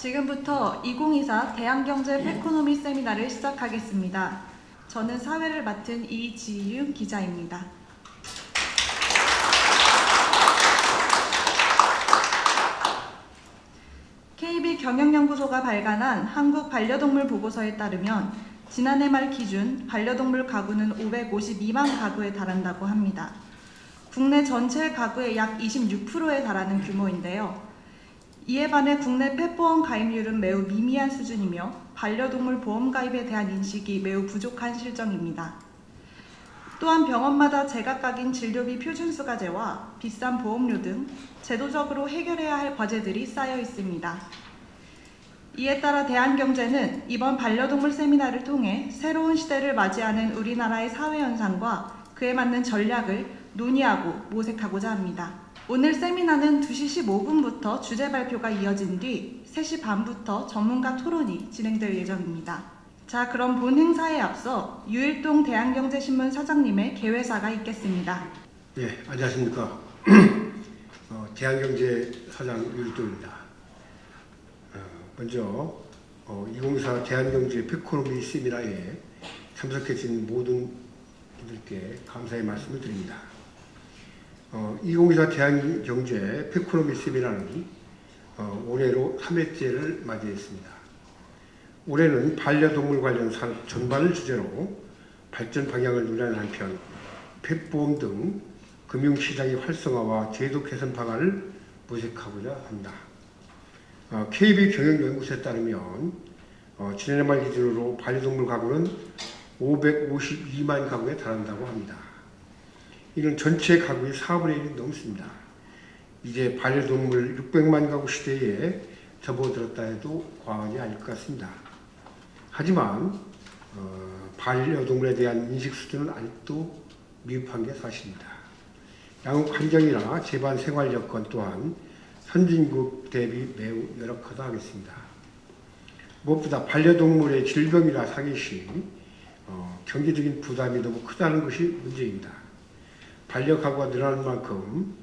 지금부터 2024 대한경제 페코노미 세미나를 시작하겠습니다. 저는 사회를 맡은 이지윤 기자입니다. KB경영연구소가 발간한 한국 반려동물 보고서에 따르면 지난해 말 기준 반려동물 가구는 552만 가구에 달한다고 합니다. 국내 전체 가구의 약 26%에 달하는 규모인데요. 이에 반해 국내 펫보험 가입률은 매우 미미한 수준이며 반려동물 보험 가입에 대한 인식이 매우 부족한 실정입니다. 또한 병원마다 제각각인 진료비 표준수가제와 비싼 보험료 등 제도적으로 해결해야 할 과제들이 쌓여 있습니다. 이에 따라 대한경제는 이번 반려동물 세미나를 통해 새로운 시대를 맞이하는 우리나라의 사회 현상과 그에 맞는 전략을 논의하고 모색하고자 합니다. 오늘 세미나는 2시 15분부터 주제 발표가 이어진 뒤 3시 반부터 전문가 토론이 진행될 예정입니다. 자, 그럼 본 행사에 앞서 유일동 대한경제신문 사장님의 개회사가 있겠습니다. 네, 안녕하십니까. 대한경제 사장 유일동입니다. 먼저 2024 대한경제 페코노미 세미나에 참석해 주신 모든 분들께 감사의 말씀을 드립니다. 2024 대한경제 페코노미 세미나는 올해로 3회째를 맞이했습니다. 올해는 반려동물 관련 산업 전반을 주제로 발전 방향을 논의하는 한편 펫보험 등 금융시장의 활성화와 제도 개선 방안을 모색하고자 합니다. KB경영연구소에 따르면 지난해 말 기준으로 반려동물 가구는 552만 가구에 달한다고 합니다. 이는 전체 가구의 4분의 1이 넘습니다. 이제 반려동물 600만 가구 시대에 접어들었다 해도 과언이 아닐 것 같습니다. 하지만 반려동물에 대한 인식 수준은 아직도 미흡한 게 사실입니다. 양육 환경이나 재반 생활 여건 또한 선진국 대비 매우 열악하다 하겠습니다. 무엇보다 반려동물의 질병이나 사기 시 경제적인 부담이 너무 크다는 것이 문제입니다. 반려가구가 늘어나는 만큼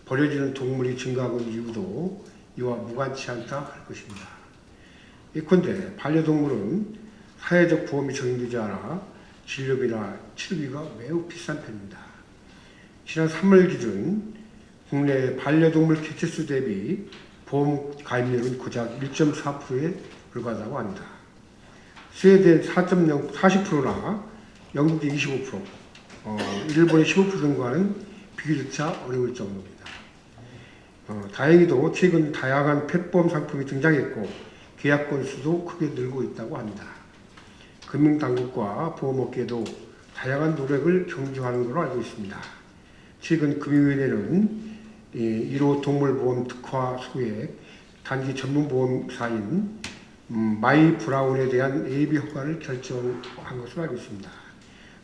버려지는 동물이 증가하고 있는 이유도 이와 무관치 않다 할 것입니다. 예컨대 반려동물은 사회적 보험이 적용되지 않아 진료비나 치료비가 매우 비싼 편입니다. 지난 3월 기준 국내 반려동물 개체수 대비 보험 가입률은 고작 1.4%에 불과하다고 합니다. 스웨덴 40%나 영국의 25%, 일본의 15% 등과는 비교조차 어려울 정도입니다. 다행히도 최근 다양한 펫보험 상품이 등장했고 계약 건수도 크게 늘고 있다고 합니다. 금융당국과 보험업계도 다양한 노력을 경주하는 것으로 알고 있습니다. 최근 금융위원회는 1호 동물보험 특화 소액 단기 전문보험사인 마이브라운에 대한 예비 허가를 결정한 것으로 알고 있습니다.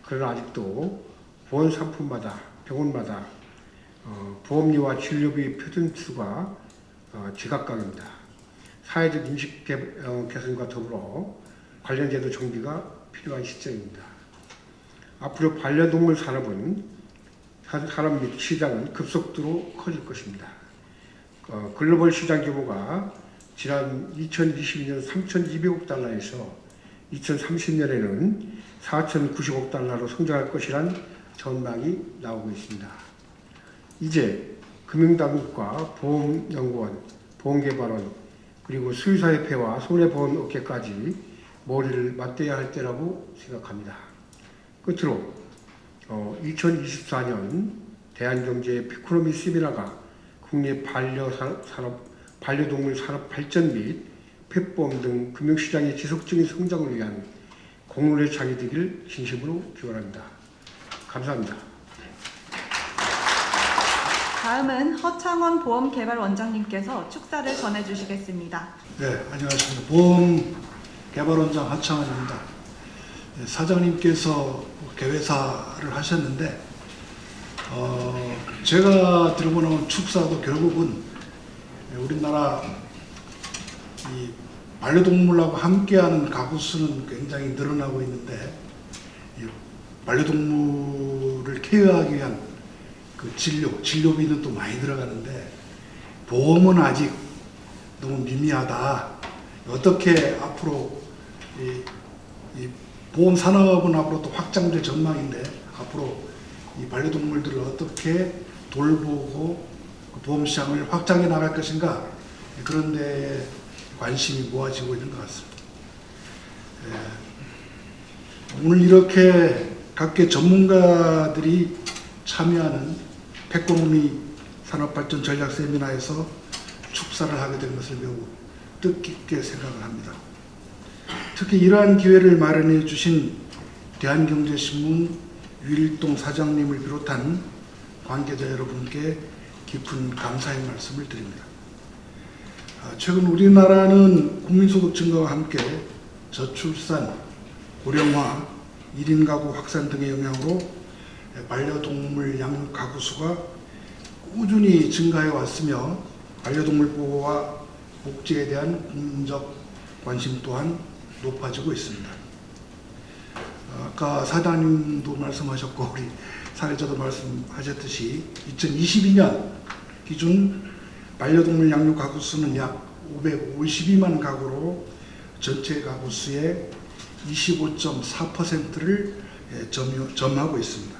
그러나 아직도 보험 상품마다 병원마다 보험료와 진료비 표준수가 제각각입니다. 사회적 인식 개선과 더불어 관련 제도 정비가 필요한 시점입니다. 앞으로 반려동물 산업 및 시장은 급속도로 커질 것입니다. 글로벌 시장 규모가 지난 2022년 3,200억 달러에서 2030년에는 4,090억 달러로 성장할 것이란 전망이 나오고 있습니다. 이제 금융당국과 보험연구원, 보험개발원, 그리고 수의사협회와 손해보험업계까지 머리를 맞대야 할 때라고 생각합니다. 끝으로 2024년 대한경제 페코노미 세미나가 국내 반려동물 산업 발전 및 펫보험 등 금융시장의 지속적인 성장을 위한 공론의 장이 되길 진심으로 기원합니다. 감사합니다. 다음은 허창원 보험개발원장님께서 축사를 전해주시겠습니다. 네, 안녕하십니까. 보험개발원장 하창원입니다. 사장님께서 개회사를 하셨는데 제가 들고 나온 축사도 결국은 우리나라 이 반려동물하고 함께하는 가구 수는 굉장히 늘어나고 있는데 이 반려동물을 케어하기 위한 그 진료비는 또 많이 들어가는데 보험은 아직 너무 미미하다. 어떻게 앞으로 이 보험 산업은 앞으로 또 확장될 전망인데 앞으로 이 반려동물들을 어떻게 돌보고 그 보험 시장을 확장해 나갈 것인가 그런 데에 관심이 모아지고 있는 것 같습니다. 오늘 이렇게 각계 전문가들이 참여하는 펫고노미 산업발전 전략 세미나에서 축사를 하게 된 것을 매우 뜻깊게 생각을 합니다. 특히 이러한 기회를 마련해 주신 대한경제신문 유일동 사장님을 비롯한 관계자 여러분께 깊은 감사의 말씀을 드립니다. 최근 우리나라는 국민소득 증가와 함께 저출산, 고령화, 1인 가구 확산 등의 영향으로 반려동물 양육 가구 수가 꾸준히 증가해 왔으며 반려동물 보호와 복지에 대한 국민적 관심 또한 높아지고 있습니다. 아까 사장님도 말씀하셨고 우리 사회자도 말씀하셨듯이 2022년 기준 반려동물 양육 가구 수는 약 552만 가구로 전체 가구 수의 25.4%를 점하고 있습니다.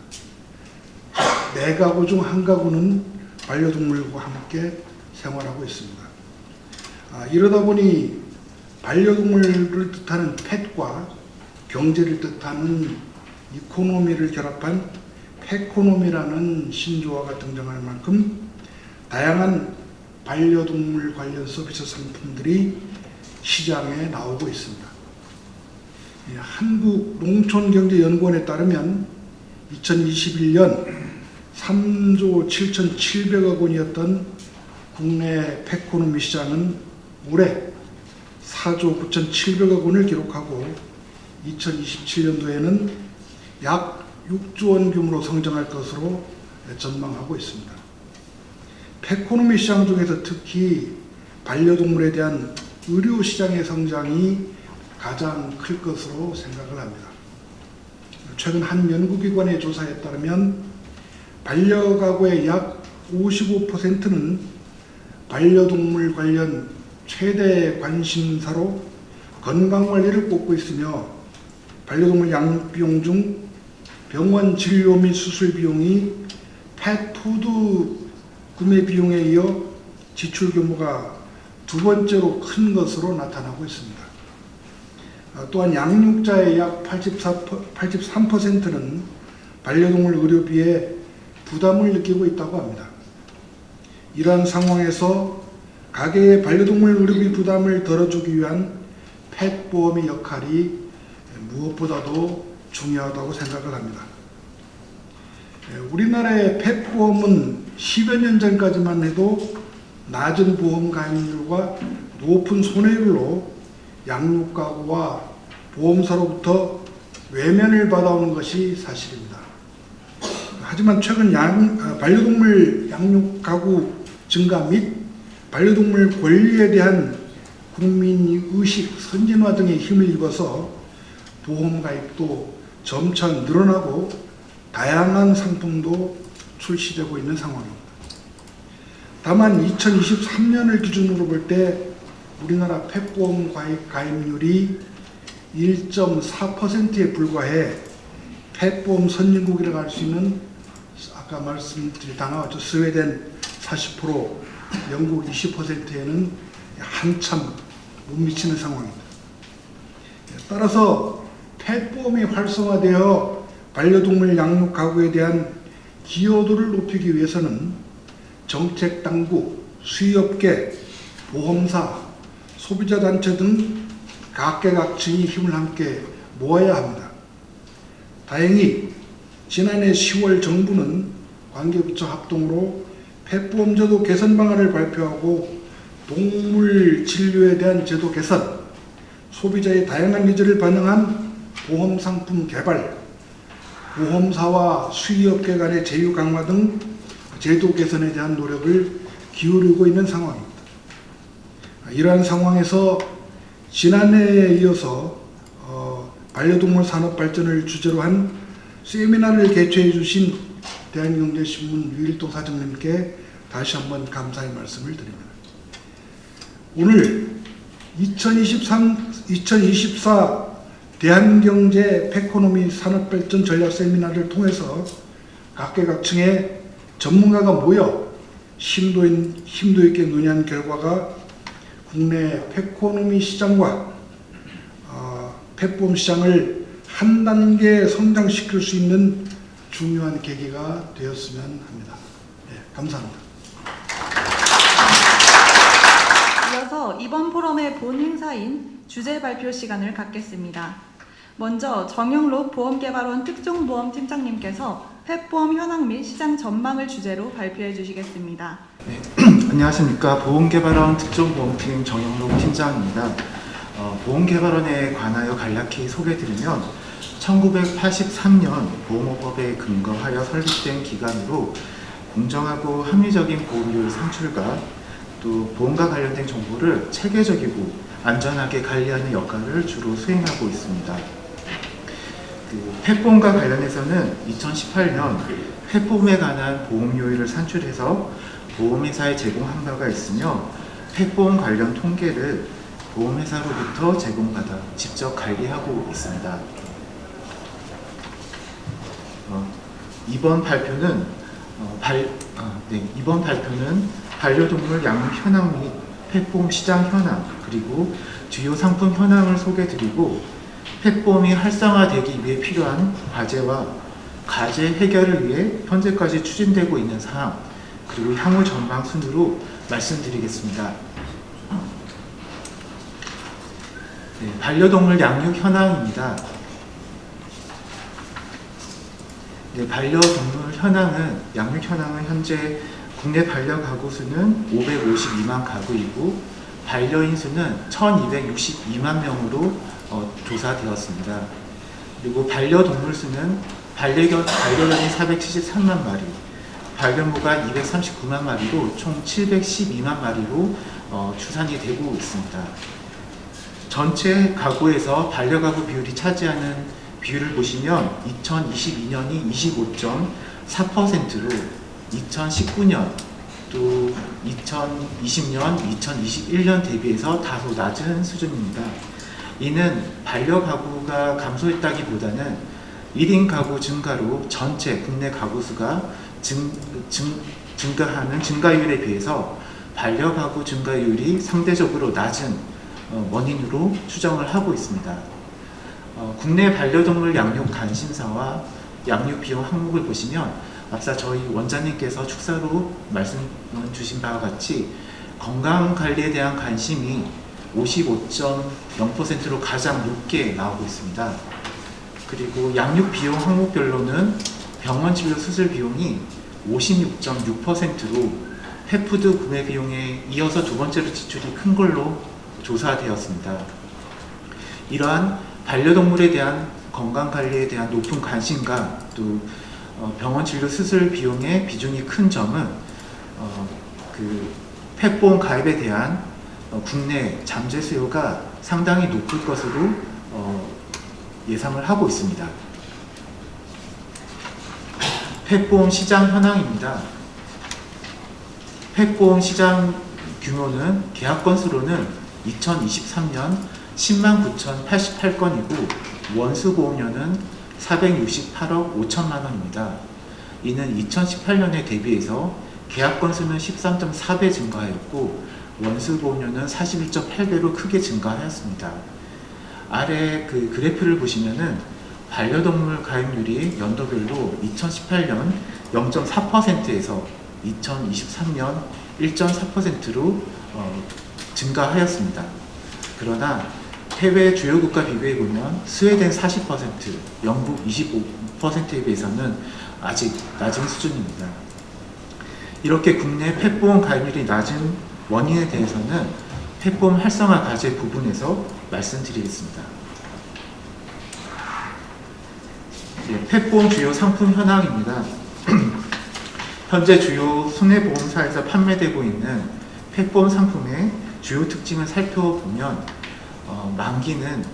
4가구 중 1가구는 반려동물과 함께 생활하고 있습니다. 이러다 보니 반려동물을 뜻하는 펫과 경제를 뜻하는 이코노미를 결합한 펫코노미라는 신조어가 등장할 만큼 다양한 반려동물 관련 서비스 상품들이 시장에 나오고 있습니다. 한국농촌경제연구원에 따르면 2021년 3조 7,700억 원이었던 국내 펫코노미 시장은 올해 4조 9,700억 원을 기록하고 2027년도에는 약 6조 원 규모로 성장할 것으로 전망하고 있습니다. 펫코노미 시장 중에서 특히 반려동물에 대한 의료 시장의 성장이 가장 클 것으로 생각을 합니다. 최근 한 연구기관의 조사에 따르면 반려가구의 약 55%는 반려동물 관련 최대 관심사로 건강관리를 꼽고 있으며 반려동물 양육 비용 중 병원 진료 및 수술 비용이 펫푸드 구매 비용에 이어 지출 규모가 2번째로 큰 것으로 나타나고 있습니다. 또한 양육자의 약 83%는 반려동물 의료비에 부담을 느끼고 있다고 합니다. 이러한 상황에서 가계의 반려동물 의료비 부담을 덜어주기 위한 펫보험의 역할이 무엇보다도 중요하다고 생각을 합니다. 우리나라의 펫보험은 10여 년 전까지만 해도 낮은 보험 가입률과 높은 손해율로 양육가구와 보험사로부터 외면을 받아오는 것이 사실입니다. 하지만 최근 반려동물 양육가구 증가 및 반려동물 권리에 대한 국민의식 선진화 등의 힘을 입어서 보험 가입도 점차 늘어나고 다양한 상품도 출시되고 있는 상황입니다. 다만 2023년을 기준으로 볼 때 우리나라 펫보험 가입률이 1.4%에 불과해 펫보험 선진국이라고 할 수 있는 아까 말씀드린 다 나왔죠. 스웨덴 40%, 영국 20%에는 한참 못 미치는 상황입니다. 따라서 펫보험이 활성화되어 반려동물 양육 가구에 대한 기여도를 높이기 위해서는 정책 당국, 수의업계, 보험사, 소비자단체 등 각계각층이 힘을 함께 모아야 합니다. 다행히 지난해 10월 정부는 관계부처 합동으로 펫보험 제도 개선 방안을 발표하고 동물 진료에 대한 제도 개선, 소비자의 다양한 니즈를 반영한 보험 상품 개발, 보험사와 수의업계 간의 제휴 강화 등 제도 개선에 대한 노력을 기울이고 있는 상황입니다. 이러한 상황에서 지난해에 이어서 반려동물 산업 발전을 주제로 한 세미나를 개최해 주신 대한경제신문 유일동 사장님께 다시 한번 감사의 말씀을 드립니다. 오늘 2024 대한경제 패코노미 산업발전 전략 세미나를 통해서 각계각층의 전문가가 모여 심도 있게 논의한 결과가 국내 패코노미 시장과 펫보험 시장을 한 단계 성장시킬 수 있는 중요한 계기가 되었으면 합니다. 네, 감사합니다. 이어서 이번 포럼의 본 행사인 주제 발표 시간을 갖겠습니다. 먼저 정영록 보험개발원 특종보험팀장님께서 펫보험 현황 및 시장 전망을 주제로 발표해 주시겠습니다. 네, 안녕하십니까. 보험개발원 특종보험팀 정영록 팀장입니다. 보험개발원에 관하여 간략히 소개드리면 1983년 보험업법에 근거하여 설립된 기관으로 공정하고 합리적인 보험료의 산출과 또 보험과 관련된 정보를 체계적이고 안전하게 관리하는 역할을 주로 수행하고 있습니다. 펫보험과 관련해서는 2018년 펫보험에 관한 보험료율을 산출해서 보험회사에 제공한 바가 있으며 펫보험 관련 통계를 보험회사로부터 제공받아 직접 관리하고 있습니다. 이번 발표는 반려동물 양육 현황 및 펫보험 시장 현황 그리고 주요 상품 현황을 소개드리고 펫보험이 활성화되기 위해 필요한 과제와 과제 해결을 위해 현재까지 추진되고 있는 사항 그리고 향후 전망 순으로 말씀드리겠습니다. 네, 반려동물 양육 현황입니다. 네, 반려동물 현황은 양육 현황은 현재 국내 반려 가구 수는 552만 가구이고 반려인 수는 1262만 명으로 조사되었습니다. 그리고 반려동물 수는 반려견이 473만 마리, 반려묘가 239만 마리로 총 712만 마리로 추산이 되고 있습니다. 전체 가구에서 반려가구 비율이 차지하는 비율을 보시면 2022년이 25.4%로 2019년 또 2020년, 2021년 대비해서 다소 낮은 수준입니다. 이는 반려가구가 감소했다기보다는 1인 가구 증가로 전체 국내 가구 수가 증가하는 증가율에 비해서 반려가구 증가율이 상대적으로 낮은 원인으로 추정을 하고 있습니다. 국내 반려동물 양육 관심사와 양육 비용 항목을 보시면 앞서 저희 원장님께서 축사로 말씀 주신 바와 같이 건강관리에 대한 관심이 55.0%로 가장 높게 나오고 있습니다. 그리고 양육 비용 항목별로는 병원 진료 수술 비용이 56.6%로 펫푸드 구매 비용에 이어서 두 번째로 지출이 큰 걸로 조사되었습니다. 이러한 반려동물에 대한 건강관리에 대한 높은 관심과 또 병원 진료 수술 비용의 비중이 큰 점은 펫보험 가입에 대한 국내 잠재 수요가 상당히 높을 것으로 예상을 하고 있습니다. 펫보험 시장 현황입니다. 펫보험 시장 규모는 계약 건수로는 2023년 10만 9,088건이고 원수 보험료는 468억 5천만 원입니다. 이는 2018년에 대비해서 계약 건수는 13.4배 증가하였고 원수 보험료는 41.8배로 크게 증가하였습니다. 아래 그 그래프를 보시면은 반려동물 가입률이 연도별로 2018년 0.4%에서 2023년 1.4%로 증가하였습니다. 그러나 해외 주요 국가 비교해 보면 스웨덴 40%, 영국 25%에 비해서는 아직 낮은 수준입니다. 이렇게 국내 펫보험 가입률이 낮은 원인에 대해서는 펫보험 활성화 과제 부분에서 말씀드리겠습니다. 펫보험 주요 상품 현황입니다. 현재 주요 손해보험사에서 판매되고 있는 펫보험 상품의 주요 특징을 살펴보면 만기는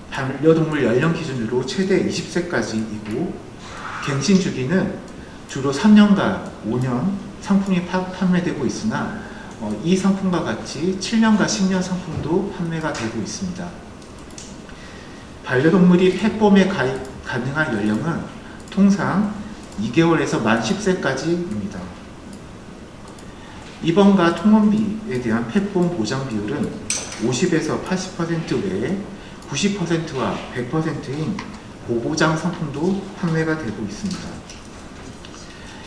반려동물 연령 기준으로 최대 20세까지이고 갱신 주기는 주로 3년과 5년 상품이 판매되고 있으나 이 상품과 같이 7년과 10년 상품도 판매가 되고 있습니다. 반려동물이 펫봄에 가입 가능한 연령은 통상 2개월에서 만 10세까지입니다. 입원과 통원비에 대한 펫봄 보장 비율은 50에서 80% 외에 90%와 100%인 고보장 상품도 판매가 되고 있습니다.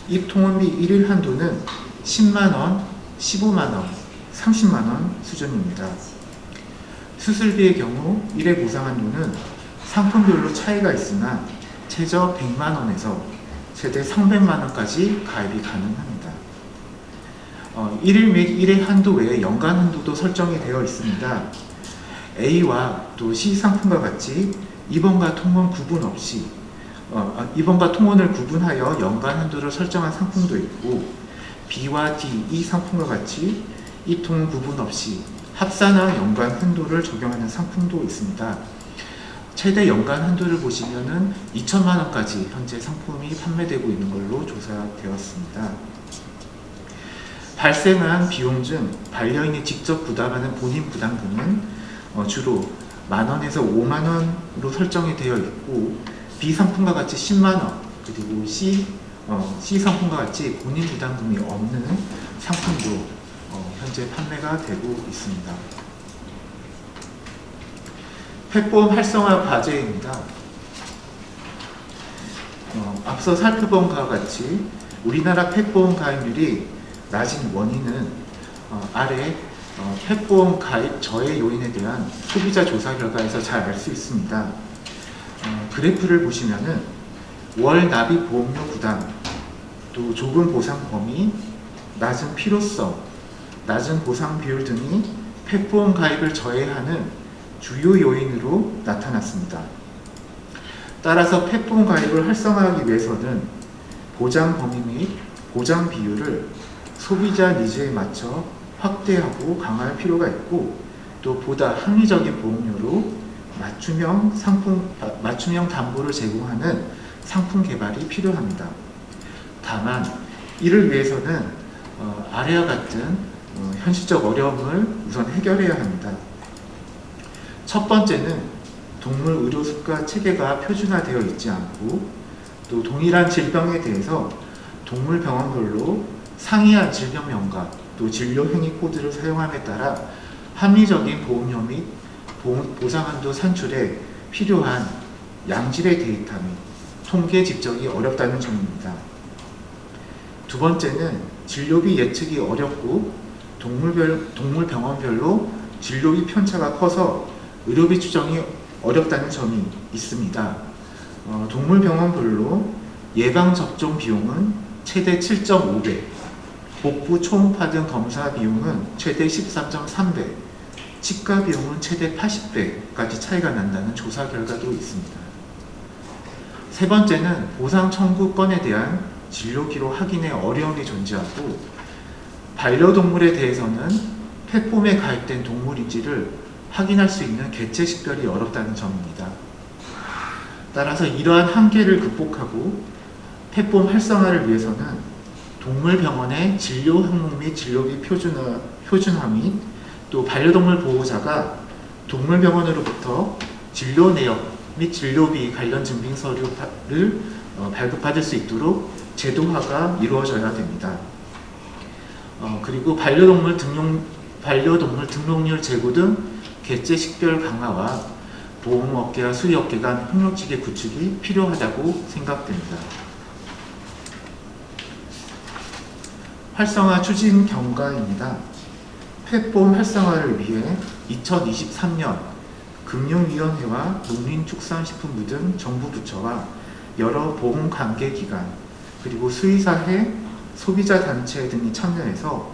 입통원비 1일 한도는 10만원, 15만원, 30만원 수준입니다. 수술비의 경우 1회 보상 한도는 상품별로 차이가 있으나 최저 100만원에서 최대 300만원까지 가입이 가능합니다. 1일 및 1회 한도 외에 연간 한도도 설정이 되어 있습니다. A와 또 C 상품과 같이 입원과 통원 구분 없이 입원과 통원을 구분하여 연간 한도를 설정한 상품도 있고, B와 D, E 상품과 같이 입통원 구분 없이 합산한 연간 한도를 적용하는 상품도 있습니다. 최대 연간 한도를 보시면은 2천만 원까지 현재 상품이 판매되고 있는 걸로 조사되었습니다. 발생한 비용 중 반려인이 직접 부담하는 본인 부담금은 주로 만원에서 5만원으로 설정이 되어 있고, B 상품과 같이 10만원, 그리고 C 상품과 같이 본인 부담금이 없는 상품도 현재 판매가 되고 있습니다. 펫보험 활성화 과제입니다. 앞서 살펴본 것과 같이 우리나라 펫보험 가입률이 낮은 원인은 아래 펫보험 가입 저해 요인에 대한 소비자 조사 결과에서 잘 알 수 있습니다. 그래프를 보시면은 월 납입 보험료 부담, 또 좁은 보상 범위, 낮은 필요성, 낮은 보상 비율 등이 펫보험 가입을 저해하는 주요 요인으로 나타났습니다. 따라서 펫보험 가입을 활성화하기 위해서는 보장 범위 및 보장 비율을 소비자 니즈에 맞춰 확대하고 강화할 필요가 있고, 또 보다 합리적인 보험료로 맞춤형 담보를 제공하는 상품 개발이 필요합니다. 다만 이를 위해서는 아래와 같은 현실적 어려움을 우선 해결해야 합니다. 첫 번째는 동물 의료 습관 체계가 표준화되어 있지 않고, 또 동일한 질병에 대해서 동물 병원별로 상이한 질병명과 또 진료 행위 코드를 사용함에 따라 합리적인 보험료 및 보상한도 산출에 필요한 양질의 데이터 및 통계 집적이 어렵다는 점입니다. 두 번째는 진료비 예측이 어렵고 동물 병원별로 진료비 편차가 커서 의료비 추정이 어렵다는 점이 있습니다. 동물 병원별로 예방접종 비용은 최대 7.5배, 복부 초음파 등 검사 비용은 최대 13.3배, 치과 비용은 최대 80배까지 차이가 난다는 조사 결과도 있습니다. 세 번째는 보상 청구 건에 대한 진료 기록 확인에 어려움이 존재하고, 반려동물에 대해서는 펫보험에 가입된 동물인지를 확인할 수 있는 개체 식별이 어렵다는 점입니다. 따라서 이러한 한계를 극복하고 펫보험 활성화를 위해서는 동물병원의 진료 항목 및 진료비 표준화 및 또 반려동물 보호자가 동물병원으로부터 진료 내역 및 진료비 관련 증빙 서류를 발급받을 수 있도록 제도화가 이루어져야 됩니다. 그리고 반려동물 등록률 제고 등 개체 식별 강화와 보험업계와 수의업계 간 협력체계 구축이 필요하다고 생각됩니다. 활성화 추진 경과입니다. 펫보험 활성화를 위해 2023년 금융위원회와 농林축산식품부 등 정부 부처와 여러 보험 관계기관, 그리고 수의사회, 소비자단체 등이 참여해서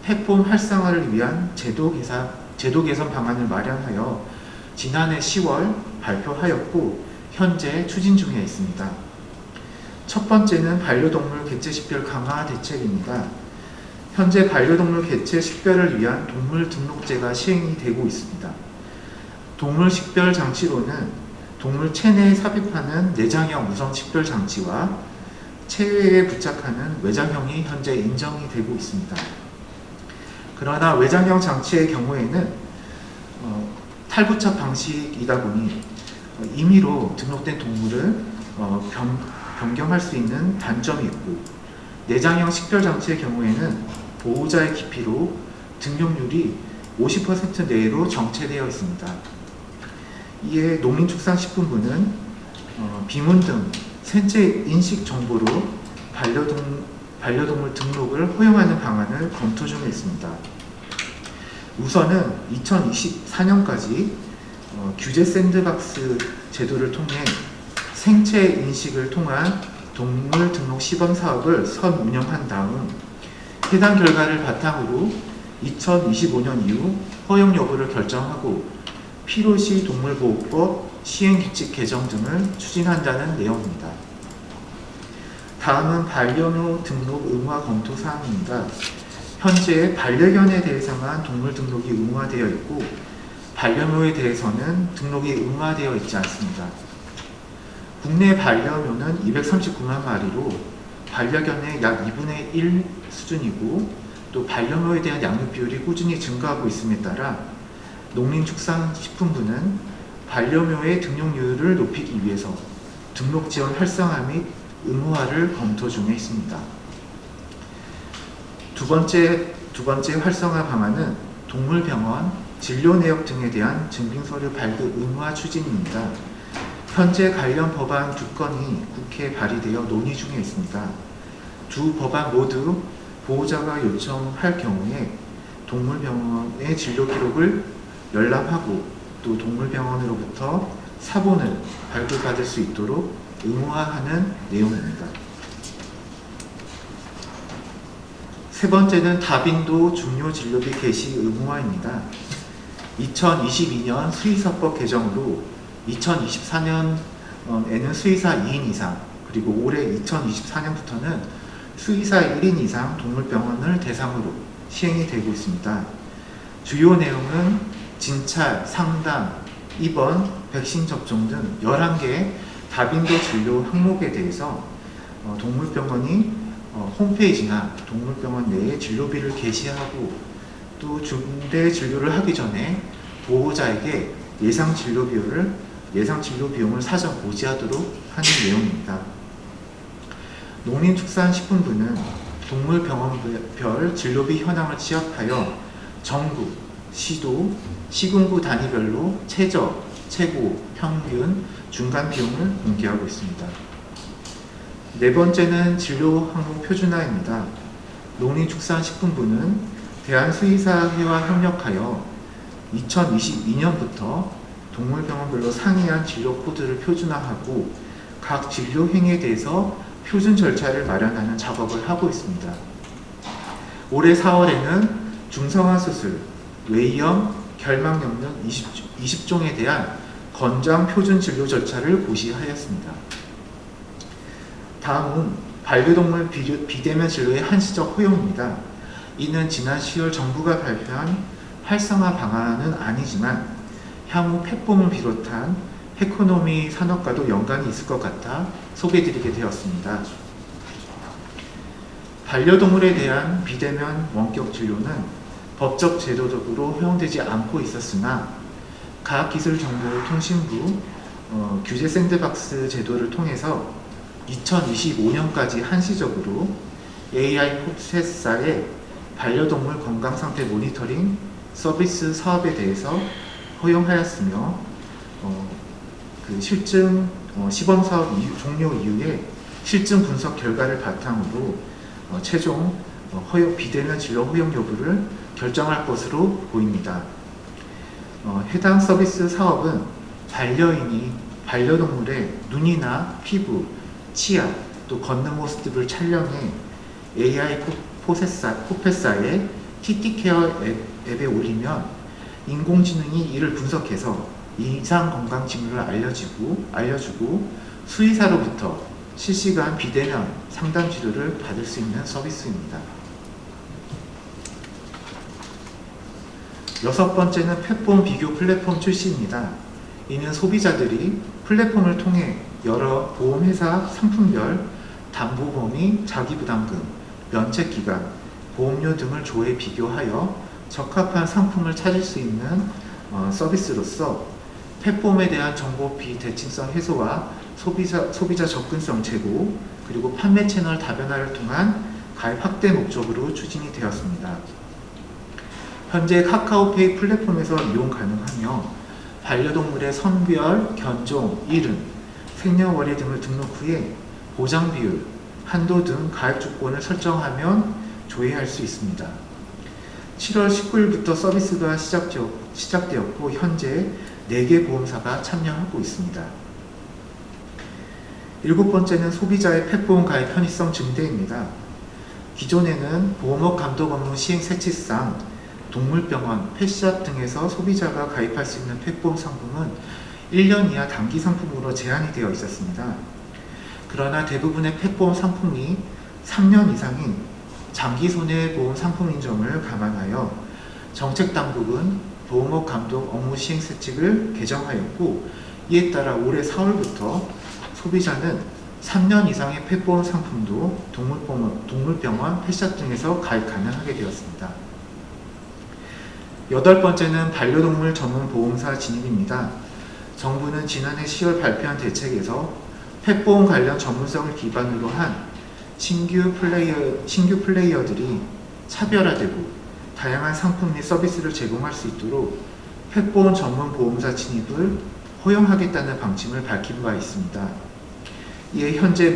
펫보험 활성화를 위한 제도 개선 방안을 마련하여 지난해 10월 발표하였고 현재 추진 중에 있습니다. 첫 번째는 반려동물 개체 식별 강화 대책입니다. 현재 반려동물 개체 식별을 위한 동물 등록제가 시행이 되고 있습니다. 동물 식별 장치로는 동물 체내에 삽입하는 내장형 우선 식별 장치와 체외에 부착하는 외장형이 현재 인정이 되고 있습니다. 그러나 외장형 장치의 경우에는 탈부착 방식이다 보니 임의로 등록된 동물을 변경할 수 있는 단점이 있고, 내장형 식별 장치의 경우에는 보호자의 기피로 등록률이 50% 내로 정체되어 있습니다. 이에 농림축산식품부는 비문 등 생체 인식 정보로 반려동물 등록을 허용하는 방안을 검토 중에 있습니다. 우선은 2024년까지 규제 샌드박스 제도를 통해 생체 인식을 통한 동물 등록 시범 사업을 선 운영한 다음 해당 결과를 바탕으로 2025년 이후 허용 여부를 결정하고 필요시 동물보호법 시행규칙 개정 등을 추진한다는 내용입니다. 다음은 반려묘 등록 의무화 검토 사항입니다. 현재 반려견에 대해서만 동물 등록이 의무화되어 있고 반려묘에 대해서는 등록이 의무화되어 있지 않습니다. 국내 반려묘는 239만 마리로 반려견의 약 2분의 1 수준이고, 또 반려묘에 대한 양육 비율이 꾸준히 증가하고 있음에 따라 농림축산식품부는 반려묘의 등록률을 높이기 위해서 등록 지원 활성화 및 의무화를 검토 중에 있습니다. 두 번째 활성화 방안은 동물병원, 진료내역 등에 대한 증빙서류 발급 의무화 추진입니다. 현재 관련 법안 2건이 국회에 발의되어 논의 중에 있습니다. 두 법안 모두 보호자가 요청할 경우에 동물병원의 진료 기록을 열람하고 또 동물병원으로부터 사본을 발급받을 수 있도록 의무화하는 내용입니다. 세 번째는 다빈도 중요 진료비 개시 의무화입니다. 2022년 수의사법 개정으로 2024년에는 수의사 2인 이상, 그리고 올해 2024년부터는 수의사 1인 이상 동물병원을 대상으로 시행이 되고 있습니다. 주요 내용은 진찰, 상담, 입원, 백신 접종 등 11개의 다빈도 진료 항목에 대해서 동물병원이 홈페이지나 동물병원 내에 진료비를 게시하고, 또 중대 진료를 하기 전에 보호자에게 예상 진료 비용을 사전 고지하도록 하는 내용입니다. 농림축산식품부는 동물병원별 진료비 현황을 취합하여 전국, 시도, 시군구 단위별로 최저, 최고, 평균, 중간 비용을 공개하고 있습니다. 네 번째는 진료 항목 표준화입니다. 농림축산식품부는 대한수의사회와 협력하여 2022년부터 동물병원별로 상이한 진료 코드를 표준화하고 각 진료 행위에 대해서 표준 절차를 마련하는 작업을 하고 있습니다. 올해 4월에는 중성화 수술, 외이염, 결막염 등 20종에 대한 건강 표준 진료 절차를 고시하였습니다. 다음은 반려동물 비대면 진료의 한시적 허용입니다. 이는 지난 10월 정부가 발표한 활성화 방안은 아니지만 향후 펫봄을 비롯한 에코노미 산업과도 연관이 있을 것 같아 소개해드리게 되었습니다. 반려동물에 대한 비대면 원격 진료는 법적 제도적으로 허용되지 않고 있었으나 과학기술정보통신부 규제 샌드박스 제도를 통해서 2025년까지 한시적으로 AI 포셋사의 반려동물 건강상태 모니터링 서비스 사업에 대해서 허용하였으며, 실증 시범 사업 종료 이후에 실증 분석 결과를 바탕으로 최종 비대면 진료 허용 여부를 결정할 것으로 보입니다. 해당 서비스 사업은 반려인이 반려동물의 눈이나 피부, 치아, 또 걷는 모습을 촬영해 AI 포펫사의 TT케어 앱에 올리면 인공지능이 이를 분석해서 이상 건강 징후를 알려주고 수의사로부터 실시간 비대면 상담 치료를 받을 수 있는 서비스입니다. 여섯 번째는 펫봄 비교 플랫폼 출시입니다. 이는 소비자들이 플랫폼을 통해 여러 보험회사 상품별 담보범위, 자기부담금, 면책기간, 보험료 등을 조회 비교하여 적합한 상품을 찾을 수 있는 서비스로서 펫보험에 대한 정보 비대칭성 해소와 소비자 접근성 제고, 그리고 판매 채널 다변화를 통한 가입 확대 목적으로 추진이 되었습니다. 현재 카카오페이 플랫폼에서 이용 가능하며 반려동물의 성별, 견종, 이름, 생년월일 등을 등록 후에 보장 비율, 한도 등 가입 조건을 설정하면 조회할 수 있습니다. 7월 19일부터 서비스가 시작되었고 현재 4개 보험사가 참여하고 있습니다. 7번째는 소비자의 펫보험 가입 편의성 증대입니다. 기존에는 보험업 감독 업무 시행 세치상 동물병원, 펫샵 등에서 소비자가 가입할 수 있는 펫보험 상품은 1년 이하 단기 상품으로 제한이 되어 있었습니다. 그러나 대부분의 펫보험 상품이 3년 이상인 장기 손해보험 상품인 점을 감안하여 정책당국은 보험업 감독 업무 시행 세칙을 개정하였고, 이에 따라 올해 4월부터 소비자는 3년 이상의 펫보험 상품도 동물병원, 펫샵 등에서 가입 가능하게 되었습니다. 8번째는 반려동물 전문 보험사 진입입니다. 정부는 지난해 10월 발표한 대책에서 펫보험 관련 전문성을 기반으로 한 신규 플레이어들이 차별화되고 다양한 상품 및 서비스를 제공할 수 있도록 펫보험 전문 보험사 진입을 허용하겠다는 방침을 밝힌 바 있습니다. 이에 현재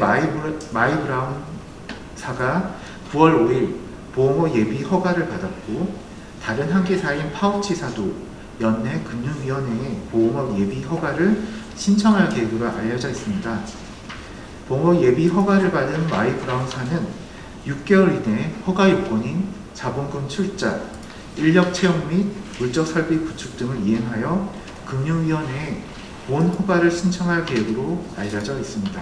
마이브라운사가 9월 5일 보험업 예비 허가를 받았고, 다른 한 개사인 파우치사도 연내 금융위원회에 보험업 예비 허가를 신청할 계획으로 알려져 있습니다. 보험업 예비 허가를 받은 마이브라운사는 6개월 이내 허가 요건인 자본금 출자, 인력 채용 및 물적 설비 구축 등을 이행하여 금융위원회에 본 허가를 신청할 계획으로 알려져 있습니다.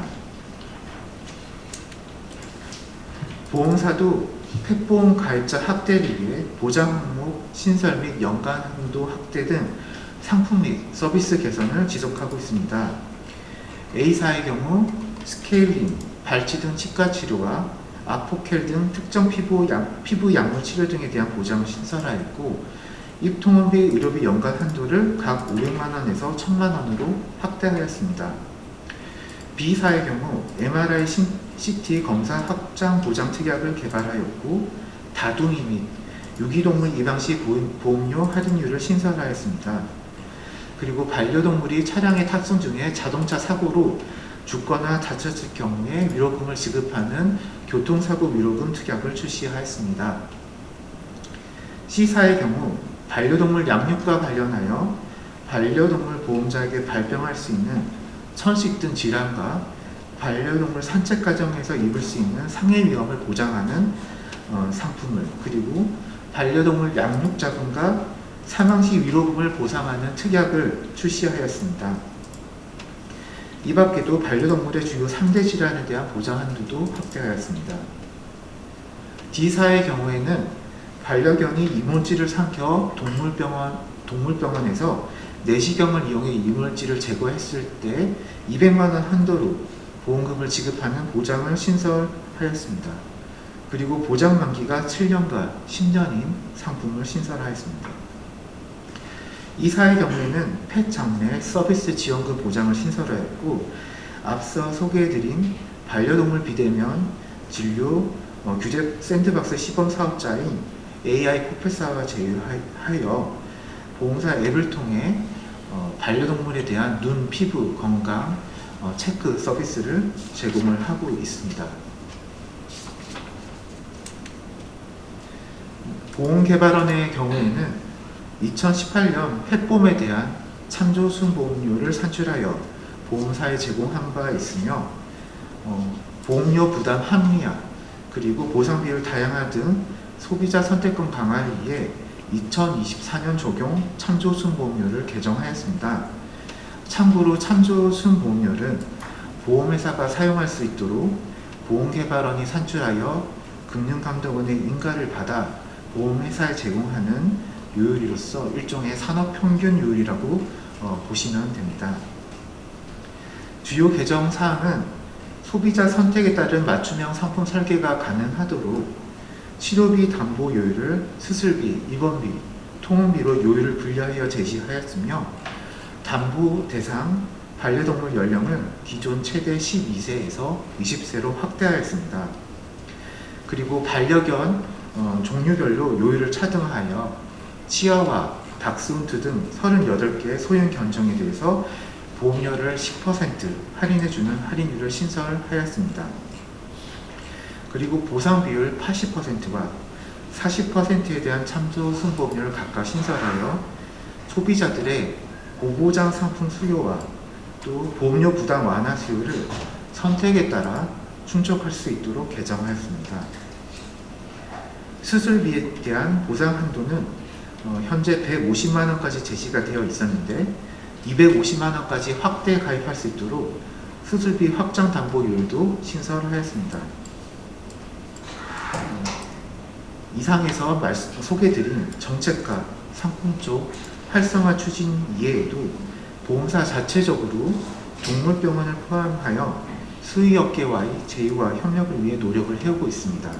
보험사도 펫보험 가입자 확대를 위해 보장 항목 신설 및 연간 한도 확대 등 상품 및 서비스 개선을 지속하고 있습니다. A사의 경우 스케일링, 발치 등 치과 치료와 아포켈 등 특정 피부 약물 치료 등에 대한 보장을 신설하였고, 입통원비, 의료비 연간 한도를 각 500만원에서 1000만원으로 확대하였습니다. B사의 경우 MRI, CT 검사 확장 보장 특약을 개발하였고, 다둥이 및 유기동물 입양 시 보험료 할인율을 신설하였습니다. 그리고 반려동물이 차량에 탑승 중에 자동차 사고로 죽거나 다쳤을 경우에 위로금을 지급하는 교통사고 위로금 특약을 출시하였습니다. C사의 경우 반려동물 양육과 관련하여 반려동물 보험자에게 발병할 수 있는 천식 등 질환과 반려동물 산책 과정에서 입을 수 있는 상해 위험을 보장하는 상품을, 그리고 반려동물 양육자금과 사망시 위로금을 보상하는 특약을 출시하였습니다. 이 밖에도 반려동물의 주요 3대 질환에 대한 보장 한도도 확대하였습니다. D사의 경우에는 반려견이 이물질을 삼켜 동물병원에서 내시경을 이용해 이물질을 제거했을 때 200만원 한도로 보험금을 지급하는 보장을 신설하였습니다. 그리고 보장 만기가 7년과 10년인 상품을 신설하였습니다. 이사의 경우에는 펫 장례 서비스 지원금 보장을 신설하였고, 앞서 소개해드린 반려동물 비대면 진료 규제 샌드박스 시범 사업자인 AI 코펫사와 제휴하여 보험사 앱을 통해 반려동물에 대한 눈, 피부, 건강 체크 서비스를 제공을 하고 있습니다. 보험개발원의 경우에는 2018년 펫보험에 대한 참조 순보험료를 산출하여 보험사에 제공한 바 있으며, 보험료 부담 합리화, 그리고 보상 비율 다양화 등 소비자 선택권 강화를 위해 2024년 적용 참조 순보험료를 개정하였습니다. 참고로 참조 순보험료는 보험회사가 사용할 수 있도록 보험개발원이 산출하여 금융감독원의 인가를 받아 보험회사에 제공하는 요율로서 일종의 산업평균요율이라고 보시면 됩니다. 주요 개정 사항은 소비자 선택에 따른 맞춤형 상품 설계가 가능하도록 치료비 담보요율을 수술비, 입원비, 통원비로 요율을 분리하여 제시하였으며 담보 대상 반려동물 연령을 기존 최대 12세에서 20세로 확대하였습니다. 그리고 반려견 종류별로 요율을 차등하여 치아와 닥스훈트 등 38개의 소형 견종에 대해서 보험료를 10% 할인해주는 할인율을 신설하였습니다. 그리고 보상 비율 80%와 40%에 대한 참조 승보험료를 각각 신설하여 소비자들의 고보장 상품 수요와 또 보험료 부담 완화 수요를 선택에 따라 충족할 수 있도록 개정하였습니다. 수술비에 대한 보상 한도는 현재 150만 원까지 제시가 되어 있었는데 250만 원까지 확대 가입할 수 있도록 수술비 확장 담보율도 신설하였습니다. 이상에서 소개드린 정책과 상품 쪽 활성화 추진 이외에도 보험사 자체적으로 동물병원을 포함하여 수의업계와의 제휴와 협력을 위해 노력을 해오고 있습니다.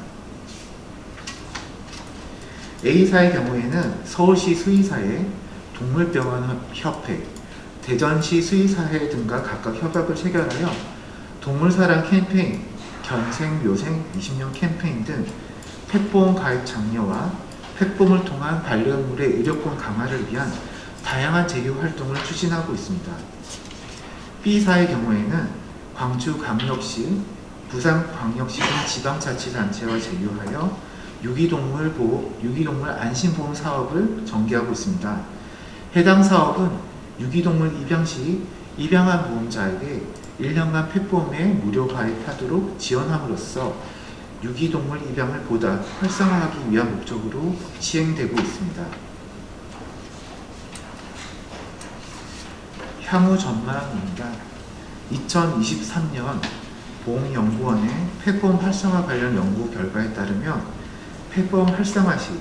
A사의 경우에는 서울시 수의사회, 동물병원협회, 대전시 수의사회 등과 각각 협약을 체결하여 동물사랑 캠페인, 견생묘생 20년 캠페인 등 펫보험 가입 장려와 펫보험을 통한 반려동물의 의료권 강화를 위한 다양한 제휴 활동을 추진하고 있습니다. B사의 경우에는 광주광역시, 부산광역시 등 지방자치단체와 제휴하여 유기동물 안심보험 사업을 전개하고 있습니다. 해당 사업은 유기동물 입양 시 입양한 보험자에게 1년간 펫보험에 무료 가입하도록 지원함으로써 유기동물 입양을 보다 활성화하기 위한 목적으로 시행되고 있습니다. 향후 전망입니다. 2023년 보험연구원의 펫보험 활성화 관련 연구 결과에 따르면 펫보험 활성화 시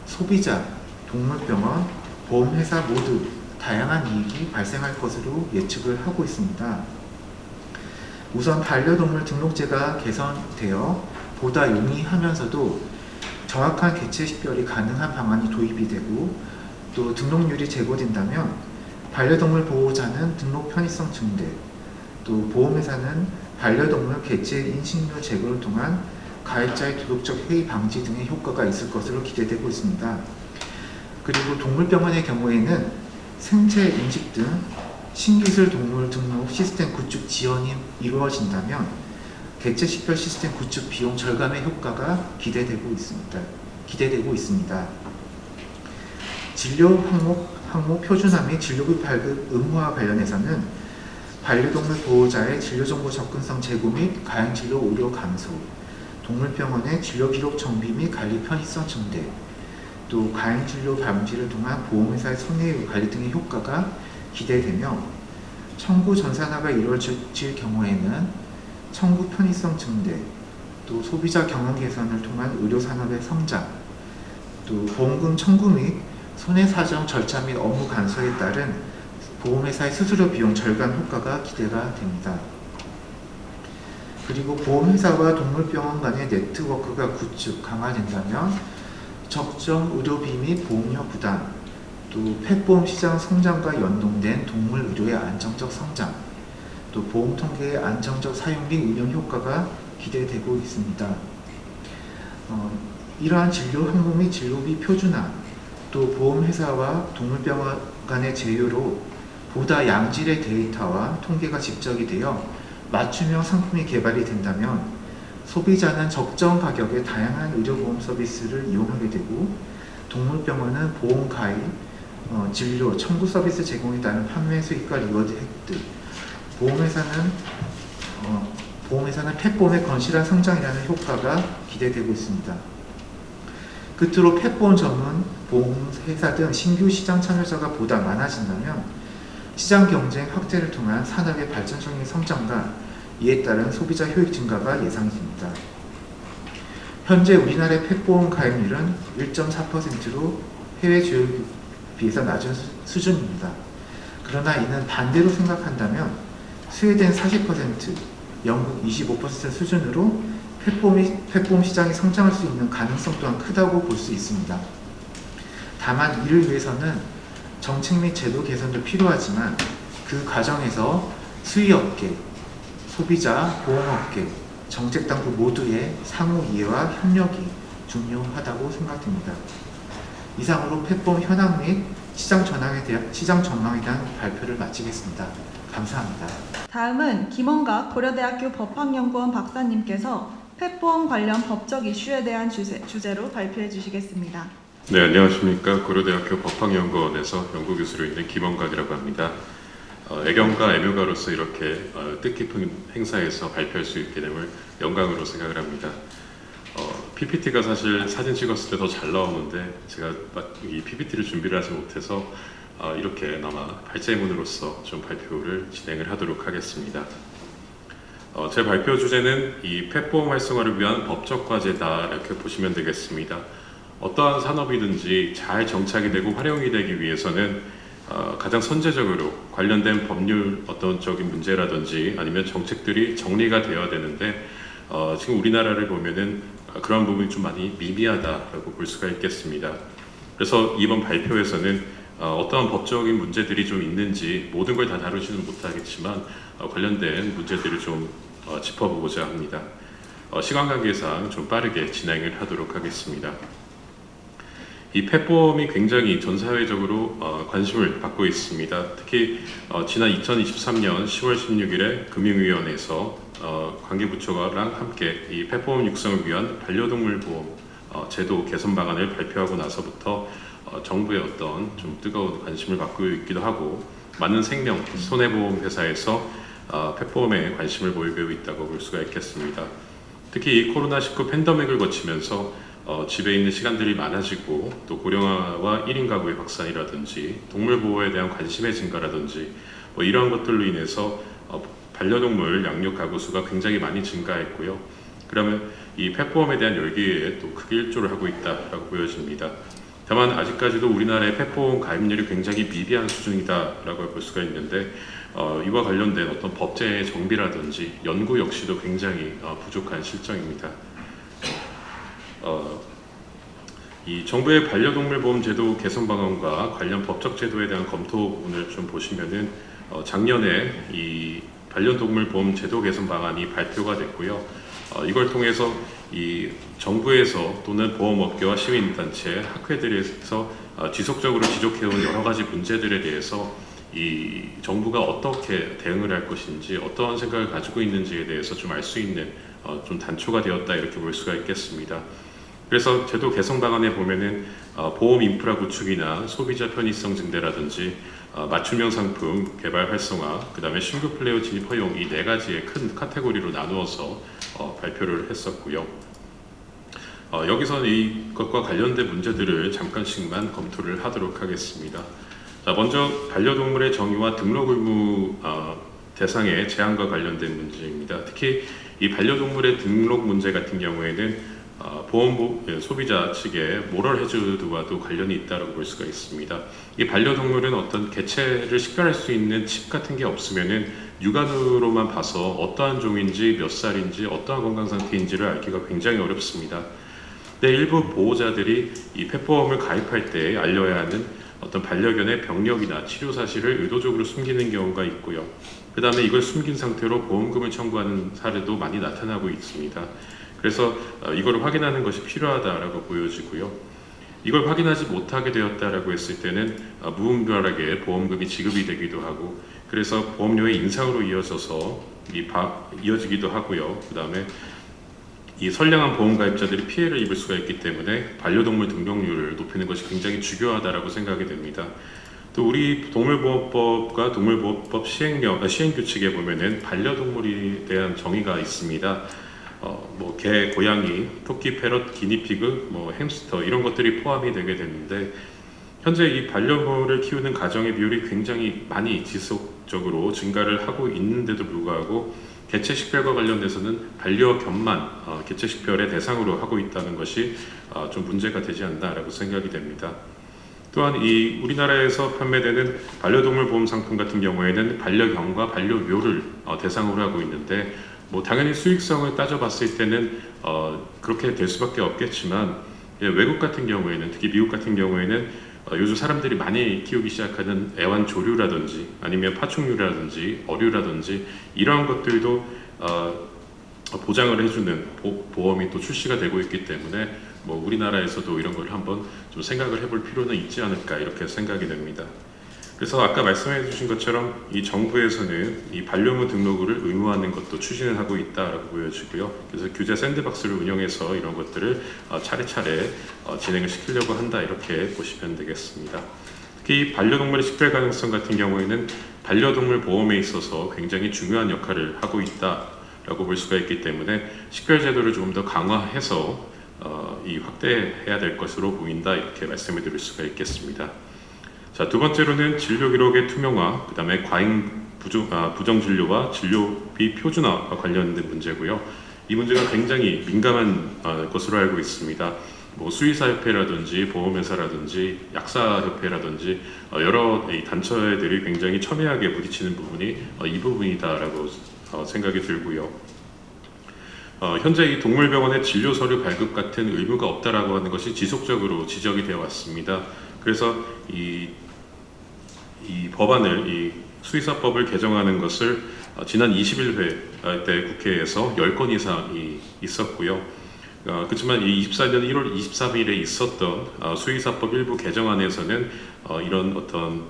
소비자, 동물병원, 보험회사 모두 다양한 이익이 발생할 것으로 예측을 하고 있습니다. 우선 반려동물 등록제가 개선되어 보다 용이하면서도 정확한 개체 식별이 가능한 방안이 도입이 되고 또 등록률이 제고된다면 반려동물 보호자는 등록 편의성 증대, 또 보험회사는 반려동물 개체 인식률 제고를 통한 가입자의 도덕적 해이 방지 등의 효과가 있을 것으로 기대되고 있습니다. 그리고 동물병원의 경우에는 생체 인식 등 신기술 동물 등록 시스템 구축 지원이 이루어진다면 개체 식별 시스템 구축 비용 절감의 효과가 기대되고 있습니다. 진료 항목 표준화 및 진료비 발급 의무화 관련해서는 반려동물 보호자의 진료정보 접근성 제고 및 가양진료 오류 감소, 동물병원의 진료기록 정비 및 관리 편의성 증대, 또 가양진료 방지를 통한 보험회사의 손해율 관리 등의 효과가 기대되며 청구 전산화가 이루어질 경우에는 청구 편의성 증대, 또 소비자 경험 개선을 통한 의료산업의 성장, 또 보험금 청구 및 손해사정 절차 및 업무 간소에 따른 보험회사의 수수료 비용 절감 효과가 기대가 됩니다. 그리고 보험회사와 동물병원 간의 네트워크가 구축, 강화된다면 적정 의료비 및 보험료 부담, 또 펫보험 시장 성장과 연동된 동물 의료의 안정적 성장, 또 보험 통계의 안정적 사용 및 운영 효과가 기대되고 있습니다. 이러한 진료 항목 및 진료비 표준화, 또 보험회사와 동물병원 간의 제휴로 보다 양질의 데이터와 통계가 집적이 되어 맞춤형 상품이 개발이 된다면 소비자는 적정 가격의 다양한 의료보험 서비스를 이용하게 되고 동물병원은 보험 가입, 진료, 청구 서비스 제공에 따른 판매 수익과 리워드 획득, 보험회사는 펫보험의 건실한 성장이라는 효과가 기대되고 있습니다. 끝으로 펫보험 전문 보험회사 등 신규 시장 참여자가 보다 많아진다면 시장 경쟁 확대를 통한 산업의 발전적인 성장과 이에 따른 소비자 효익 증가가 예상됩니다. 현재 우리나라의 펫보험 가입률은 1.4%로 해외 주요에 비해서 낮은 수준입니다. 그러나 이는 반대로 생각한다면 스웨덴 40%, 영국 25% 수준으로 펫보험 시장이 성장할 수 있는 가능성 또한 크다고 볼 수 있습니다. 다만 이를 위해서는 정책 및 제도 개선도 필요하지만 그 과정에서 수의업계, 소비자, 보험업계, 정책당국 모두의 상호 이해와 협력이 중요하다고 생각됩니다. 이상으로 펫보험 현황 및 시장 전망에 대한 발표를 마치겠습니다. 감사합니다. 다음은 김원각 고려대학교 법학연구원 박사님께서 펫보험 관련 법적 이슈에 대한 주제로 발표해 주시겠습니다. 네, 안녕하십니까. 고려대학교 법학연구원에서 연구교수로 있는 김원각이라고 합니다. 애경과 애묘가로서 이렇게 뜻깊은 행사에서 발표할 수 있게 됨을 영광으로 생각을 합니다. PPT가 사실 사진 찍었을 때 더 잘 나오는데 제가 이 PPT를 준비를 하지 못해서 이렇게나마 발제문으로서 좀 발표를 진행을 하도록 하겠습니다. 제 발표 주제는 이 펫보험 활성화를 위한 법적 과제다 이렇게 보시면 되겠습니다. 어떠한 산업이든지 잘 정착이 되고 활용이 되기 위해서는 가장 선제적으로 관련된 법률 어떤적인 문제라든지 아니면 정책들이 정리가 되어야 되는데 지금 우리나라를 보면은 그런 부분이 좀 많이 미비하다라고 볼 수가 있겠습니다. 그래서 이번 발표에서는 어떠한 법적인 문제들이 좀 있는지 모든 걸 다 다루지는 못하겠지만 관련된 문제들을 좀 짚어보고자 합니다. 시간 관계상 좀 빠르게 진행을 하도록 하겠습니다. 이 펫보험이 굉장히 전 사회적으로 관심을 받고 있습니다. 특히 지난 2023년 10월 16일에 금융위원회에서 관계부처랑 함께 이 펫보험 육성을 위한 반려동물 보험 제도 개선 방안을 발표하고 나서부터 정부의 어떤 좀 뜨거운 관심을 받고 있기도 하고 많은 생명 손해보험 회사에서 펫보험에 관심을 보이고 있다고 볼 수가 있겠습니다. 특히 이 코로나19 팬데믹을 거치면서 집에 있는 시간들이 많아지고 또 고령화와 1인 가구의 확산이라든지 동물 보호에 대한 관심의 증가라든지 뭐 이러한 것들로 인해서 반려동물 양육 가구 수가 굉장히 많이 증가했고요. 그러면 이 펫보험에 대한 열기에 또 크게 일조를 하고 있다라고 보여집니다. 다만 아직까지도 우리나라의 펫보험 가입률이 굉장히 미비한 수준이다라고 볼 수가 있는데 이와 관련된 어떤 법제의 정비라든지 연구 역시도 굉장히 부족한 실정입니다. 이 정부의 반려동물 보험 제도 개선 방안과 관련 법적 제도에 대한 검토 부분을 좀 보시면은 작년에 이 반려동물 보험 제도 개선 방안이 발표가 됐고요. 이걸 통해서 이 정부에서 또는 보험업계와 시민단체, 학회들에서 지속적으로 지적해온 여러 가지 문제들에 대해서 이 정부가 어떻게 대응을 할 것인지 어떠한 생각을 가지고 있는지에 대해서 좀 알 수 있는 좀 단초가 되었다 이렇게 볼 수가 있겠습니다. 그래서 제도 개선 방안에 보면은 보험 인프라 구축이나 소비자 편의성 증대라든지 맞춤형 상품 개발 활성화, 그 다음에 신규 플레이어 진입 허용 이 네 가지의 큰 카테고리로 나누어서 발표를 했었고요. 여기서는 이것과 관련된 문제들을 잠깐씩만 검토를 하도록 하겠습니다. 자, 먼저 반려동물의 정의와 등록 의무 대상의 제한과 관련된 문제입니다. 특히 이 반려동물의 등록 문제 같은 경우에는 소비자 측의 모럴 해저드와도 관련이 있다고 볼 수가 있습니다. 이 반려동물은 어떤 개체를 식별할 수 있는 칩 같은 게 없으면은 육안으로만 봐서 어떠한 종인지 몇 살인지 어떠한 건강 상태인지를 알기가 굉장히 어렵습니다. 근데 일부 보호자들이 이 펫보험을 가입할 때 알려야 하는 어떤 반려견의 병력이나 치료 사실을 의도적으로 숨기는 경우가 있고요. 그 다음에 이걸 숨긴 상태로 보험금을 청구하는 사례도 많이 나타나고 있습니다. 그래서 이걸 확인하는 것이 필요하다라고 보여지고요. 이걸 확인하지 못하게 되었다라고 했을 때는 무분별하게 보험금이 지급이 되기도 하고 그래서 보험료의 인상으로 이어지기도 하고요. 그 다음에 이 선량한 보험 가입자들이 피해를 입을 수가 있기 때문에 반려동물 등록률을 높이는 것이 굉장히 중요하다라고 생각이 됩니다. 또 우리 동물보호법과 동물보호법 시행규칙에 보면은 반려동물에 대한 정의가 있습니다. 뭐 개, 고양이, 토끼, 패럿, 기니피그, 햄스터 이런 것들이 포함이 되게 되는데 현재 이 반려동물을 키우는 가정의 비율이 굉장히 많이 지속적으로 증가를 하고 있는데도 불구하고 개체 식별과 관련돼서는 반려견만 개체 식별의 대상으로 하고 있다는 것이 좀 문제가 되지 않나라고 생각이 됩니다. 또한 이 우리나라에서 판매되는 반려동물 보험 상품 같은 경우에는 반려견과 반려묘를 대상으로 하고 있는데 당연히 수익성을 따져봤을 때는 그렇게 될 수밖에 없겠지만 외국 같은 경우에는 특히 미국 같은 경우에는 요즘 사람들이 많이 키우기 시작하는 애완조류라든지 아니면 파충류라든지 어류라든지 이러한 것들도 보장을 해주는 보험이 또 출시가 되고 있기 때문에 뭐 우리나라에서도 이런 걸 한번 좀 생각을 해볼 필요는 있지 않을까 이렇게 생각이 됩니다. 그래서 아까 말씀해 주신 것처럼 이 정부에서는 이 반려묘 등록을 의무화하는 것도 추진을 하고 있다라고 보여지고요. 그래서 규제 샌드박스를 운영해서 이런 것들을 차례차례 진행을 시키려고 한다 이렇게 보시면 되겠습니다. 특히 반려동물의 식별 가능성 같은 경우에는 반려동물 보험에 있어서 굉장히 중요한 역할을 하고 있다라고 볼 수가 있기 때문에 식별 제도를 조금 더 강화해서 이 확대해야 될 것으로 보인다 이렇게 말씀을 드릴 수가 있겠습니다. 자, 두 번째로는 진료 기록의 투명화, 그 다음에 과잉 부정 진료와 진료비 표준화와 관련된 문제고요. 이 문제가 굉장히 민감한 것으로 알고 있습니다. 뭐 수의사협회라든지 보험회사라든지 약사협회라든지 여러 단체들이 굉장히 첨예하게 부딪히는 부분이 이 부분이다라고 생각이 들고요. 현재 이 동물병원의 진료 서류 발급 같은 의무가 없다라고 하는 것이 지속적으로 지적이 되어 왔습니다. 그래서 이 법안을 이 수의사법을 개정하는 것을 지난 21회 때 국회에서 10건 이상이 있었고요. 그렇지만 이 24년 1월 23일에 있었던 수의사법 일부 개정안에서는 이런 어떤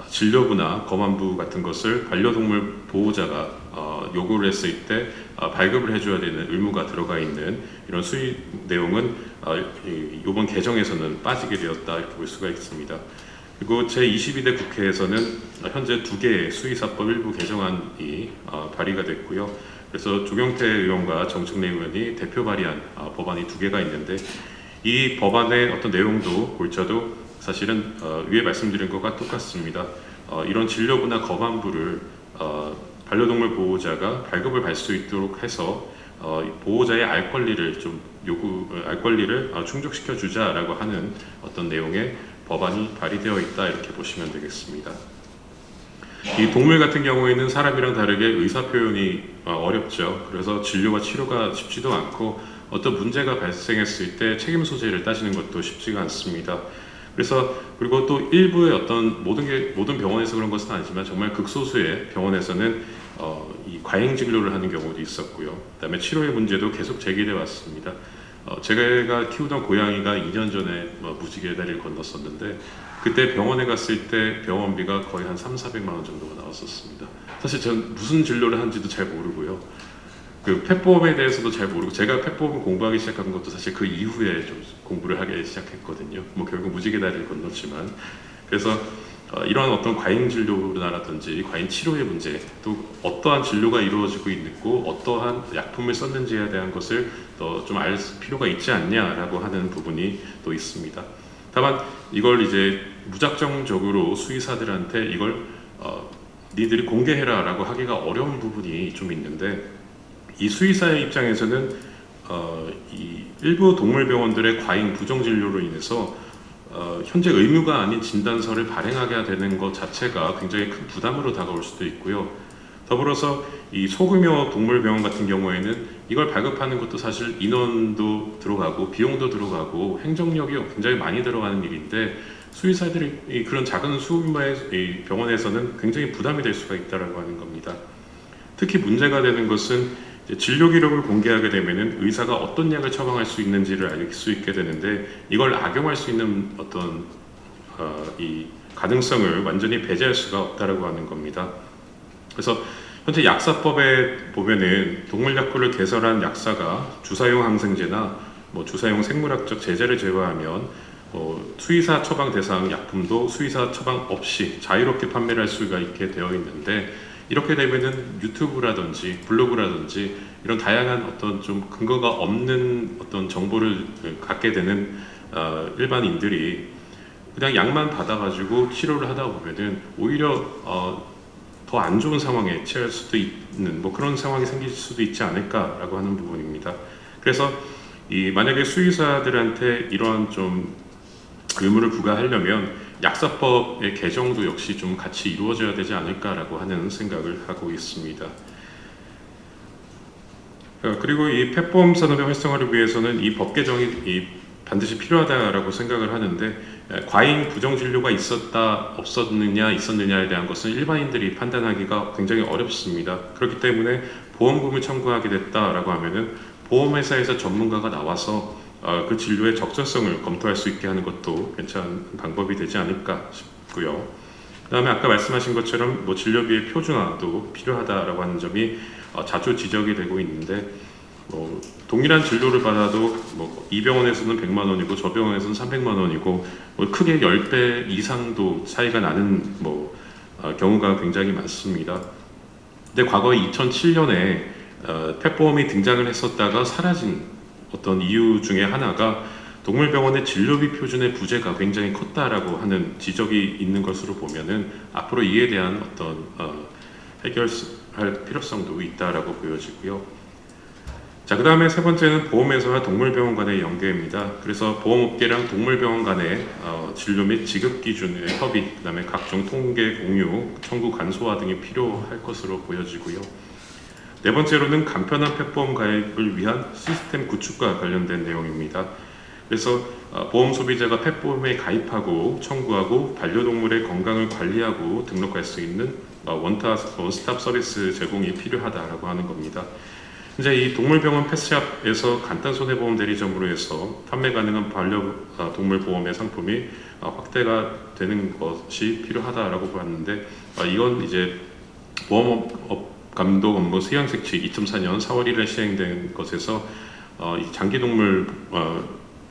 진료부나 검안부 같은 것을 반려동물 보호자가 요구를 했을 때 발급을 해줘야 되는 의무가 들어가 있는 이런 수의 내용은 이번 개정에서는 빠지게 되었다 이렇게 볼 수가 있습니다. 그리고 제22대 국회에서는 현재 2개의 수의사법 일부 개정안이 발의가 됐고요. 그래서 조경태 의원과 정청래 의원이 대표 발의한 법안이 2개가 있는데 이 법안의 어떤 내용도 골자도 사실은 위에 말씀드린 것과 똑같습니다. 이런 진료부나 검안부를 반려동물 보호자가 발급을 받을 수 있도록 해서 보호자의 알 권리를 충족시켜 주자라고 하는 어떤 내용의 법안이 발의되어 있다 이렇게 보시면 되겠습니다. 이 동물 같은 경우에는 사람이랑 다르게 의사 표현이 어렵죠. 그래서 진료와 치료가 쉽지도 않고 어떤 문제가 발생했을 때 책임 소재를 따지는 것도 쉽지가 않습니다. 그래서 그리고 또 일부의 어떤 모든 병원에서 그런 것은 아니지만 정말 극소수의 병원에서는 이 과잉 진료를 하는 경우도 있었고요. 그다음에 치료의 문제도 계속 제기되어 왔습니다. 제가 키우던 고양이가 2년 전에 무지개 다리를 건넜었는데 그때 병원에 갔을 때 병원비가 거의 한 300~400만 원 정도가 나왔었습니다. 사실 전 무슨 진료를 하는지도 잘 모르고요. 그 펫보험에 대해서도 잘 모르고 제가 펫보험 공부하기 시작한 것도 사실 그 이후에 좀 공부를 하기 시작했거든요. 뭐 결국 무지개 다리를 건넜지만 그래서 이러한 어떤 과잉 진료라든지 과잉 치료의 문제 또 어떠한 진료가 이루어지고 있고 어떠한 약품을 썼는지에 대한 것을 더 좀 알 필요가 있지 않냐라고 하는 부분이 또 있습니다. 다만 이걸 이제 무작정적으로 수의사들한테 이걸 니들이 공개해라라고 하기가 어려운 부분이 좀 있는데 이 수의사의 입장에서는 이 일부 동물병원들의 과잉 부정 진료로 인해서 현재 의무가 아닌 진단서를 발행하게 되는 것 자체가 굉장히 큰 부담으로 다가올 수도 있고요. 더불어서 이 소규모 동물병원 같은 경우에는 이걸 발급하는 것도 사실 인원도 들어가고 비용도 들어가고 행정력이 굉장히 많이 들어가는 일인데 수의사들이 그런 작은 수규모의 병원에서는 굉장히 부담이 될 수가 있다고 하는 겁니다. 특히 문제가 되는 것은 진료 기록을 공개하게 되면은 의사가 어떤 약을 처방할 수 있는지를 알 수 있게 되는데 이걸 악용할 수 있는 어떤 이 가능성을 완전히 배제할 수가 없다라고 하는 겁니다. 그래서 현재 약사법에 보면은 동물약품을 개설한 약사가 주사용 항생제나 뭐 주사용 생물학적 제재를 제외하면 수의사 처방 대상 약품도 수의사 처방 없이 자유롭게 판매를 할 수가 있게 되어 있는데 이렇게 되면은 유튜브라든지 블로그라든지 이런 다양한 어떤 좀 근거가 없는 어떤 정보를 갖게 되는 일반인들이 그냥 약만 받아가지고 치료를 하다 보면은 오히려 더 안 좋은 상황에 처할 수도 있는 뭐 그런 상황이 생길 수도 있지 않을까라고 하는 부분입니다. 그래서 만약에 수의사들한테 이러한 좀 의무를 부과하려면 약사법의 개정도 역시 좀 같이 이루어져야 되지 않을까라고 하는 생각을 하고 있습니다. 그리고 이 펫보험 산업의 활성화를 위해서는 이 법 개정이 반드시 필요하다라고 생각을 하는데, 과잉 부정 진료가 있었다 없었느냐 있었느냐에 대한 것은 일반인들이 판단하기가 굉장히 어렵습니다. 그렇기 때문에 보험금을 청구하게 됐다라고 하면은 보험회사에서 전문가가 나와서 그 진료의 적절성을 검토할 수 있게 하는 것도 괜찮은 방법이 되지 않을까 싶고요. 그다음에 아까 말씀하신 것처럼 뭐 진료비의 표준화도 필요하다라고 하는 점이 자주 지적이 되고 있는데, 동일한 진료를 받아도 이 병원에서는 100만 원이고 저 병원에서는 300만 원이고 크게 10배 이상도 차이가 나는 경우가 굉장히 많습니다. 근데 과거 2007년에 펫보험이 등장을 했었다가 사라진 어떤 이유 중에 하나가 동물병원의 진료비 표준의 부재가 굉장히 컸다라고 하는 지적이 있는 것으로 보면은 앞으로 이에 대한 어떤 해결할 필요성도 있다라고 보여지고요. 자, 그 다음에 세 번째는 보험회사와 동물병원 간의 연계입니다. 그래서 보험업계랑 동물병원 간의 진료 및 지급 기준의 협의, 그 다음에 각종 통계 공유, 청구 간소화 등이 필요할 것으로 보여지고요. 네 번째로는 간편한 펫보험 가입을 위한 시스템 구축과 관련된 내용입니다. 그래서 보험 소비자가 펫보험에 가입하고 청구하고 반려동물의 건강을 관리하고 등록할 수 있는 원스톱 서비스 제공이 필요하다라고 하는 겁니다. 이제 이 동물병원 펫샵에서 간단 손해보험 대리점으로 해서 판매 가능한 반려동물 보험의 상품이 확대가 되는 것이 필요하다라고 봤는데, 이건 이제 보험업 감독 업무 수양색칙 2004년 4월 1일에 시행된 것에서 이 장기동물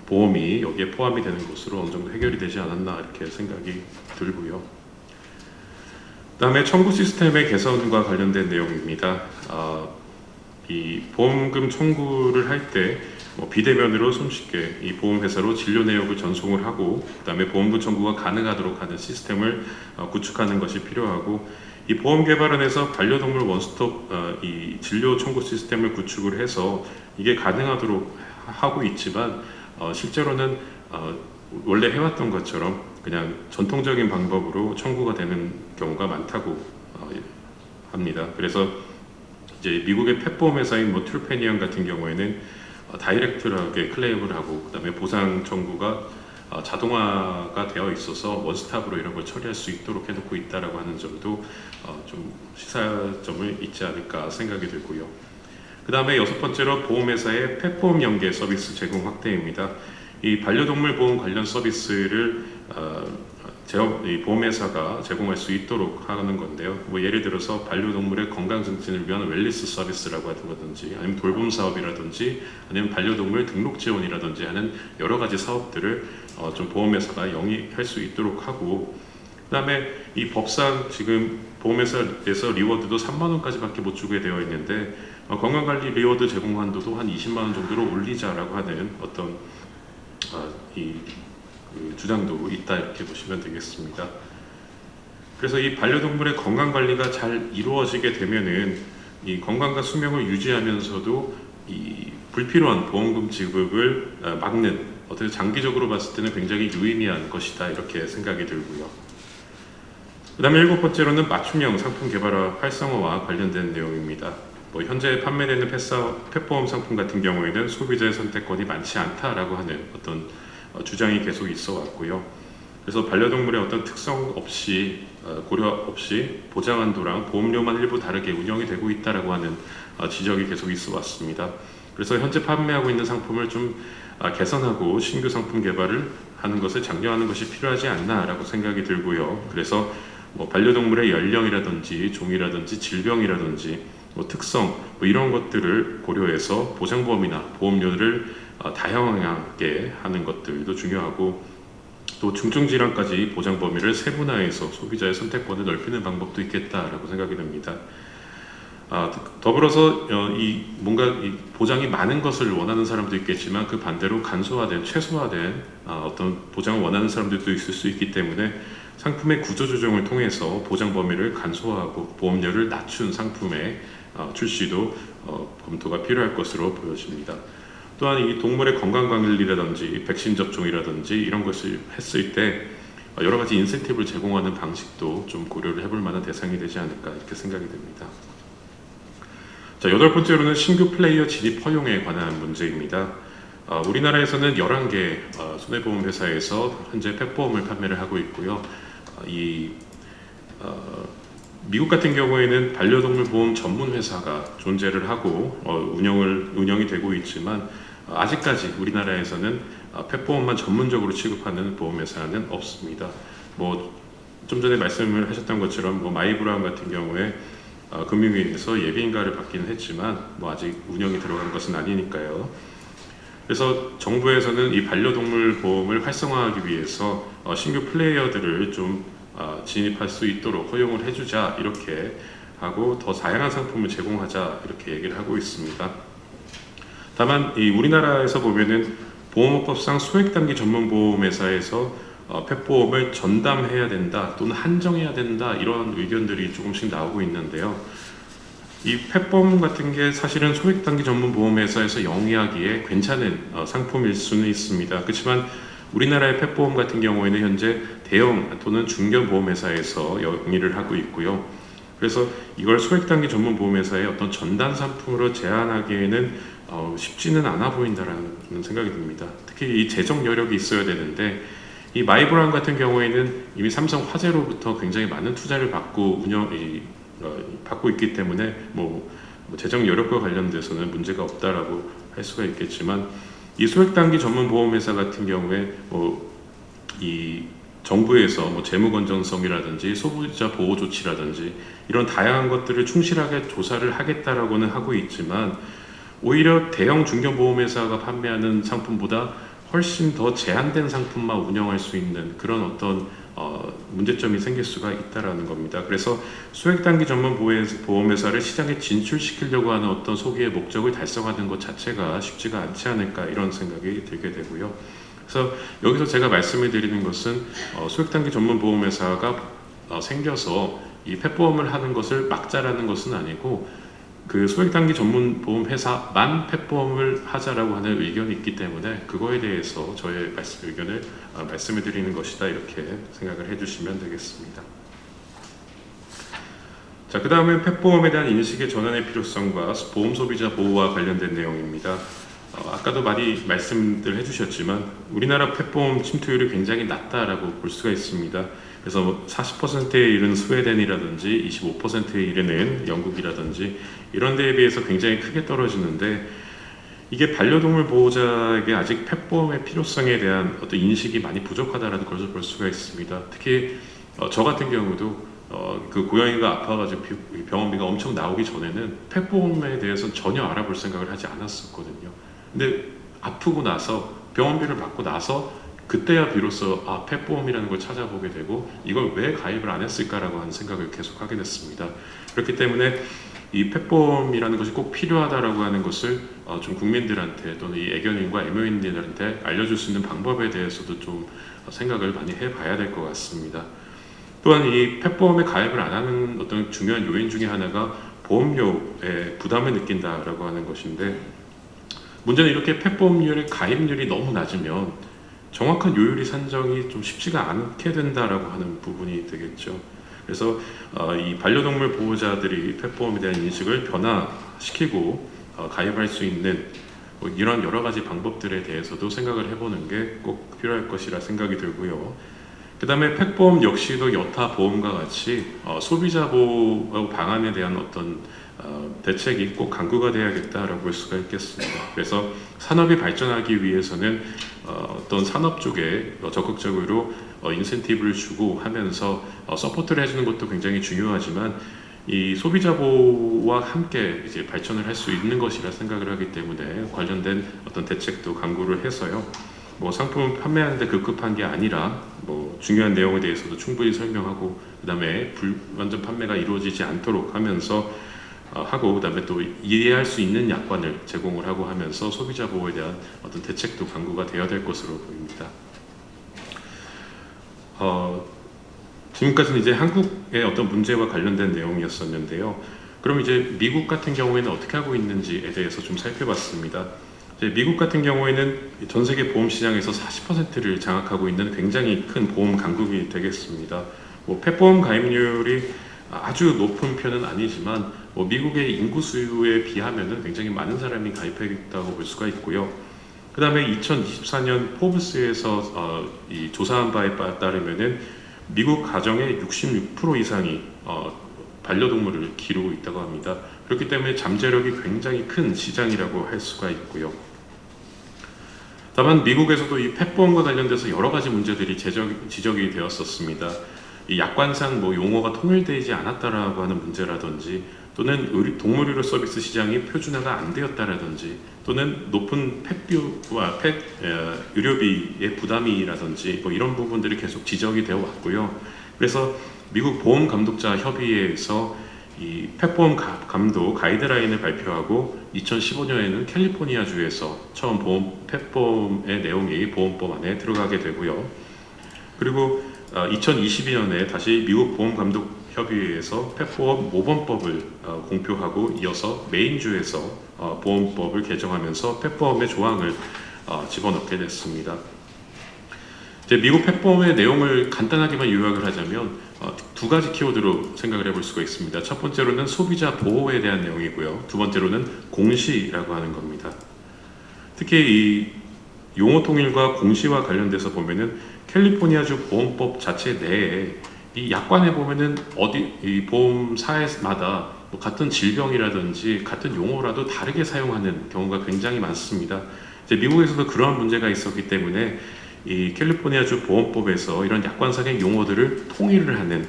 보험이 여기에 포함이 되는 것으로 어느 정도 해결이 되지 않았나 이렇게 생각이 들고요. 그다음에 청구 시스템의 개선과 관련된 내용입니다. 이 보험금 청구를 할 때 비대면으로 손쉽게 이 보험회사로 진료 내역을 전송을 하고, 그다음에 보험금 청구가 가능하도록 하는 시스템을 구축하는 것이 필요하고, 이 보험개발원에서 반려동물 원스톱 이 진료 청구 시스템을 구축을 해서 이게 가능하도록 하고 있지만 실제로는 원래 해왔던 것처럼 그냥 전통적인 방법으로 청구가 되는 경우가 많다고 합니다. 그래서 이제 미국의 펫보험 회사인 트루페니언 같은 경우에는 다이렉트하게 클레임을 하고, 그다음에 보상 청구가 자동화가 되어 있어서 원스톱으로 이런 걸 처리할 수 있도록 해놓고 있다라고 하는 점도 좀 시사점을 있지 않을까 생각이 들고요. 그 다음에 여섯 번째로 보험회사의 펫보험 연계 서비스 제공 확대입니다. 이 반려동물 보험 관련 서비스를 이 보험회사가 제공할 수 있도록 하는 건데요. 예를 들어서 반려동물의 건강 증진을 위한 웰니스 서비스라고 하든지, 아니면 돌봄 사업이라든지, 아니면 반려동물 등록 지원이라든지 하는 여러 가지 사업들을 좀 보험회사가 영위할 수 있도록 하고, 그다음에 이 법상 지금 보험회사에서 리워드도 3만 원까지밖에 못 주게 되어 있는데, 건강관리 리워드 제공 한도도 한 20만 원 정도로 올리자라고 하는 어떤 주장도 있다 이렇게 보시면 되겠습니다. 그래서 이 반려동물의 건강 관리가 잘 이루어지게 되면은 이 건강과 수명을 유지하면서도 이 불필요한 보험금 지급을 막는, 어떻게 장기적으로 봤을 때는 굉장히 유의미한 것이다 이렇게 생각이 들고요. 그다음에 일곱 번째로는 맞춤형 상품 개발화 활성화와 관련된 내용입니다. 현재 판매되는 펫보험 상품 같은 경우에는 소비자의 선택권이 많지 않다라고 하는 어떤 주장이 계속 있어 왔고요. 그래서 반려동물의 어떤 특성 없이 고려 없이 보장 한도랑 보험료만 일부 다르게 운영이 되고 있다라고 하는 지적이 계속 있어 왔습니다. 그래서 현재 판매하고 있는 상품을 좀 개선하고 신규 상품 개발을 하는 것을 장려하는 것이 필요하지 않나라고 생각이 들고요. 그래서 반려동물의 연령이라든지 종이라든지 질병이라든지 특성 이런 것들을 고려해서 보장범위나 보험료를 다양하게 하는 것들도 중요하고, 또 중증질환까지 보장 범위를 세분화해서 소비자의 선택권을 넓히는 방법도 있겠다라고 생각이 됩니다. 더불어서 뭔가 보장이 많은 것을 원하는 사람도 있겠지만, 그 반대로 간소화된 최소화된 어떤 보장을 원하는 사람들도 있을 수 있기 때문에 상품의 구조 조정을 통해서 보장 범위를 간소화하고 보험료를 낮춘 상품의 출시도 검토가 필요할 것으로 보여집니다. 또한 이 동물의 건강관리라든지 백신 접종이라든지 이런 것을 했을 때 여러 가지 인센티브를 제공하는 방식도 좀 고려를 해볼 만한 대상이 되지 않을까 이렇게 생각이 됩니다. 자, 8번째로는 신규 플레이어 진입 허용에 관한 문제입니다. 우리나라에서는 11개 손해보험 회사에서 현재 펫보험을 판매를 하고 있고요. 미국 같은 경우에는 반려동물 보험 전문 회사가 존재를 하고 운영이 되고 있지만 아직까지 우리나라에서는 펫보험만 전문적으로 취급하는 보험회사는 없습니다. 좀 전에 말씀을 하셨던 것처럼 마이브라운 같은 경우에 금융위에서 예비인가를 받기는 했지만 아직 운영이 들어간 것은 아니니까요. 그래서 정부에서는 이 반려동물 보험을 활성화하기 위해서 신규 플레이어들을 좀 진입할 수 있도록 허용을 해주자 이렇게 하고 더 다양한 상품을 제공하자 이렇게 얘기를 하고 있습니다. 다만 이 우리나라에서 보면은 보험업법상 소액단기 전문 보험회사에서 펫보험을 전담해야 된다 또는 한정해야 된다 이런 의견들이 조금씩 나오고 있는데요. 이 펫보험 같은 게 사실은 소액단기 전문 보험회사에서 영위하기에 괜찮은 상품일 수는 있습니다. 그렇지만 우리나라의 펫보험 같은 경우에는 현재 대형 또는 중견 보험회사에서 영위를 하고 있고요. 그래서 이걸 소액단기 전문 보험회사의 어떤 전담 상품으로 제한하기에는 쉽지는 않아 보인다라는 생각이 듭니다. 특히 이 재정 여력이 있어야 되는데 이 마이브라운 같은 경우에는 이미 삼성 화재로부터 굉장히 많은 투자를 받고 받고 있기 때문에 재정 여력과 관련돼서는 문제가 없다라고 할 수가 있겠지만 이 소액단기 전문 보험회사 같은 경우에 이 정부에서 재무 건전성이라든지 소비자 보호 조치라든지 이런 다양한 것들을 충실하게 조사를 하겠다라고는 하고 있지만 오히려 대형 중견 보험회사가 판매하는 상품보다 훨씬 더 제한된 상품만 운영할 수 있는 그런 어떤 문제점이 생길 수가 있다라는 겁니다. 그래서 소액단기 전문 보험회사를 시장에 진출시키려고 하는 어떤 소기의 목적을 달성하는 것 자체가 쉽지가 않지 않을까 이런 생각이 들게 되고요. 그래서 여기서 제가 말씀을 드리는 것은 소액단기 전문 보험회사가 생겨서 이 펫보험을 하는 것을 막자라는 것은 아니고 그 소액단기 전문 보험 회사만 펫보험을 하자라고 하는 의견이 있기 때문에 그거에 대해서 저의 의견을 말씀을 드리는 것이다 이렇게 생각을 해주시면 되겠습니다. 자, 그 다음에 펫보험에 대한 인식의 전환의 필요성과 보험 소비자 보호와 관련된 내용입니다. 아까도 많이 말씀들 해주셨지만 우리나라 펫보험 침투율이 굉장히 낮다라고 볼 수가 있습니다. 그래서 40%에 이르는 스웨덴이라든지 25%에 이르는 영국이라든지 이런 데에 비해서 굉장히 크게 떨어지는데 이게 반려동물 보호자에게 아직 펫보험의 필요성에 대한 어떤 인식이 많이 부족하다라는 것을 볼 수가 있습니다. 특히 저 같은 경우도 그 고양이가 아파가지고 병원비가 엄청 나오기 전에는 펫보험에 대해서는 전혀 알아볼 생각을 하지 않았었거든요. 근데 아프고 나서 병원비를 받고 나서 그때야 비로소 펫보험이라는 걸 찾아보게 되고 이걸 왜 가입을 안 했을까라고 하는 생각을 계속 하게 됐습니다. 그렇기 때문에 이 펫보험이라는 것이 꼭 필요하다라고 하는 것을 좀 국민들한테 또는 이 애견인과 애묘인들한테 알려줄 수 있는 방법에 대해서도 좀 생각을 많이 해봐야 될 것 같습니다. 또한 이 펫보험에 가입을 안 하는 어떤 중요한 요인 중에 하나가 보험료에 부담을 느낀다라고 하는 것인데 문제는 이렇게 펫보험료의 가입률이 너무 낮으면 정확한 요율이 산정이 좀 쉽지가 않게 된다라고 하는 부분이 되겠죠. 그래서 이 반려동물 보호자들이 펫보험에 대한 인식을 변화시키고 가입할 수 있는 이런 여러 가지 방법들에 대해서도 생각을 해보는 게 꼭 필요할 것이라 생각이 들고요. 그 다음에 펫보험 역시도 여타 보험과 같이 소비자 보호 방안에 대한 어떤 대책이 꼭 강구가 돼야겠다라고 볼 수가 있겠습니다. 그래서 산업이 발전하기 위해서는 어떤 산업 쪽에 적극적으로 인센티브를 주고 하면서 서포트를 해주는 것도 굉장히 중요하지만 이 소비자 보호와 함께 이제 발전을 할 수 있는 것이라 생각을 하기 때문에 관련된 어떤 대책도 강구를 해서요. 상품을 판매하는데 급급한 게 아니라 중요한 내용에 대해서도 충분히 설명하고 그다음에 불완전 판매가 이루어지지 않도록 하면서 하고 그다음에 또 이해할 수 있는 약관을 제공을 하고 하면서 소비자 보호에 대한 어떤 대책도 강구가 되어야 될 것으로 보입니다. 지금까지는 이제 한국의 어떤 문제와 관련된 내용이었었는데요. 그럼 이제 미국 같은 경우에는 어떻게 하고 있는지에 대해서 좀 살펴봤습니다. 미국 같은 경우에는 전 세계 보험 시장에서 40%를 장악하고 있는 굉장히 큰 보험 강국이 되겠습니다. 펫보험 가입률이 아주 높은 편은 아니지만 뭐 미국의 인구 수에 비하면은 굉장히 많은 사람이 가입해 있다고 볼 수가 있고요. 그 다음에 2024년 포브스에서 이 조사한 바에 따르면은 미국 가정의 66% 이상이 반려동물을 기르고 있다고 합니다. 그렇기 때문에 잠재력이 굉장히 큰 시장이라고 할 수가 있고요. 다만 미국에서도 이 펫보험과 관련돼서 여러 가지 문제들이 지적이 되었었습니다. 이 약관상 뭐 용어가 통일되지 않았다라고 하는 문제라든지, 또는 동물의료 서비스 시장이 표준화가 안 되었다라든지, 또는 높은 펫비와 의료비의 부담이라든지 뭐 이런 부분들이 계속 지적이 되어 왔고요. 그래서 미국 보험감독자 협의회에서 이 펫보험 감독 가이드라인을 발표하고 2015년에는 캘리포니아주에서 처음 펫보험의 내용이 보험법 안에 들어가게 되고요. 그리고 2022년에 다시 미국 보험감독협의회에서 펫보험 모범법을 공표하고, 이어서 메인주에서 보험법을 개정하면서 펫보험의 조항을 집어넣게 됐습니다. 이제 미국 펫보험의 내용을 간단하게만 요약을 하자면 두 가지 키워드로 생각을 해볼 수가 있습니다. 첫 번째로는 소비자 보호에 대한 내용이고요. 두 번째로는 공시라고 하는 겁니다. 특히 이 용어 통일과 공시와 관련돼서 보면은 캘리포니아주 보험법 자체 내에 이 약관에 보면은 이 보험사마다 뭐 같은 질병이라든지 같은 용어라도 다르게 사용하는 경우가 굉장히 많습니다. 이제 미국에서도 그러한 문제가 있었기 때문에 이 캘리포니아주 보험법에서 이런 약관상의 용어들을 통일을 하는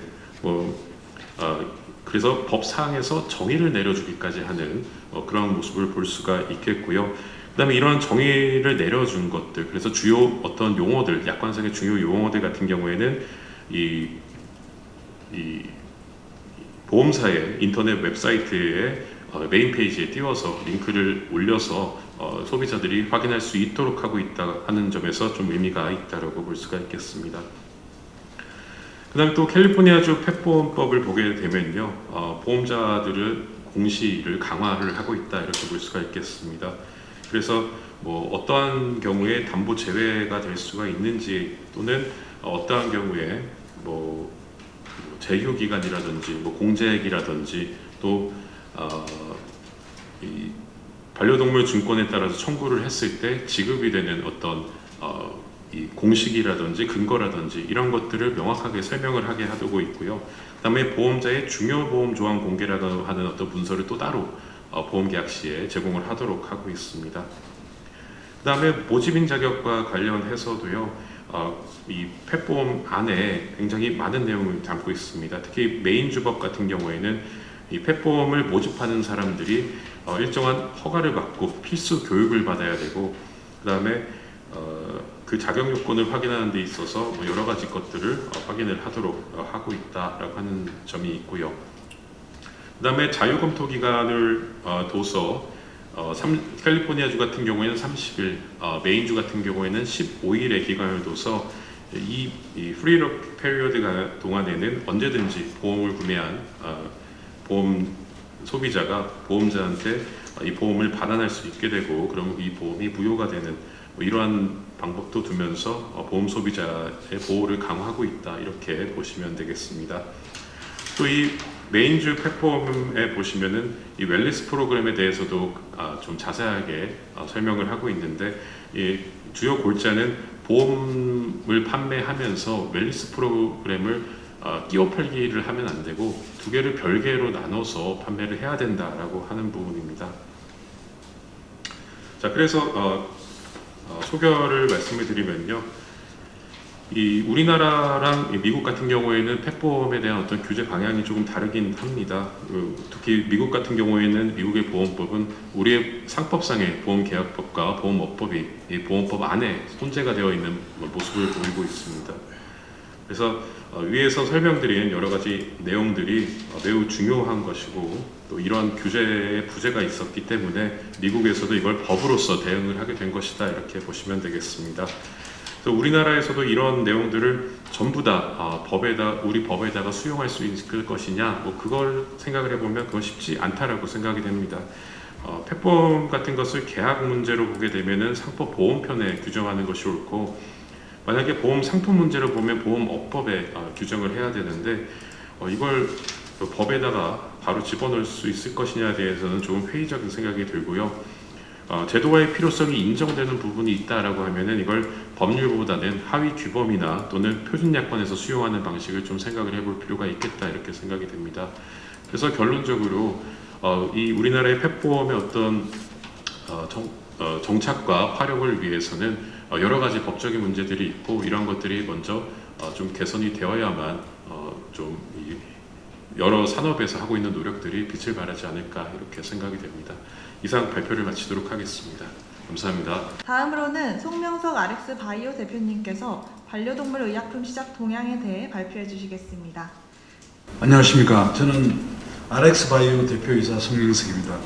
그래서 법사항에서 정의를 내려주기까지 하는 그런 모습을 볼 수가 있겠고요. 그 다음에 이러한 정의를 내려준 것들, 그래서 주요 어떤 용어들, 약관상의 중요 용어들 같은 경우에는 이 보험사의 인터넷 웹사이트에 메인 페이지에 띄워서 링크를 올려서 소비자들이 확인할 수 있도록 하고 있다 하는 점에서 좀 의미가 있다라고 볼 수가 있겠습니다. 그 다음에 또 캘리포니아주 펫보험법을 보게 되면요, 보험자들은 공시를 강화를 하고 있다 이렇게 볼 수가 있겠습니다. 그래서 뭐 어떠한 경우에 담보 제외가 될 수가 있는지, 또는 어떠한 경우에 뭐 제휴 기간이라든지 뭐 공제액이라든지, 또 이 반려동물 증권에 따라서 청구를 했을 때 지급이 되는 어떤 이 공식이라든지 근거라든지 이런 것들을 명확하게 설명을 하게 하고 있고요. 그다음에 보험자의 중요 보험 조항 공개라고 하는 어떤 문서를 또 따로 보험 계약 시에 제공을 하도록 하고 있습니다. 그다음에 모집인 자격과 관련해서도요, 이 펫보험 안에 굉장히 많은 내용을 담고 있습니다. 특히 메인주법 같은 경우에는 이 펫보험을 모집하는 사람들이 일정한 허가를 받고 필수 교육을 받아야 되고, 그다음에 그 자격 요건을 확인하는 데 있어서 뭐 여러 가지 것들을 확인을 하도록 하고 있다라고 하는 점이 있고요. 그다음에 자유검토 기간을 둬서 캘리포니아주 같은 경우에는 30일, 메인주 같은 경우에는 15일의 기간을 둬서 이 프리럭 페리어드 동안에는 언제든지 보험을 구매한 보험 소비자가 보험자한테 이 보험을 반환할 수 있게 되고, 그럼 이 보험이 무효가 되는 뭐 이러한 방법도 두면서 보험 소비자의 보호를 강화하고 있다 이렇게 보시면 되겠습니다. 또 이 메인주 펫보험에 보시면은 이 웰리스 프로그램에 대해서도 좀 자세하게 설명을 하고 있는데, 이 주요 골자는 보험을 판매하면서 웰리스 프로그램을 끼워 팔기를 하면 안 되고 두 개를 별개로 나눠서 판매를 해야 된다라고 하는 부분입니다. 자, 그래서 소결을 말씀을 드리면요, 이 우리나라랑 미국 같은 경우에는 펫보험에 대한 어떤 규제 방향이 조금 다르긴 합니다. 특히 미국 같은 경우에는 미국의 보험법은 우리의 상법상의 보험계약법과 보험업법이 이 보험법 안에 혼재가 되어 있는 모습을 보이고 있습니다. 그래서 위에서 설명드린 여러 가지 내용들이 매우 중요한 것이고, 또 이러한 규제의 부재가 있었기 때문에 미국에서도 이걸 법으로서 대응을 하게 된 것이다 이렇게 보시면 되겠습니다. 그래서 우리나라에서도 이런 내용들을 전부 다 우리 법에다가 수용할 수 있을 것이냐, 뭐 그걸 생각을 해보면 그건 쉽지 않다라고 생각이 됩니다. 펫보험 같은 것을 계약 문제로 보게 되면은 상법 보험편에 규정하는 것이 옳고, 만약에 보험 상품 문제로 보면 보험업법에 규정을 해야 되는데 이걸 법에다가 바로 집어넣을 수 있을 것이냐에 대해서는 조금 회의적인 생각이 들고요. 제도화의 필요성이 인정되는 부분이 있다라고 하면은 이걸 법률보다는 하위 규범이나 또는 표준야권에서 수용하는 방식을 좀 생각을 해볼 필요가 있겠다 이렇게 생각이 됩니다. 그래서 결론적으로 이 우리나라의 펫보험의 어떤 정착과 활용을 위해서는 여러 가지 법적인 문제들이 있고 이런 것들이 먼저 좀 개선이 되어야만 좀 여러 산업에서 하고 있는 노력들이 빛을 발하지 않을까 이렇게 생각이 됩니다. 이상 발표를 마치도록 하겠습니다. 감사합니다. 다음으로는 송명석 RX 바이오 대표님께서 반려동물 의약품 시작 동향에 대해 발표해 주시겠습니다. 안녕하십니까. 저는 RX 바이오 대표이사 송명석입니다.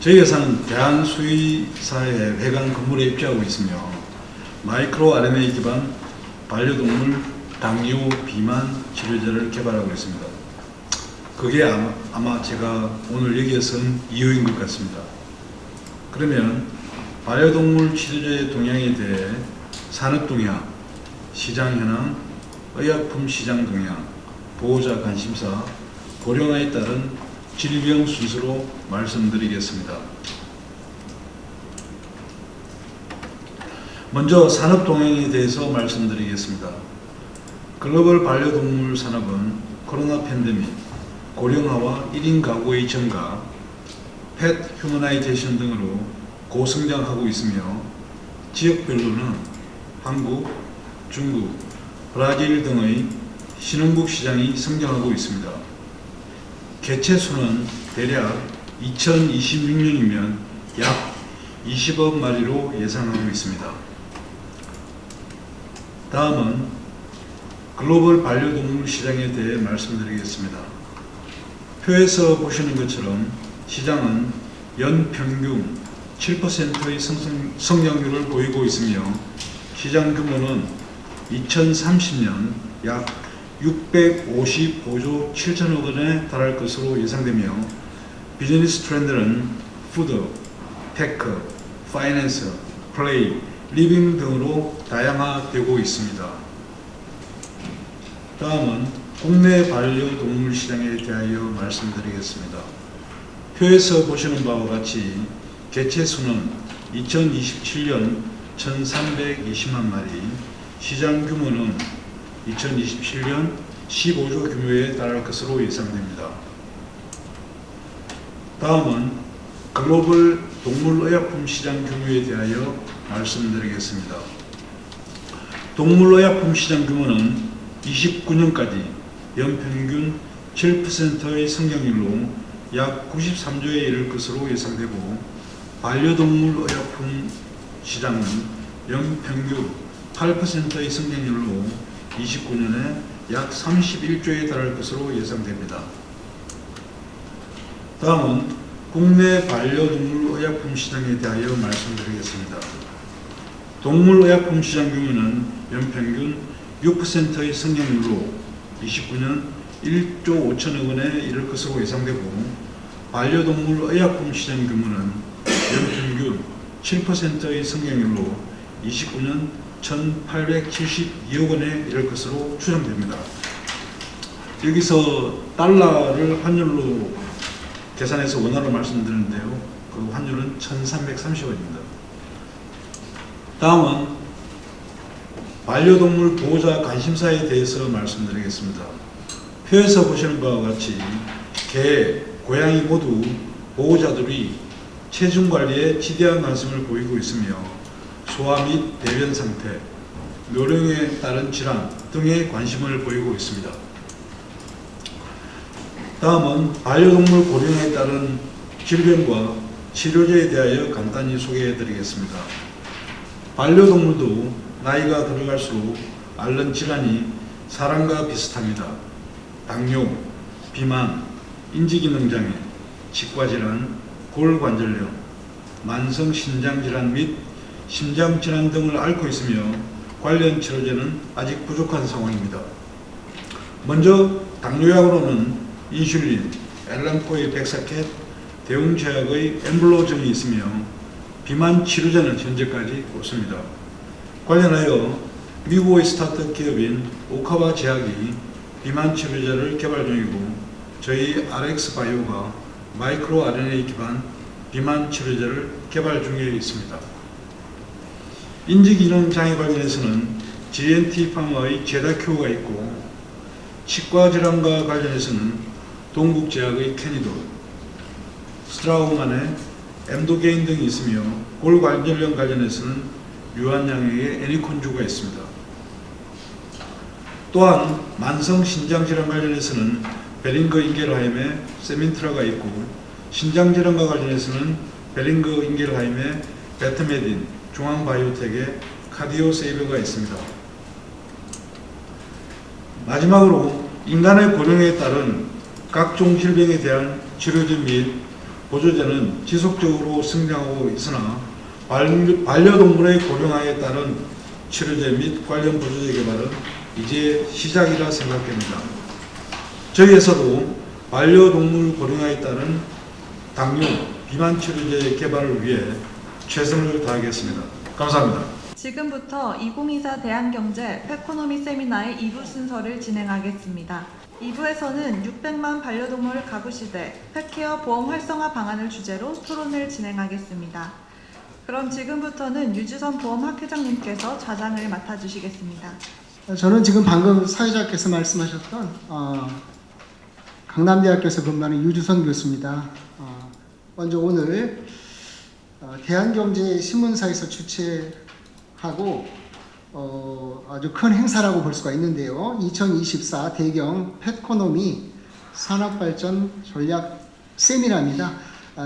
저희 회사는 대한수의사의 회관 건물에 입주하고 있으며 마이크로 RNA 기반 반려동물 당뇨 비만 치료제를 개발하고 있습니다. 그게 아마 제가 오늘 여기에 선 이유인 것 같습니다. 그러면 반려동물 치료제 동향에 대해 산업 동향, 시장 현황, 의약품 시장 동향, 보호자 관심사, 고령화에 따른 질병 순서로 말씀드리겠습니다. 먼저 산업 동향에 대해서 말씀드리겠습니다. 글로벌 반려동물 산업은 코로나 팬데믹, 고령화와 1인 가구의 증가, 펫 휴머나이제이션 등으로 고성장하고 있으며 지역별로는 한국, 중국, 브라질 등의 신흥국 시장이 성장하고 있습니다. 개체 수는 대략 2026년이면 약 20억 마리로 예상하고 있습니다. 다음은 글로벌 반려동물 시장에 대해 말씀드리겠습니다. 표에서 보시는 것처럼 시장은 연평균 7%의 성장률을 보이고 있으며 시장 규모는 2030년 약 655조 7천억 원에 달할 것으로 예상되며 비즈니스 트렌드는 푸드, 테크, 파이낸스, 플레이, 리빙 등으로 다양화되고 있습니다. 다음은 국내 반려동물 시장에 대하여 말씀드리겠습니다. 표에서 보시는 바와 같이 개체 수는 2027년 1320만 마리, 시장 규모는 2027년 15조 규모에 달할 것으로 예상됩니다. 다음은 글로벌 동물의약품 시장 규모에 대하여 말씀드리겠습니다. 동물의약품 시장 규모는 29년까지 연평균 7%의 성장률로 약 93조에 이를 것으로 예상되고 반려동물 의약품 시장은 연평균 8%의 성장률로 29년에 약 31조에 달할 것으로 예상됩니다. 다음은 국내 반려동물 의약품 시장에 대하여 말씀드리겠습니다. 동물의약품 시장 규모는 연평균 6%의 성장률로 29년 1조 5천억 원에 이를 것으로 예상되고 반려동물 의약품 시장 규모는 연평균 7%의 성장률로 29년 1,872억 원에 이를 것으로 추정됩니다. 여기서 달러를 환율로 계산해서 원화로 말씀드리는데요. 그 환율은 1,330원입니다. 다음은 반려동물 보호자 관심사에 대해서 말씀드리겠습니다. 표에서 보시는 바와 같이 개, 고양이 모두 보호자들이 체중 관리에 지대한 관심을 보이고 있으며 소화 및 배변 상태, 묘령에 따른 질환 등에 관심을 보이고 있습니다. 다음은 반려동물 고령에 따른 질병과 치료제에 대하여 간단히 소개해 드리겠습니다. 반려동물도 나이가 들어갈수록 앓는 질환이 사람과 비슷합니다. 당뇨, 비만, 인지기능장애, 치과질환, 골관절염, 만성신장질환 및 심장질환 등을 앓고 있으며 관련 치료제는 아직 부족한 상황입니다. 먼저 당뇨약으로는 인슐린, 엘란코의 백사켓, 대웅제약의 엠블로정이 있으며 비만 치료제는 현재까지 없습니다. 관련하여 미국의 스타트업 기업인 오카와 제약이 비만 치료제를 개발 중이고 저희 Rx바이오가 마이크로 RNA 기반 비만 치료제를 개발 중에 있습니다. 인지기능 장애 관련해서는 GNT 파마의 제다큐가 있고, 치과 질환과 관련해서는 동국제약의 캐니돌, 스트라우만의 엠도게인 등이 있으며, 골관절염 관련해서는 유한양액의 애니콘주가 있습니다. 또한 만성 신장질환 관련해서는 베링거 인겔하임의 세민트라가 있고, 신장질환과 관련해서는 베링거 인겔하임의 베트메딘, 중앙바이오텍의 카디오세이버가 있습니다. 마지막으로 인간의 고령에 따른 각종 질병에 대한 치료제 및 보조제는 지속적으로 성장하고 있으나 반려동물의 고령화에 따른 치료제 및 관련 보조제 개발은 이제 시작이라 생각됩니다. 저희 회사도 반려동물 고령화에 따른 당뇨, 비만 치료제 개발을 위해 최선을 다하겠습니다. 감사합니다. 지금부터 2024 대한경제 페코노미 세미나의 2부 순서를 진행하겠습니다. 2부에서는 600만 반려동물 가구 시대 펫케어 보험 활성화 방안을 주제로 토론을 진행하겠습니다. 그럼 지금부터는 유주선 보험학회장님께서 좌장을 맡아주시겠습니다. 저는 지금 방금 사회자께서 말씀하셨던 강남대학교에서 근무하는 유주선 교수입니다. 먼저 오늘 대한경제신문사에서 주최하고 아주 큰 행사라고 볼 수가 있는데요. 2024 대경 펫코노미 산업발전 전략 세미나입니다.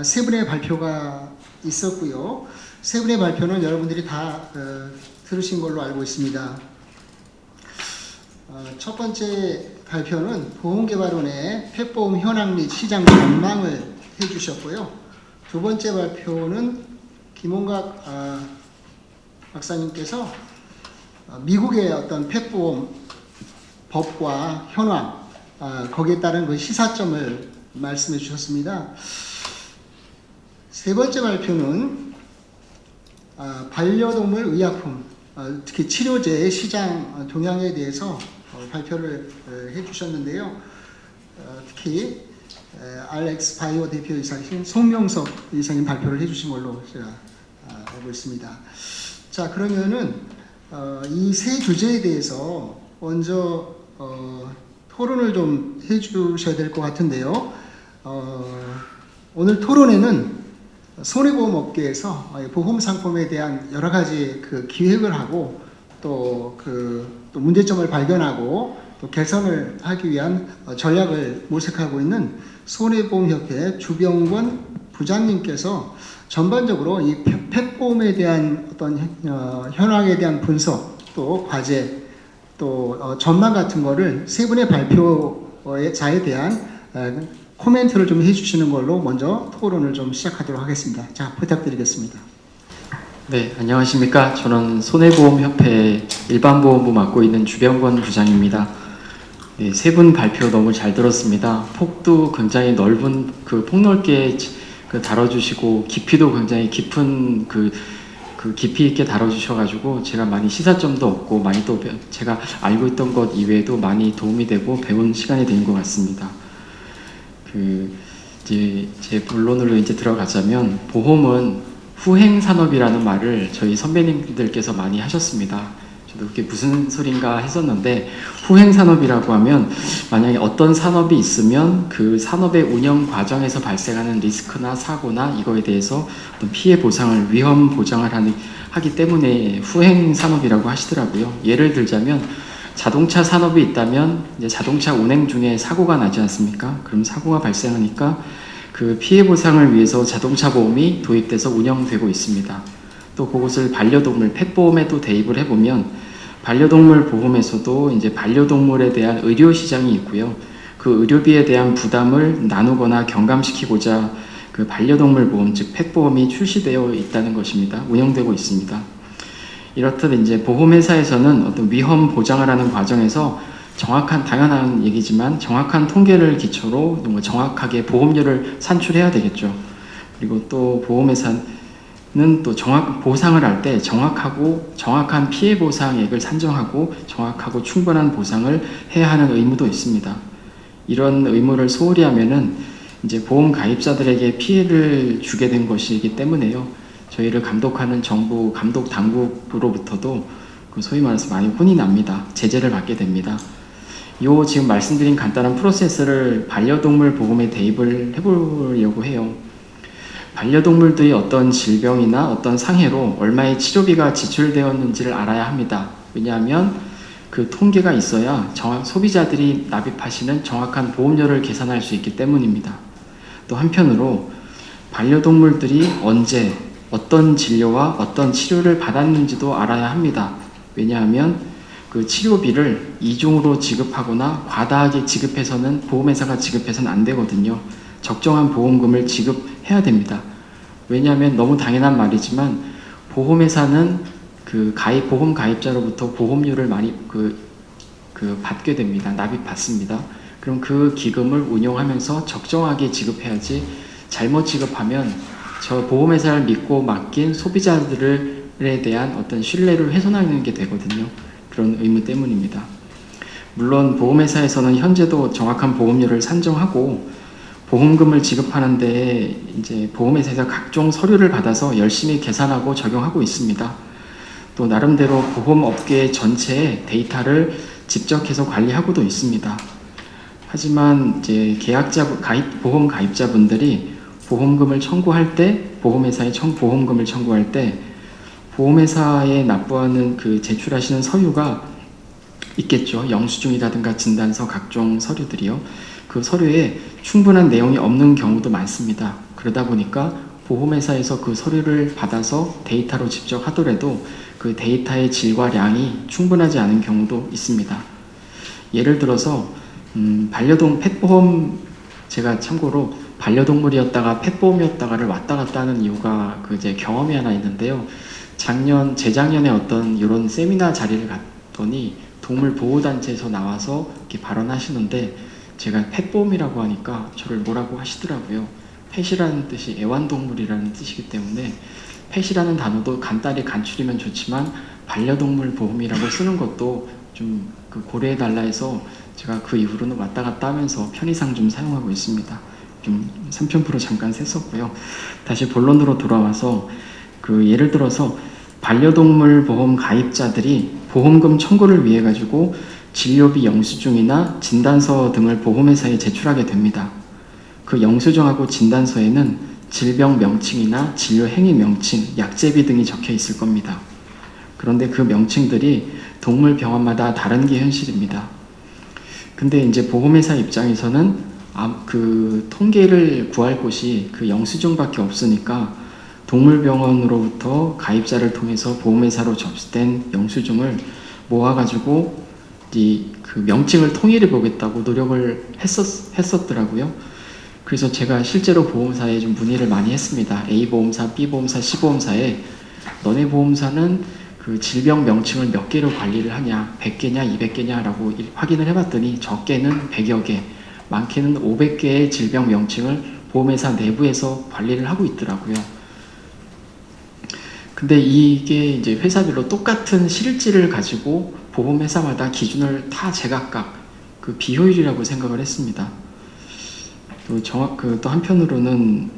세 분의 발표가 있었고요. 세 분의 발표는 여러분들이 다 들으신 걸로 알고 있습니다. 첫 번째 발표는 보험개발원의 펫보험 현황 및 시장 전망을 해주셨고요. 두 번째 발표는 김홍각 박사님께서 미국의 어떤 펫보험 법과 현황, 거기에 따른 그 시사점을 말씀해 주셨습니다. 세 번째 발표는 반려동물 의약품, 특히 치료제의 시장 동향에 대해서 발표를 해주셨는데요. 특히 Rx바이오 대표이사신 송명석 이사님 발표를 해주신 걸로 제가 알고 있습니다. 자, 그러면은 이 세 주제에 대해서 먼저 토론을 좀 해주셔야 될 것 같은데요. 오늘 토론에는 손해보험 업계에서 보험 상품에 대한 여러 가지 그 기획을 하고 또 문제점을 발견하고 또 개선을 하기 위한 전략을 모색하고 있는 손해보험협회 주병권 부장님께서 전반적으로 이 펫보험에 대한 어떤 현황에 대한 분석, 또 과제, 또 전망 같은 거를 세 분의 발표자에 대한 코멘트를 좀 해주시는 걸로 먼저 토론을 좀 시작하도록 하겠습니다. 자, 부탁드리겠습니다. 네, 안녕하십니까. 저는 손해보험협회 일반보험부 맡고 있는 주병권 부장입니다. 네, 세 분 발표 너무 잘 들었습니다. 폭도 굉장히 넓은 폭넓게 다뤄주시고 깊이도 굉장히 깊은 깊이 있게 다뤄주셔가지고 제가 많이 시사점도 얻고 많이 또 제가 알고 있던 것 이외에도 많이 도움이 되고 배운 시간이 된 것 같습니다. 이제 제 본론으로 이제 들어가자면 보험은 후행 산업이라는 말을 저희 선배님들께서 많이 하셨습니다. 저도 그게 무슨 소린가 했었는데 후행 산업이라고 하면 만약에 어떤 산업이 있으면 그 산업의 운영 과정에서 발생하는 리스크나 사고나 이거에 대해서 어떤 피해 보상을 위험 보장을 하기 때문에 후행 산업이라고 하시더라고요. 예를 들자면 자동차 산업이 있다면 이제 자동차 운행 중에 사고가 나지 않습니까? 그럼 사고가 발생하니까 그 피해 보상을 위해서 자동차 보험이 도입돼서 운영되고 있습니다. 또 그것을 반려동물 펫보험에도 대입을 해보면 반려동물 보험에서도 이제 반려동물에 대한 의료 시장이 있고요. 그 의료비에 대한 부담을 나누거나 경감시키고자 그 반려동물 보험 즉 펫보험이 출시되어 있다는 것입니다. 운영되고 있습니다. 이렇듯 이제 보험회사에서는 어떤 위험 보장을 하는 과정에서 당연한 얘기지만 정확한 통계를 기초로 정확하게 보험료를 산출해야 되겠죠. 그리고 또 보험회사는 또 보상을 할 때 정확한 피해 보상액을 산정하고 정확하고 충분한 보상을 해야 하는 의무도 있습니다. 이런 의무를 소홀히 하면은 이제 보험 가입자들에게 피해를 주게 된 것이기 때문에요. 저희를 감독하는 정부 감독 당국으로부터도 그 소위 말해서 많이 혼이 납니다. 제재를 받게 됩니다. 요 지금 말씀드린 간단한 프로세스를 반려동물 보험에 대입을 해보려고 해요. 반려동물들이 어떤 질병이나 어떤 상해로 얼마의 치료비가 지출되었는지를 알아야 합니다. 왜냐하면 그 통계가 있어야 소비자들이 납입하시는 정확한 보험료를 계산할 수 있기 때문입니다. 또 한편으로 반려동물들이 언제 어떤 진료와 어떤 치료를 받았는지도 알아야 합니다. 왜냐하면 그 치료비를 이중으로 지급하거나 과다하게 지급해서는 보험회사가 지급해서는 안 되거든요. 적정한 보험금을 지급해야 됩니다. 왜냐하면 너무 당연한 말이지만 보험회사는 그 보험 가입자로부터 보험료를 많이 받게 됩니다. 납입받습니다. 그럼 그 기금을 운용하면서 적정하게 지급해야지 잘못 지급하면 저 보험회사를 믿고 맡긴 소비자들에 대한 어떤 신뢰를 훼손하는 게 되거든요. 그런 의무 때문입니다. 물론 보험회사에서는 현재도 정확한 보험료를 산정하고 보험금을 지급하는데 이제 보험회사에서 각종 서류를 받아서 열심히 계산하고 적용하고 있습니다. 또 나름대로 보험업계 전체의 데이터를 집적해서 관리하고도 있습니다. 하지만 이제 보험 가입자분들이 보험금을 청구할 때 보험회사에 보험금을 청구할 때 보험회사에 납부하는 그 제출하시는 서류가 있겠죠. 영수증이라든가 진단서 각종 서류들이요. 그 서류에 충분한 내용이 없는 경우도 많습니다. 그러다 보니까 보험회사에서 그 서류를 받아서 데이터로 집적하더라도 그 데이터의 질과 량이 충분하지 않은 경우도 있습니다. 예를 들어서 펫보험 제가 참고로 반려동물이었다가 펫보험이었다가를 왔다 갔다 하는 이유가 제 경험이 하나 있는데요. 재작년에 어떤 이런 세미나 자리를 갔더니 동물보호단체에서 나와서 이렇게 발언하시는데 제가 펫보험이라고 하니까 저를 뭐라고 하시더라고요. 펫이라는 뜻이 애완동물이라는 뜻이기 때문에 펫이라는 단어도 간단히 간추리면 좋지만 반려동물 보험이라고 쓰는 것도 좀 고려해달라 해서 제가 그 이후로는 왔다 갔다 하면서 편의상 좀 사용하고 있습니다. 좀 삼천포로 잠깐 샜었고요. 다시 본론으로 돌아와서 예를 들어서 반려동물 보험 가입자들이 보험금 청구를 위해 가지고 진료비 영수증이나 진단서 등을 보험회사에 제출하게 됩니다. 그 영수증하고 진단서에는 질병 명칭이나 진료 행위 명칭, 약제비 등이 적혀 있을 겁니다. 그런데 그 명칭들이 동물 병원마다 다른 게 현실입니다. 근데 이제 보험회사 입장에서는 그 통계를 구할 곳이 그 영수증밖에 없으니까 동물병원으로부터 가입자를 통해서 보험회사로 접수된 영수증을 모아가지고 그 명칭을 통일해 보겠다고 노력을 했었더라고요. 그래서 제가 실제로 보험사에 좀 문의를 많이 했습니다. A보험사, B보험사, C보험사에 너네 보험사는 그 질병 명칭을 몇 개로 관리를 하냐, 100개냐, 200개냐라고 확인을 해봤더니 적게는 100여 개, 많게는 500개의 질병 명칭을 보험회사 내부에서 관리를 하고 있더라고요. 근데 이게 이제 회사별로 똑같은 실질을 가지고 보험회사마다 기준을 다 제각각 그 비효율이라고 생각을 했습니다. 또 한편으로는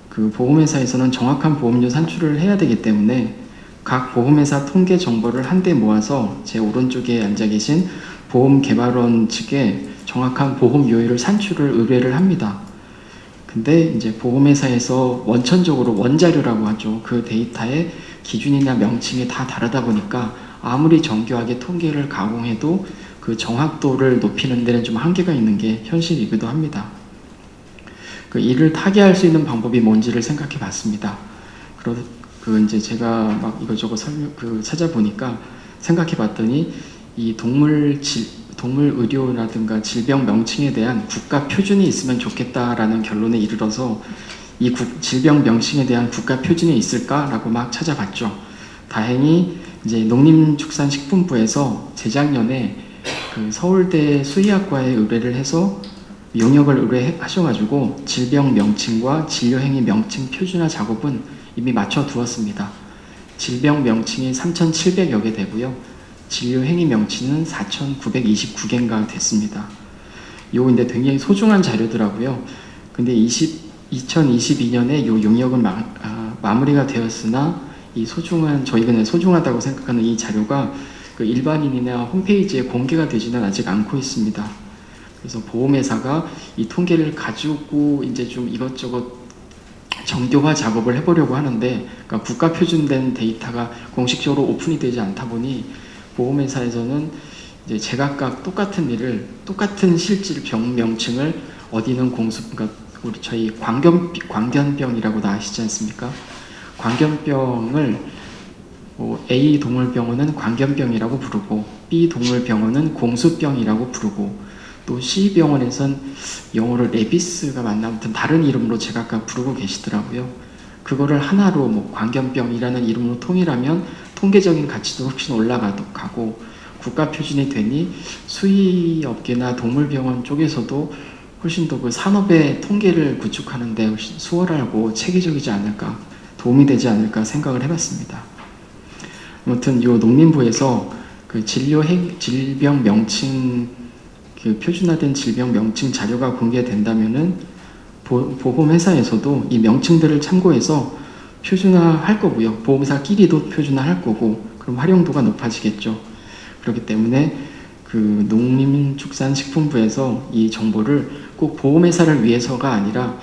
그 보험회사에서는 정확한 보험료 산출을 해야 되기 때문에 각 보험회사 통계 정보를 한데 모아서 제 오른쪽에 앉아 계신 보험개발원 측에 정확한 보험 요율을 산출을 의뢰를 합니다. 근데 이제 보험회사에서 원천적으로 원자료라고 하죠. 그 데이터의 기준이나 명칭이 다 다르다 보니까 아무리 정교하게 통계를 가공해도 그 정확도를 높이는 데는 좀 한계가 있는 게 현실이기도 합니다. 그 이를 타개할 수 있는 방법이 뭔지를 생각해 봤습니다. 이제 제가 막 이것저것 찾아보니까 생각해 봤더니 이 동물 의료라든가 질병 명칭에 대한 국가 표준이 있으면 좋겠다라는 결론에 이르러서 이 질병 명칭에 대한 국가 표준이 있을까라고 막 찾아봤죠. 다행히 이제 농림축산식품부에서 재작년에 그 서울대 수의학과에 의뢰를 해서 용역을 의뢰하셔가지고 질병 명칭과 진료행위 명칭 표준화 작업은 이미 마쳐 두었습니다. 질병 명칭이 3,700여 개 되고요. 진료행위 명칭은 4,929개인가 됐습니다. 요인데 굉장히 소중한 자료더라고요. 근데 2022년에 요 용역은 마무리가 되었으나 이 소중한, 저희가 그냥 소중하다고 생각하는 이 자료가 그 일반인이나 홈페이지에 공개가 되지는 아직 않고 있습니다. 그래서 보험회사가 이 통계를 가지고 이제 좀 이것저것 정교화 작업을 해보려고 하는데, 그러니까 국가 표준된 데이터가 공식적으로 오픈이 되지 않다 보니 보험회사에서는 이제 제각각 똑같은 일을, 똑같은 실질 병 명칭을 어디는 그러니까 우리 저희 광견병이라고도 아시지 않습니까? 광견병을 A 동물병원은 광견병이라고 부르고 B 동물병원은 공수병이라고 부르고 또 C 병원에선 영어로 레비스가 맞나 아무튼 다른 이름으로 제각각 부르고 계시더라고요. 그거를 하나로 뭐 광견병이라는 이름으로 통일하면 통계적인 가치도 훨씬 올라가고 국가 표준이 되니 수의업계나 동물병원 쪽에서도 훨씬 더 그 산업의 통계를 구축하는 데 훨씬 수월하고 체계적이지 않을까, 도움이 되지 않을까 생각을 해봤습니다. 아무튼 요 농림부에서 그 질병 명칭, 그 표준화된 질병 명칭 자료가 공개된다면은 보험회사에서도 이 명칭들을 참고해서 표준화할 거고요. 보험사끼리도 표준화할 거고, 그럼 활용도가 높아지겠죠. 그렇기 때문에 그 농림축산식품부에서 이 정보를 꼭 보험회사를 위해서가 아니라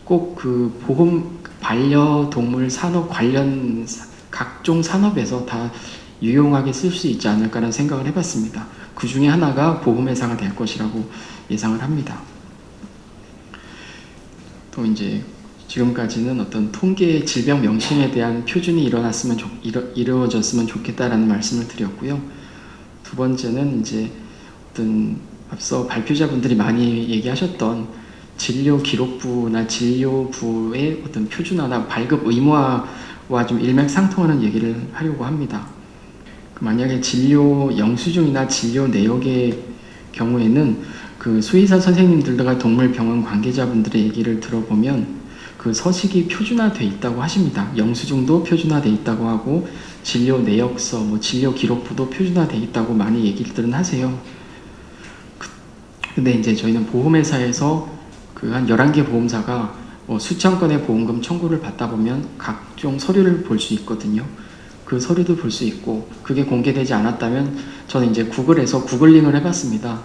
꼭 그 보험 반려동물 산업 관련 각종 산업에서 다 유용하게 쓸 수 있지 않을까라는 생각을 해봤습니다. 그 중에 하나가 보험회사가 될 것이라고 예상을 합니다. 또 이제 지금까지는 어떤 통계 질병 명칭에 대한 표준이 이루어졌으면 좋겠다라는 말씀을 드렸고요. 두 번째는 이제 어떤 앞서 발표자분들이 많이 얘기하셨던 진료 기록부나 진료부의 어떤 표준화나 발급 의무화와 좀 일맥상통하는 얘기를 하려고 합니다. 만약에 진료 영수증이나 진료 내역의 경우에는 그 수의사 선생님들과 동물병원 관계자분들의 얘기를 들어보면 그 서식이 표준화되어 있다고 하십니다. 영수증도 표준화되어 있다고 하고 진료 내역서, 뭐 진료 기록부도 표준화되어 있다고 많이 얘기들은 하세요. 근데 이제 저희는 보험회사에서 그 한 11개 보험사가 뭐 수천 건의 보험금 청구를 받다 보면 각종 서류를 볼 수 있거든요. 그 서류도 볼 수 있고, 그게 공개되지 않았다면 저는 이제 구글에서 구글링을 해봤습니다.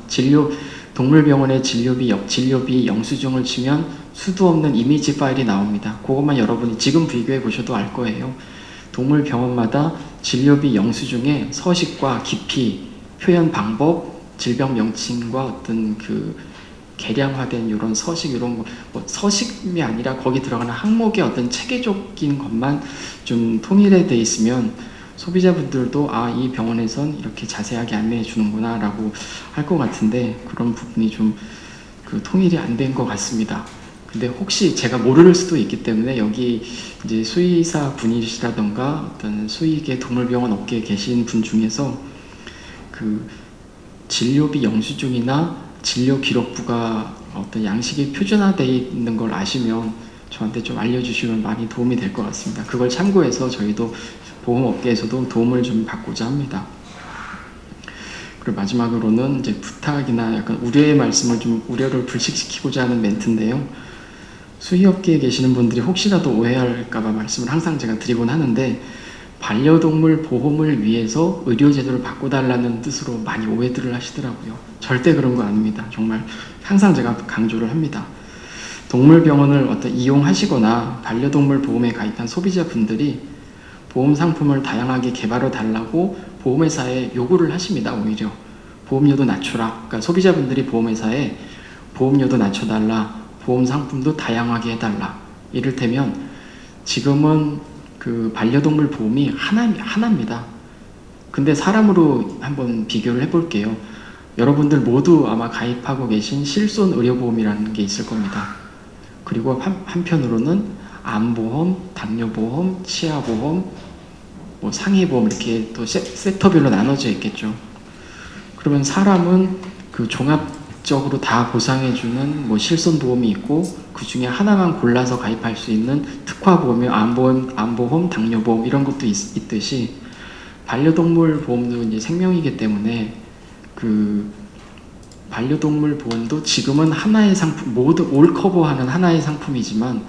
동물병원의 진료비 영수증을 치면 수도 없는 이미지 파일이 나옵니다. 그것만 여러분이 지금 비교해 보셔도 알 거예요. 동물병원마다 진료비 영수증의 서식과 깊이, 표현 방법, 질병 명칭과 어떤 그 개량화된 이런 서식, 이런 뭐 서식이 아니라 거기 들어가는 항목의 어떤 체계적인 것만 좀 통일해 돼 있으면 소비자분들도 이 병원에선 이렇게 자세하게 안내해 주는구나 라고 할 것 같은데, 그런 부분이 좀 그 통일이 안 된 것 같습니다. 근데 혹시 제가 모를 수도 있기 때문에 여기 이제 수의사 분이시라던가 어떤 수의계 동물병원 업계에 계신 분 중에서 그 진료비 영수증이나 진료 기록부가 어떤 양식이 표준화되어 있는 걸 아시면 저한테 좀 알려주시면 많이 도움이 될 것 같습니다. 그걸 참고해서 저희도 보험업계에서도 도움을 좀 받고자 합니다. 그리고 마지막으로는 이제 부탁이나 약간 우려를 불식시키고자 하는 멘트인데요. 수의업계에 계시는 분들이 혹시라도 오해할까봐 말씀을 항상 제가 드리곤 하는데, 반려동물 보험을 위해서 의료제도를 바꿔달라는 뜻으로 많이 오해들을 하시더라고요. 절대 그런 거 아닙니다. 정말 항상 제가 강조를 합니다. 동물병원을 이용하시거나 반려동물 보험에 가입한 소비자분들이 보험 상품을 다양하게 개발해 달라고 보험회사에 요구를 하십니다. 오히려 보험료도 낮춰라. 그러니까 소비자분들이 보험회사에 보험료도 낮춰달라, 보험 상품도 다양하게 해달라. 이를테면 지금은 그 반려동물 보험이 하나입니다. 근데 사람으로 한번 비교를 해볼게요. 여러분들 모두 아마 가입하고 계신 실손의료보험이라는 게 있을 겁니다. 그리고 한편으로는 암보험, 당뇨보험, 치아보험, 뭐 상해보험 이렇게 또 섹터별로 나눠져 있겠죠. 그러면 사람은 그 종합적으로 다 보상해주는 뭐 실손보험이 있고, 그 중에 하나만 골라서 가입할 수 있는 특화보험이 암보험, 당뇨보험 이런 것도 있듯이 반려동물 보험도 이제 생명이기 때문에 그 반려동물 보험도 지금은 하나의 상품, 모두 올 커버하는 하나의 상품이지만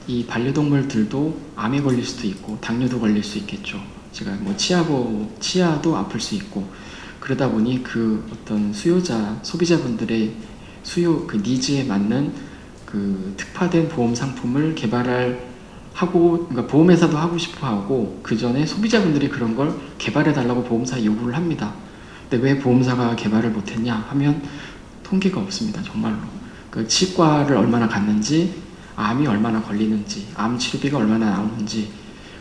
이 반려동물들도 암에 걸릴 수도 있고 당뇨도 걸릴 수 있겠죠. 제가 뭐 치아도 아플 수 있고 그러다 보니 그 어떤 소비자분들의 그 니즈에 맞는 그 특화된 보험 상품을 그러니까 보험회사도 하고 싶어 하고 그 전에 소비자분들이 그런 걸 개발해 달라고 보험사에 요구를 합니다. 근데 왜 보험사가 개발을 못했냐 하면 통계가 없습니다. 정말로. 그 치과를 얼마나 갔는지, 암이 얼마나 걸리는지, 암 치료비가 얼마나 나오는지,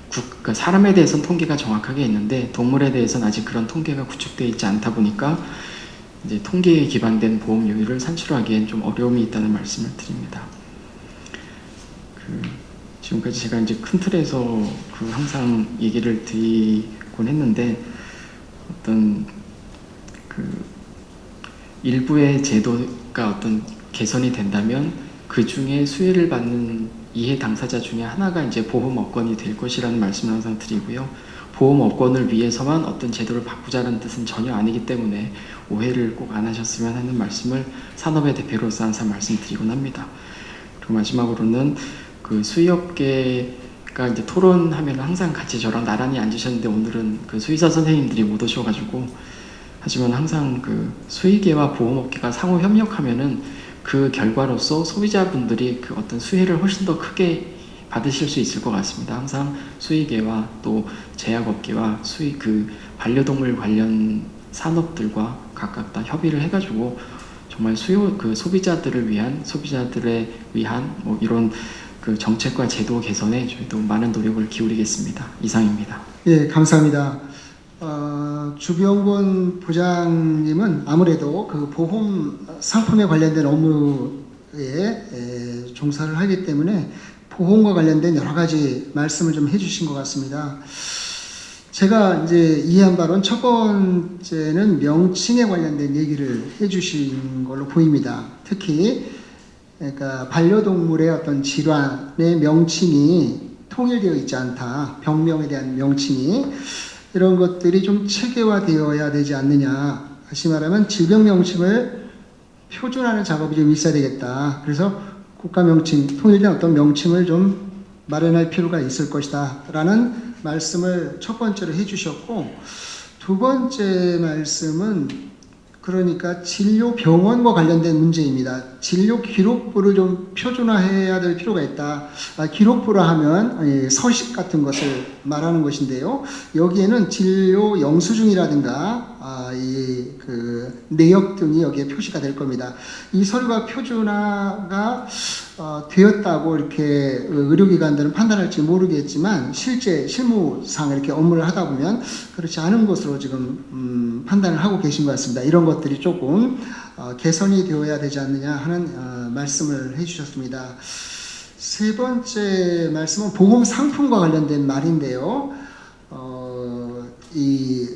그러니까 사람에 대해서는 통계가 정확하게 있는데 동물에 대해서는 아직 그런 통계가 구축되어 있지 않다 보니까 이제 통계에 기반된 보험료율을 산출하기엔 좀 어려움이 있다는 말씀을 드립니다. 지금까지 제가 이제 큰 틀에서 항상 얘기를 드리곤 했는데 어떤 일부의 제도가 어떤 개선이 된다면 그 중에 수혜를 받는 이해 당사자 중에 하나가 이제 보험업권이 될 것이라는 말씀을 항상 드리고요. 보험업권을 위해서만 어떤 제도를 바꾸자는 뜻은 전혀 아니기 때문에 오해를 꼭 안 하셨으면 하는 말씀을 산업의 대표로서 항상 말씀드리곤 합니다. 그리고 마지막으로는 그 수의업계가 이제 토론하면 항상 같이 저랑 나란히 앉으셨는데 오늘은 그 수의사 선생님들이 못 오셔가지고 하지만 항상 그 수의계와 보험업계가 상호 협력하면은 그 결과로서 소비자분들이 그 어떤 수혜를 훨씬 더 크게 받으실 수 있을 것 같습니다. 항상 수의계와 또 제약업계와 반려동물 관련 산업들과 각각 다 협의를 해가지고 정말 소비자들을 위한 뭐 이런 그 정책과 제도 개선에 저희도 많은 노력을 기울이겠습니다. 이상입니다. 예, 감사합니다. 주병곤 부장님은 아무래도 그 보험 상품에 관련된 업무에 종사를 하기 때문에 보험과 관련된 여러 가지 말씀을 좀 해주신 것 같습니다. 제가 이제 이해한 바로는 첫 번째는 명칭에 관련된 얘기를 해주신 걸로 보입니다. 특히 그러니까 반려동물의 어떤 질환의 명칭이 통일되어 있지 않다. 병명에 대한 명칭이 이런 것들이 좀 체계화되어야 되지 않느냐. 다시 말하면 질병 명칭을 표준화하는 작업이 좀 있어야 되겠다. 그래서 국가 명칭, 통일된 어떤 명칭을 좀 마련할 필요가 있을 것이다. 라는 말씀을 첫 번째로 해주셨고, 두 번째 말씀은 그러니까 진료 병원과 관련된 문제입니다. 진료 기록부를 좀 표준화해야 될 필요가 있다. 기록부라 하면 서식 같은 것을 말하는 것인데요. 여기에는 진료 영수증이라든가 그 내역 등이 여기에 표시가 될 겁니다. 이 서류가 표준화가 되었다고 이렇게 의료기관들은 판단할지 모르겠지만 실제 실무상 이렇게 업무를 하다 보면 그렇지 않은 것으로 지금 판단을 하고 계신 것 같습니다. 이런 것들이 조금 개선이 되어야 되지 않느냐 하는 말씀을 해주셨습니다. 세 번째 말씀은 보험 상품과 관련된 말인데요.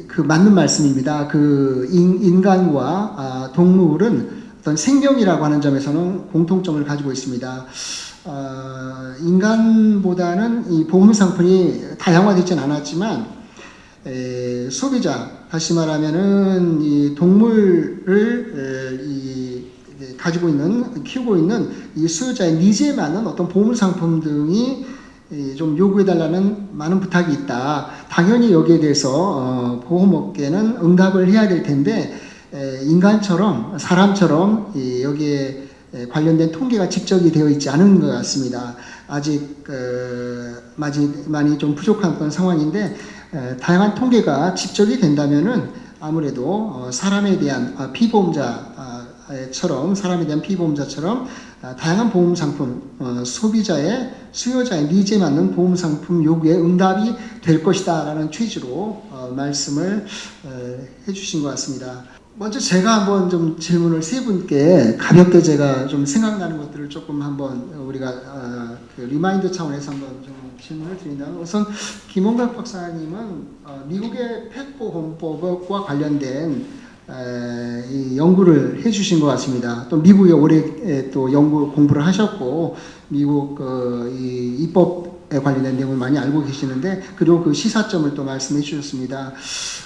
그 맞는 말씀입니다. 그 인간과 동물은 어떤 생명이라고 하는 점에서는 공통점을 가지고 있습니다. 인간보다는 이 보험 상품이 다양화되지는 않았지만 소비자, 다시 말하면은 이 동물을 키우고 있는 이 수요자의 니즈에 맞는 어떤 보험 상품 등이 좀 요구해달라는 많은 부탁이 있다. 당연히 여기에 대해서 보험업계는 응답을 해야 될 텐데 인간처럼 사람처럼 여기에 관련된 통계가 집적이 되어 있지 않은 것 같습니다. 아직 많이 좀 부족한 그런 상황인데 다양한 통계가 집적이 된다면은 아무래도 사람에 대한 피보험자처럼 다양한 보험 상품, 수요자의 니즈에 맞는 보험 상품 요구에 응답이 될 것이다라는 취지로 말씀을 해주신 것 같습니다. 먼저 제가 한번 좀 질문을 세 분께 가볍게 제가 좀 생각나는 것들을 조금 한번 우리가 그 리마인드 차원에서 한번 좀 질문을 드린다면 우선 김홍각 박사님은 미국의 펫보험법과 관련된 이 연구를 해주신 것 같습니다. 또 미국에 오래 또 공부를 하셨고 미국 이 입법 폐보험에 관련된 내용을 많이 알고 계시는데, 그리고 그 시사점을 또 말씀해 주셨습니다.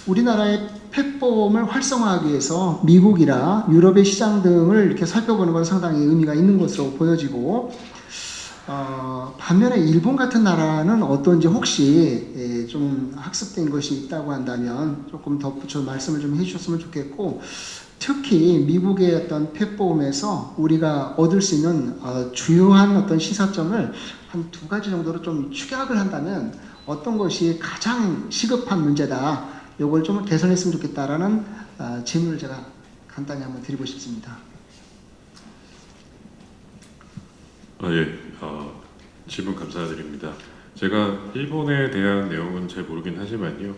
우리나라의 폐보험을 활성화하기 위해서 미국이나 유럽의 시장 등을 이렇게 살펴보는 건 상당히 의미가 있는 것으로 보여지고, 반면에 일본 같은 나라는 어떤지 혹시 좀 학습된 것이 있다고 한다면 조금 덧붙여 말씀을 좀 해주셨으면 좋겠고, 특히 미국의 어떤 폐보험에서 우리가 얻을 수 있는 주요한 어떤 시사점을 한 2가지 정도로 좀 축약을 한다면 어떤 것이 가장 시급한 문제다, 이걸 좀 개선했으면 좋겠다라는 질문을 제가 간단히 한번 드리고 싶습니다. 질문 감사드립니다. 제가 일본에 대한 내용은 잘 모르긴 하지만요.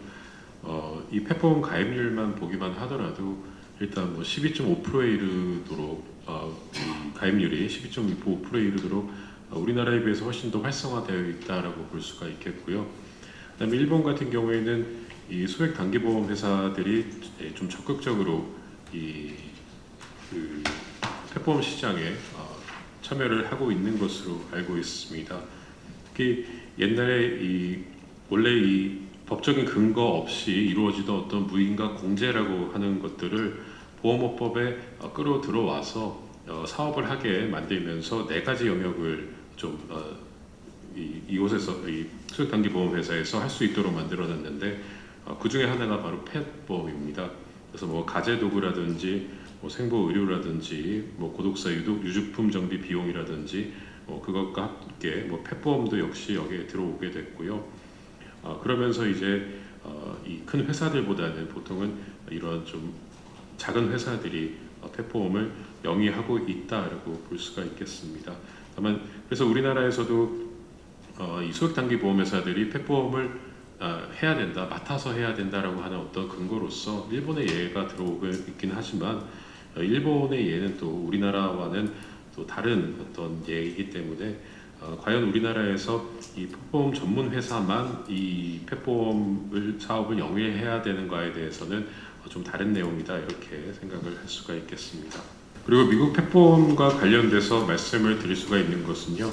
이 폐보험 가입률만 보기만 하더라도 일단 뭐 12.5%에 이르도록 이 가입률이 12.5%에 이르도록 우리나라에 비해서 훨씬 더 활성화되어 있다라고 볼 수가 있겠고요. 그다음에 일본 같은 경우에는 이 소액 단기보험 회사들이 좀 적극적으로 그 폐보험 시장에 참여를 하고 있는 것으로 알고 있습니다. 특히 옛날에 원래 이 법적인 근거 없이 이루어지던 어떤 무인가 공제라고 하는 것들을 보험업법에 끌어들어와서 사업을 하게 만들면서 4가지 영역을 좀 이곳에서 이 소액단기보험회사에서 할 수 있도록 만들어놨는데, 그 중에 하나가 바로 펫보험입니다. 그래서 뭐 가재도구라든지 뭐 생보의료라든지 뭐 고독사 유증품 정비 비용이라든지 그것과 함께 뭐 펫보험도 역시 여기에 들어오게 됐고요. 그러면서 이제 이 큰 회사들보다는 보통은 이런 좀 작은 회사들이 펫보험을 영위하고 있다라고 볼 수가 있겠습니다. 다만 그래서 우리나라에서도 이 소액단기보험회사들이 펫보험을 해야 된다, 맡아서 해야 된다라고 하는 어떤 근거로서 일본의 예가 들어오고 있긴 하지만, 일본의 예는 또 우리나라와는 또 다른 어떤 예이기 때문에 과연 우리나라에서 이 펫보험 전문 회사만 이 펫보험 사업을 영위해야 되는가에 대해서는 좀 다른 내용이다, 이렇게 생각을 할 수가 있겠습니다. 그리고 미국 펫보험과 관련돼서 말씀을 드릴 수가 있는 것은요.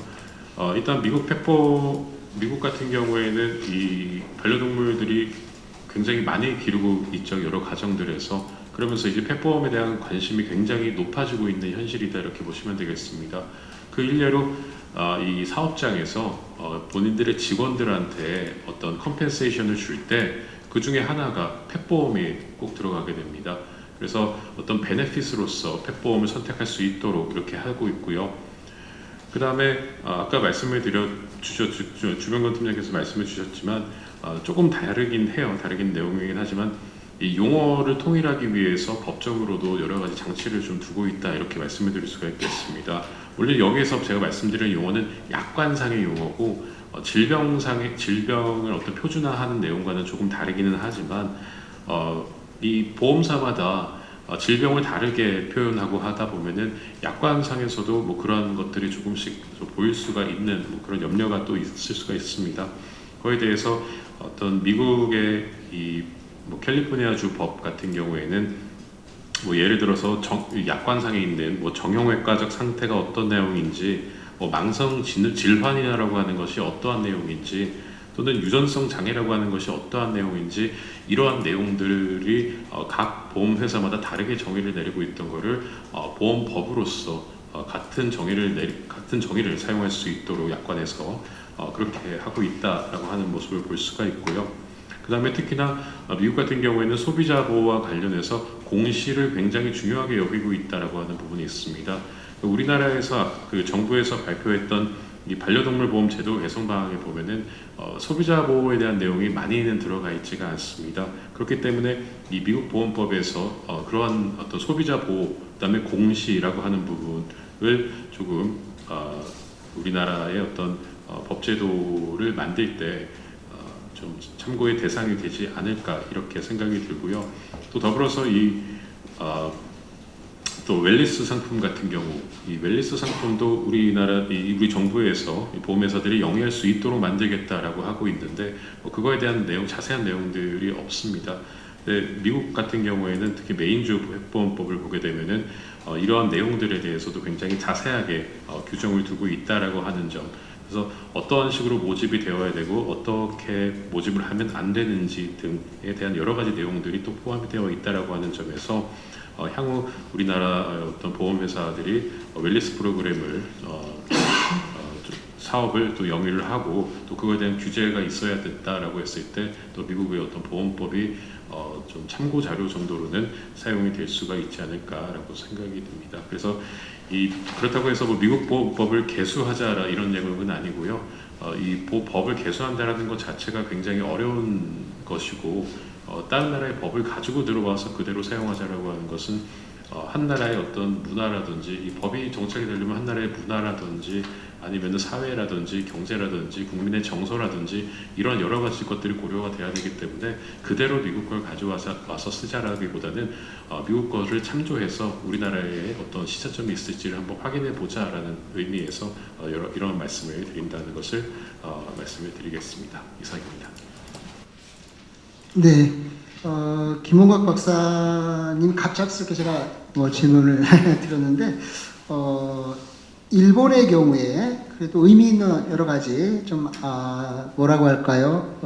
일단 미국 같은 경우에는 이 반려동물들이 굉장히 많이 기르고 있죠, 여러 가정들에서. 그러면서 이제 펫보험에 대한 관심이 굉장히 높아지고 있는 현실이다, 이렇게 보시면 되겠습니다. 그 일례로 이 사업장에서 본인들의 직원들한테 어떤 컴펜세이션을 줄 때 그 중에 하나가 펫보험이 꼭 들어가게 됩니다. 그래서 어떤 베네핏으로서 펫보험을 선택할 수 있도록 이렇게 하고 있고요. 그 다음에 아까 말씀을 주명건 팀장께서 말씀해 주셨지만 조금 다르긴 해요. 다르긴 내용이긴 하지만 이 용어를 통일하기 위해서 법적으로도 여러 가지 장치를 좀 두고 있다, 이렇게 말씀을 드릴 수가 있겠습니다. 원래 여기에서 제가 말씀드린 용어는 약관상의 용어고 질병을 어떤 표준화하는 내용과는 조금 다르기는 하지만 이 보험사마다 질병을 다르게 표현하고 하다 보면은 약관상에서도 뭐 그런 것들이 조금씩 보일 수가 있는 뭐 그런 염려가 또 있을 수가 있습니다. 그거에 대해서 어떤 미국의 이 뭐 캘리포니아주 법 같은 경우에는 뭐 예를 들어서 약관상에 있는 뭐 정형외과적 상태가 어떤 내용인지, 뭐 망성 질환이라고 하는 것이 어떠한 내용인지, 또는 유전성 장애라고 하는 것이 어떠한 내용인지, 이러한 내용들이 각 보험회사마다 다르게 정의를 내리고 있던 것을 보험법으로서 같은 정의를 사용할 수 있도록 약관에서 그렇게 하고 있다라고 하는 모습을 볼 수가 있고요. 그 다음에 특히나 미국 같은 경우에는 소비자 보호와 관련해서 공시를 굉장히 중요하게 여기고 있다라고 하는 부분이 있습니다. 우리나라에서 그 정부에서 발표했던 이 반려동물 보험 제도 개선 방안에 보면은 소비자 보호에 대한 내용이 많이는 들어가 있지가 않습니다. 그렇기 때문에 이 미국 보험법에서 그러한 어떤 소비자 보호, 그다음에 공시라고 하는 부분을 조금 우리나라의 어떤 법 제도를 만들 때 좀 참고의 대상이 되지 않을까, 이렇게 생각이 들고요. 또 더불어서 또 웰리스 상품 같은 경우, 이 웰리스 상품도 우리 정부에서 보험회사들이 영위할 수 있도록 만들겠다라고 하고 있는데 그거에 대한 자세한 내용들이 없습니다. 미국 같은 경우에는 특히 메인주 보험법을 보게 되면은 이러한 내용들에 대해서도 굉장히 자세하게 규정을 두고 있다라고 하는 점, 그래서 어떠한 식으로 모집이 되어야 되고 어떻게 모집을 하면 안 되는지 등에 대한 여러 가지 내용들이 또 포함이 되어 있다라고 하는 점에서 향후 우리나라 어떤 보험회사들이 웰니스 프로그램을 사업을 또 영위를 하고 또 그거에 대한 규제가 있어야 된다라고 했을 때 또 미국의 어떤 보험법이 좀 참고 자료 정도로는 사용이 될 수가 있지 않을까라고 생각이 듭니다. 그래서 그렇다고 해서 뭐 미국 보험법을 개수하자라 이런 내용은 아니고요. 이 법을 개수한다라는 것 자체가 굉장히 어려운 것이고 다른 나라의 법을 가지고 들어와서 그대로 사용하자라고 하는 것은 한 나라의 어떤 문화라든지 이 법이 정착이 되려면 한 나라의 문화라든지 아니면 사회라든지 경제라든지 국민의 정서라든지 이런 여러 가지 것들이 고려가 돼야 되기 때문에 그대로 미국 걸 가져와서 쓰자라기보다는 미국 것을 참조해서 우리나라에 어떤 시사점이 있을지를 한번 확인해 보자라는 의미에서 이런 말씀을 드린다는 것을 말씀을 드리겠습니다. 이상입니다. 네, 김홍각 박사님 갑작스럽게 제가 질문을 드렸는데 일본의 경우에 그래도 의미 있는 여러 가지 좀 뭐라고 할까요?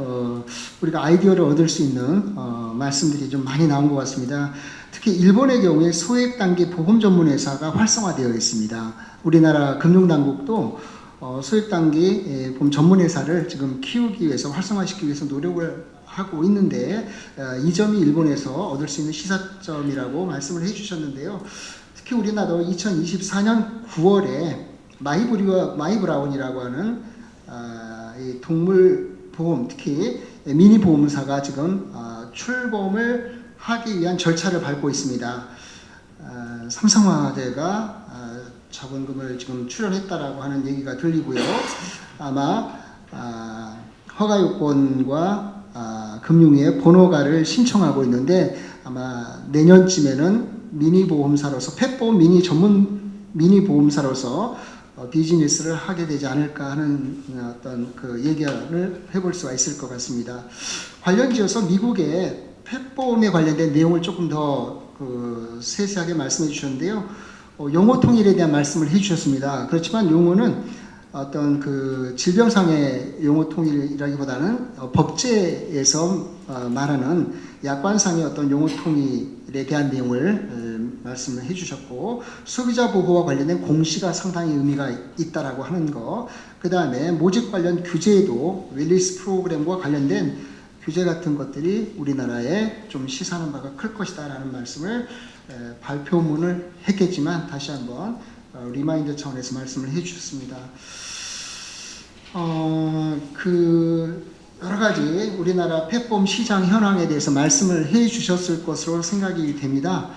우리가 아이디어를 얻을 수 있는 말씀들이 좀 많이 나온 것 같습니다. 특히 일본의 경우에 소액 단기 보험 전문 회사가 활성화되어 있습니다. 우리나라 금융당국도 소액 단기 보험 전문 회사를 지금 키우기 위해서 활성화시키기 위해서 노력을 하고 있는데 이 점이 일본에서 얻을 수 있는 시사점이라고 말씀을 해주셨는데요. 특히 우리나라도 2024년 9월에 마이브라운이라고 하는 이 동물 보험, 특히 미니 보험사가 지금 출범을 하기 위한 절차를 밟고 있습니다. 삼성화재가 자본금을 지금 출연했다라고 하는 얘기가 들리고요. 아마 허가 요건과 금융위에 번호가를 신청하고 있는데 아마 내년쯤에는 미니 보험사로서 펫보험 전문 미니 보험사로서 비즈니스를 하게 되지 않을까 하는 어떤 그 얘기를 해볼 수가 있을 것 같습니다. 관련지어서 미국의 펫보험에 관련된 내용을 조금 더 세세하게 말씀해 주셨는데요. 용어 통일에 대한 말씀을 해주셨습니다. 그렇지만 용어는 어떤 그 질병상의 용어 통일이라기보다는 법제에서 말하는 약관상의 어떤 용어 통일에 대한 내용을 말씀을 해주셨고 소비자 보호와 관련된 공시가 상당히 의미가 있다라고 하는 거, 그 다음에 모집 관련 규제에도 웰니스 프로그램과 관련된 규제 같은 것들이 우리나라에 좀 시사하는 바가 클 것이다라는 말씀을 발표문을 했겠지만 다시 한번 리마인드 차원에서 말씀을 해주셨습니다. 여러 가지 우리나라 펫보험 시장 현황에 대해서 말씀을 해주셨을 것으로 생각이 됩니다.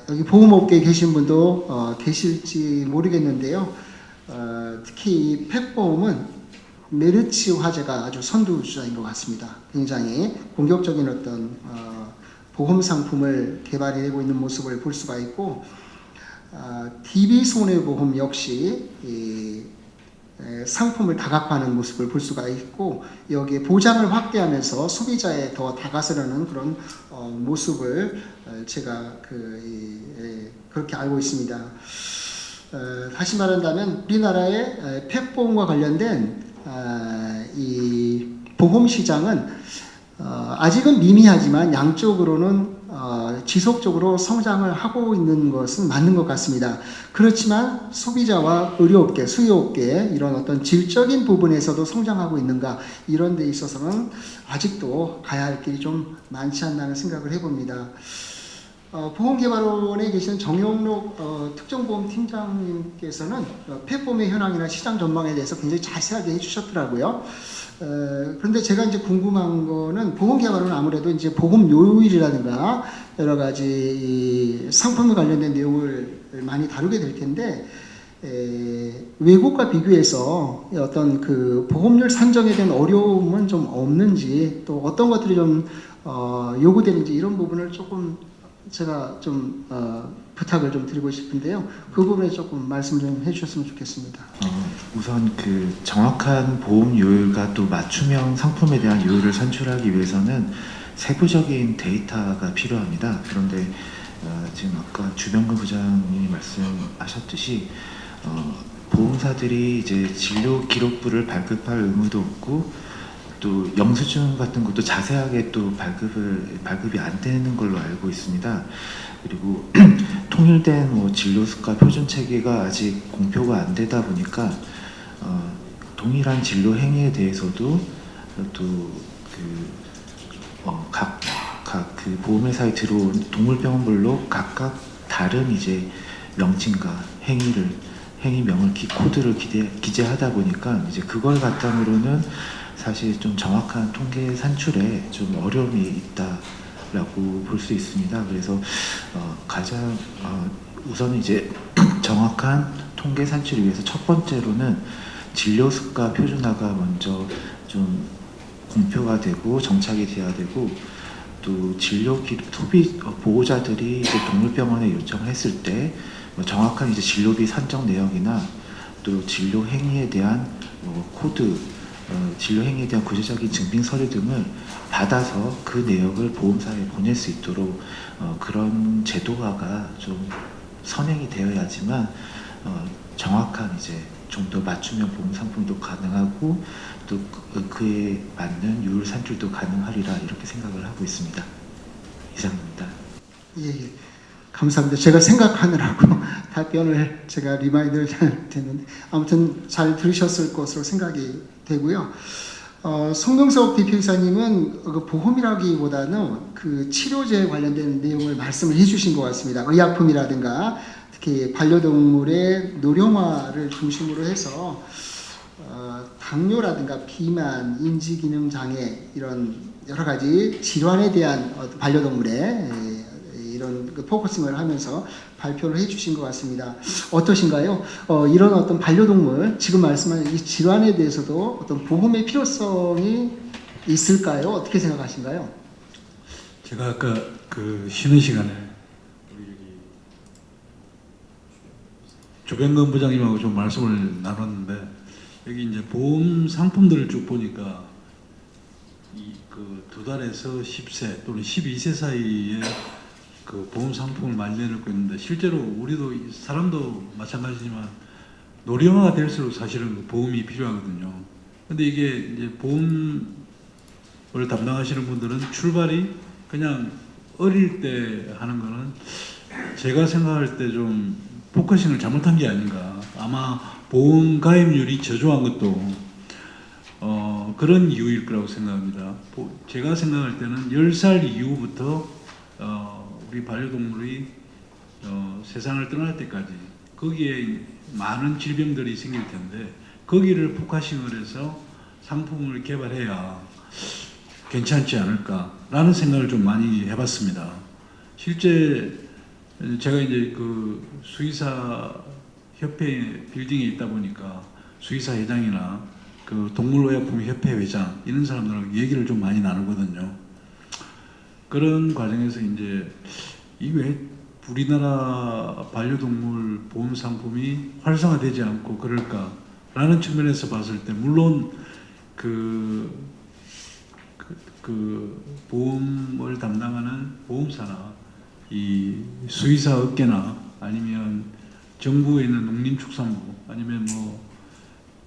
여기 보험업계에 계신 분도 계실지 모르겠는데요. 특히 이 펫보험은 메르츠 화재가 아주 선두주자인 것 같습니다. 굉장히 공격적인 어떤 보험 상품을 개발해내고 있는 모습을 볼 수가 있고, DB 손해보험 역시 상품을 다각화하는 모습을 볼 수가 있고, 여기에 보장을 확대하면서 소비자에 더 다가서려는 그런 모습을 제가 그렇게 알고 있습니다. 다시 말한다면 우리나라의 펫보험과 관련된 이 보험 시장은 아직은 미미하지만 양쪽으로는 지속적으로 성장을 하고 있는 것은 맞는 것 같습니다. 그렇지만 소비자와 의료업계, 수요업계 이런 어떤 질적인 부분에서도 성장하고 있는가, 이런 데 있어서는 아직도 가야 할 길이 좀 많지 않나는 생각을 해봅니다. 보험개발원에 계신 정영록 특정보험 팀장님께서는 펫보험의 현황이나 시장 전망에 대해서 굉장히 자세하게 해주셨더라고요. 그런데 제가 이제 궁금한 거는 보험개발은 아무래도 이제 보험 요율이라든가 여러 가지 상품과 관련된 내용을 많이 다루게 될 텐데, 외국과 비교해서 어떤 그 보험료 산정에 대한 어려움은 좀 없는지, 또 어떤 것들이 좀 요구되는지 이런 부분을 조금 제가 좀 부탁을 좀 드리고 싶은데요. 그 부분에 조금 말씀 좀 해주셨으면 좋겠습니다. 우선 그 정확한 보험 요율과 또 맞춤형 상품에 대한 요율을 산출하기 위해서는 세부적인 데이터가 필요합니다. 그런데 지금 아까 주병근 부장님이 말씀하셨듯이 보험 보험사들이 이제 진료 기록부를 발급할 의무도 없고 또 영수증 같은 것도 자세하게 또 발급이 안 되는 걸로 알고 있습니다. 그리고 통일된 뭐 진료 수가 표준 체계가 아직 공표가 안 되다 보니까 동일한 진료 행위에 대해서도 또 각 그 보험회사에 들어온 동물병원별로 각각 다른 이제 명칭과 행위명을 코드를 기재하다 보니까 이제 그걸 바탕으로는 사실 좀 정확한 통계 산출에 좀 어려움이 있다라고 볼 수 있습니다. 그래서 가장 우선 이제 정확한 통계 산출을 위해서 첫 번째로는 진료 수가 표준화가 먼저 좀 공표가 되고 정착이 돼야 되고 또 진료 소비 보호자들이 이제 동물병원에 요청을 했을 때 정확한 이제 진료비 산정 내역이나 또 진료 행위에 대한 코드, 진료 행위에 대한 구체적인 증빙 서류 등을 받아서 그 내역을 보험사에 보낼 수 있도록 그런 제도화가 좀 선행이 되어야지만 정확한 이제 좀 더 맞춤형 보험 상품도 가능하고 또 그에 맞는 유율 산출도 가능하리라 이렇게 생각을 하고 있습니다. 이상입니다. 예. 감사합니다. 제가 생각하느라고 답변을 제가 리마인드를 잘 됐는데 아무튼 잘 들으셨을 것으로 생각이 되고요. 송명석 대표이사님은 그 보험이라기보다는 그 치료제 관련된 내용을 말씀을 해주신 것 같습니다. 의약품이라든가 특히 반려동물의 노령화를 중심으로 해서 당뇨라든가 비만, 인지기능 장애 이런 여러 가지 질환에 대한 반려동물의 이런 그 포커싱을 하면서 발표를 해주신 것 같습니다. 어떠신가요? 이런 어떤 반려동물 지금 말씀한 이 질환에 대해서도 어떤 보험의 필요성이 있을까요? 어떻게 생각하신가요? 제가 아까 그 쉬는 시간에 우리 여기 조병근 부장님하고 좀 말씀을 나눴는데 여기 이제 보험 상품들을 쭉 보니까 그 2달에서 10세 또는 12세 사이에 그 보험 상품을 많이 내놓고 있는데 실제로 우리도 사람도 마찬가지지만 노령화가 될수록 사실은 보험이 필요하거든요. 근데 이게 이제 보험을 담당하시는 분들은 출발이 그냥 어릴 때 하는 거는 제가 생각할 때 좀 포커싱을 잘못한 게 아닌가. 아마 보험 가입률이 저조한 것도 그런 이유일 거라고 생각합니다. 제가 생각할 때는 10살 이후부터 우리 반려동물이 세상을 떠날 때까지 거기에 많은 질병들이 생길 텐데 거기를 포커싱을 해서 상품을 개발해야 괜찮지 않을까라는 생각을 좀 많이 해봤습니다. 실제 제가 이제 그 수의사 협회 빌딩에 있다 보니까 수의사 회장이나 그 동물의약품 협회 회장 이런 사람들하고 얘기를 좀 많이 나누거든요. 그런 과정에서 이제 이 왜 우리나라 반려동물 보험 상품이 활성화되지 않고 그럴까라는 측면에서 봤을 때 물론 그 보험을 담당하는 보험사나 이 수의사 업계나 아니면 정부에 있는 농림축산부 아니면 뭐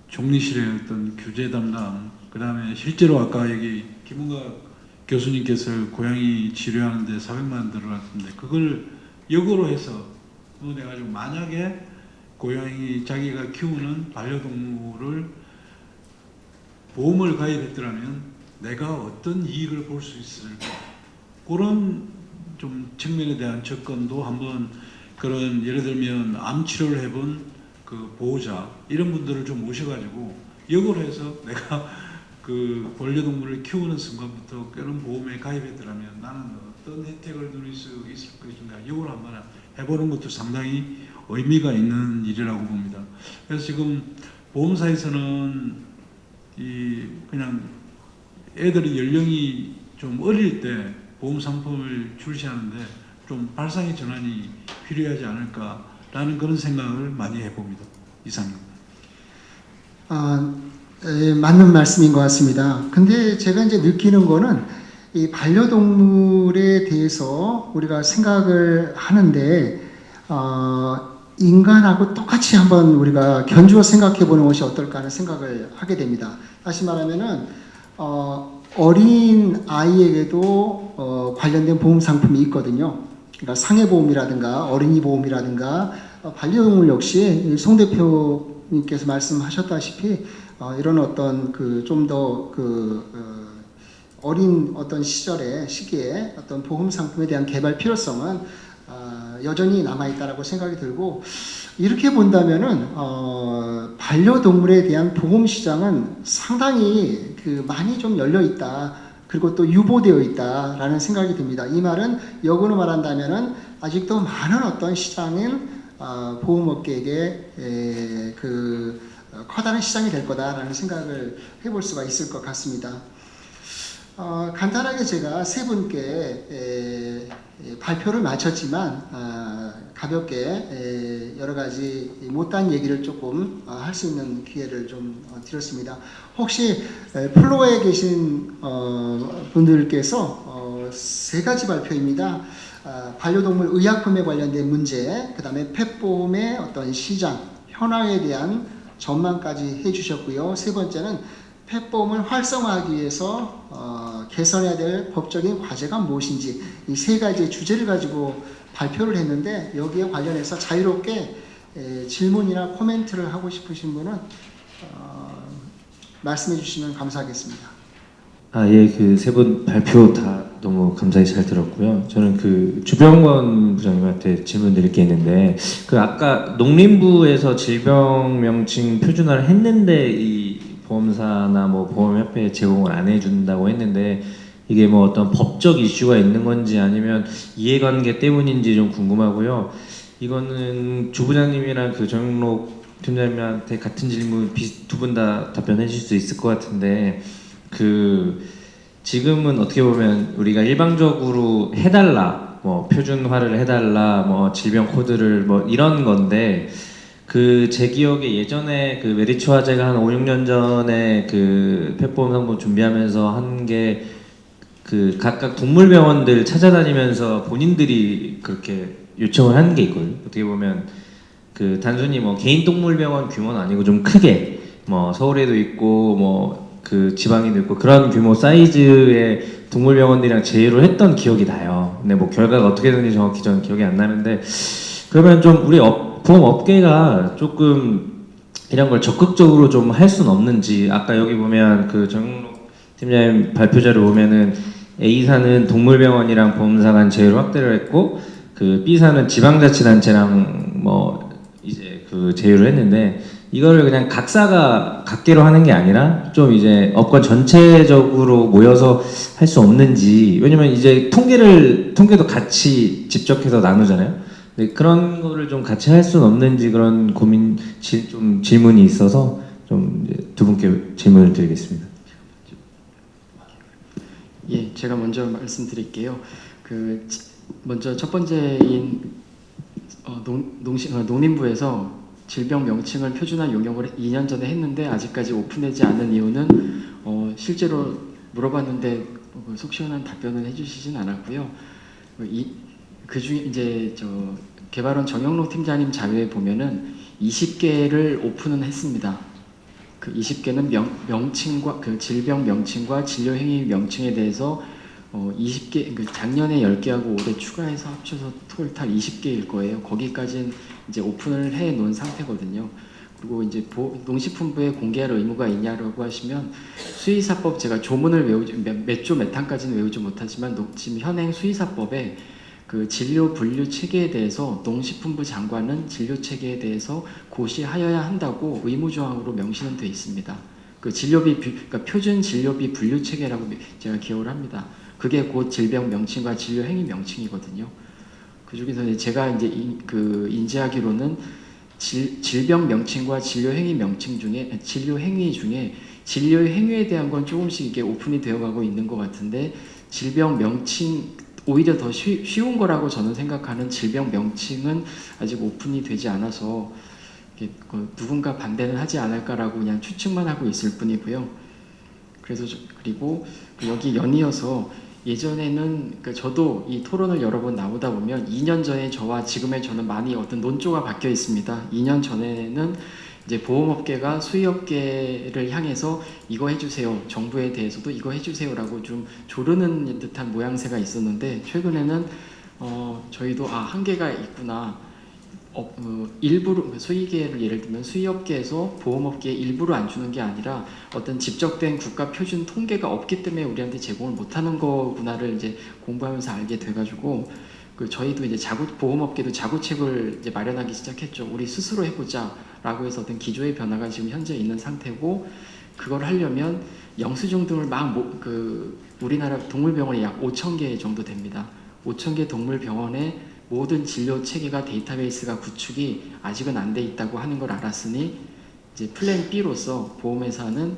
종리실의 어떤 규제 담당 그 다음에 실제로 아까 여기 김은각 교수님께서 고양이 치료하는데 400만 원 들어갔는데 그걸 역으로 해서 내가지고 만약에 고양이 자기가 키우는 반려동물을 보험을 가입했더라면 내가 어떤 이익을 볼 수 있을까 그런 좀 측면에 대한 접근도 한번 그런 예를 들면 암 치료를 해본 그 보호자 이런 분들을 좀 모셔가지고 역으로 해서 내가 그 반려동물을 키우는 순간부터 그런 보험에 가입했더라면 나는 어떤 혜택을 누릴 수 있을 것인가 이걸 한번 해보는 것도 상당히 의미가 있는 일이라고 봅니다. 그래서 지금 보험사에서는 이 그냥 애들이 연령이 좀 어릴 때 보험 상품을 출시하는데 좀 발상의 전환이 필요하지 않을까라는 그런 생각을 많이 해봅니다. 이상입니다. 맞는 말씀인 것 같습니다. 근데 제가 이제 느끼는 거는 이 반려동물에 대해서 우리가 생각을 하는데 인간하고 똑같이 한번 우리가 견주어 생각해 보는 것이 어떨까 하는 생각을 하게 됩니다. 다시 말하면은 어린 아이에게도 관련된 보험 상품이 있거든요. 그러니까 상해보험이라든가 어린이 보험이라든가 반려동물 역시 송 대표님께서 말씀하셨다시피 이런 어떤 좀 더 어린 어떤 시기에 어떤 보험 상품에 대한 개발 필요성은 여전히 남아있다라고 생각이 들고, 이렇게 본다면은 반려동물에 대한 보험 시장은 상당히 많이 좀 열려 있다, 그리고 또 유보되어 있다라는 생각이 듭니다. 이 말은 역으로 말한다면은 아직도 많은 어떤 시장인 보험업계에게 커다란 시장이 될 거다라는 생각을 해볼 수가 있을 것 같습니다. 간단하게 제가 세 분께 발표를 마쳤지만 가볍게 여러 가지 못다한 얘기를 조금 할 수 있는 기회를 좀 드렸습니다. 혹시 플로어에 계신 분들께서 세 가지 발표입니다. 반려동물 의약품에 관련된 문제, 그 다음에 펫보험의 어떤 시장, 현황에 대한 전망까지 해주셨고요. 세 번째는 펫보험을 활성화하기 위해서 개선해야 될 법적인 과제가 무엇인지, 이 세 가지의 주제를 가지고 발표를 했는데, 여기에 관련해서 자유롭게 질문이나 코멘트를 하고 싶으신 분은 말씀해 주시면 감사하겠습니다. 예, 그 세 분 발표 다 너무 감사히 잘 들었고요. 저는 그 주병권 부장님한테 질문 드릴 게 있는데, 그 아까 농림부에서 질병 명칭 표준화를 했는데 이 보험사나 뭐 보험협회에 제공을 안 해준다고 했는데, 이게 뭐 어떤 법적 이슈가 있는 건지 아니면 이해관계 때문인지 좀 궁금하고요. 이거는 주 부장님이랑 그 정영록 팀장님한테 같은 질문 두 분 다 답변해 주실 수 있을 것 같은데, 지금은 어떻게 보면 우리가 일방적으로 해달라, 뭐 표준화를 해달라, 뭐 질병 코드를 뭐 이런 건데, 제 기억에 예전에 메리츠 화재가 한 5, 6년 전에 펫보험 상품 준비하면서 한 게 각각 동물병원들 찾아다니면서 본인들이 그렇게 요청을 한 게 있거든요. 어떻게 보면 단순히 뭐 개인 동물병원 규모는 아니고 좀 크게, 뭐 서울에도 있고 뭐 지방에도 있고 그런 규모 사이즈의 동물병원들이랑 제휴를 했던 기억이 나요. 근데 뭐 결과가 어떻게 됐는지 정확히 저는 기억이 안 나는데, 그러면 좀 우리 보험업계가 조금 이런 걸 적극적으로 좀 할 수는 없는지. 아까 여기 보면 정영록 팀장님 발표자를 보면은 A사는 동물병원이랑 보험사 간 제휴를 확대를 했고, B사는 지방자치단체랑 뭐 이제 제휴를 했는데, 이거를 그냥 각사가 각계로 하는 게 아니라 좀 이제 업권 전체적으로 모여서 할 수 없는지. 왜냐면 이제 통계도 같이 집적해서 나누잖아요. 근데 그런 거를 좀 같이 할 수는 없는지, 그런 좀 질문이 있어서 좀 두 분께 질문을 드리겠습니다. 예, 제가 먼저 말씀드릴게요. 먼저 첫 번째인 농림부에서 질병 명칭을 표준화 용역을 2년 전에 했는데 아직까지 오픈되지 않은 이유는 실제로 물어봤는데 속 시원한 답변을 해주시진 않았고요. 그중에 이제 개발원 정영록 팀장님 자료에 보면은 20개를 오픈은 했습니다. 20개는 명칭과 질병 명칭과 진료 행위 명칭에 대해서 20개, 작년에 10개하고 올해 추가해서 합쳐서 토탈 20개일 거예요. 거기까지는 이제 오픈을 해 놓은 상태거든요. 그리고 이제 농식품부에 공개할 의무가 있냐라고 하시면, 수의사법, 제가 조문을 몇 조 몇 항까지는 외우지 못하지만 지금 현행 수의사법에 진료 분류 체계에 대해서 농식품부 장관은 진료 체계에 대해서 고시하여야 한다고 의무조항으로 명시는 되어 있습니다. 그러니까 표준 진료비 분류 체계라고 제가 기억을 합니다. 그게 곧 질병 명칭과 진료 행위 명칭이거든요. 그 중에서 제가 이제 인지하기로는 질병 명칭과 진료 행위 명칭 중에 진료 행위 행위에 대한 건 조금씩 이게 오픈이 되어가고 있는 것 같은데, 질병 명칭 오히려 더 쉬운 거라고 저는 생각하는 질병 명칭은 아직 오픈이 되지 않아서 누군가 반대는 하지 않을까라고 그냥 추측만 하고 있을 뿐이고요. 그리고 여기 연이어서 예전에는 그러니까 저도 이 토론을 여러 번 나오다 보면 2년 전에 저와 지금의 저는 많이 어떤 논조가 바뀌어 있습니다. 2년 전에는 이제 보험업계가 수의업계를 향해서 이거 해주세요, 정부에 대해서도 이거 해주세요라고 좀 조르는 듯한 모양새가 있었는데 최근에는 저희도 한계가 있구나. 일부러 수의계를 예를 들면 수의업계에서 보험업계에 일부러 안 주는 게 아니라 어떤 집적된 국가 표준 통계가 없기 때문에 우리한테 제공을 못하는 거구나를 이제 공부하면서 알게 돼가지고 저희도 이제 보험업계도 자구책을 이제 마련하기 시작했죠. 우리 스스로 해보자라고 해서 어떤 기조의 변화가 지금 현재 있는 상태고 그걸 하려면 영수증 등을 우리나라 동물병원이 약 5,000개 정도 됩니다. 5,000개 동물병원에 모든 진료 체계가 데이터베이스가 구축이 아직은 안 돼 있다고 하는 걸 알았으니 이제 플랜 B로서 보험회사는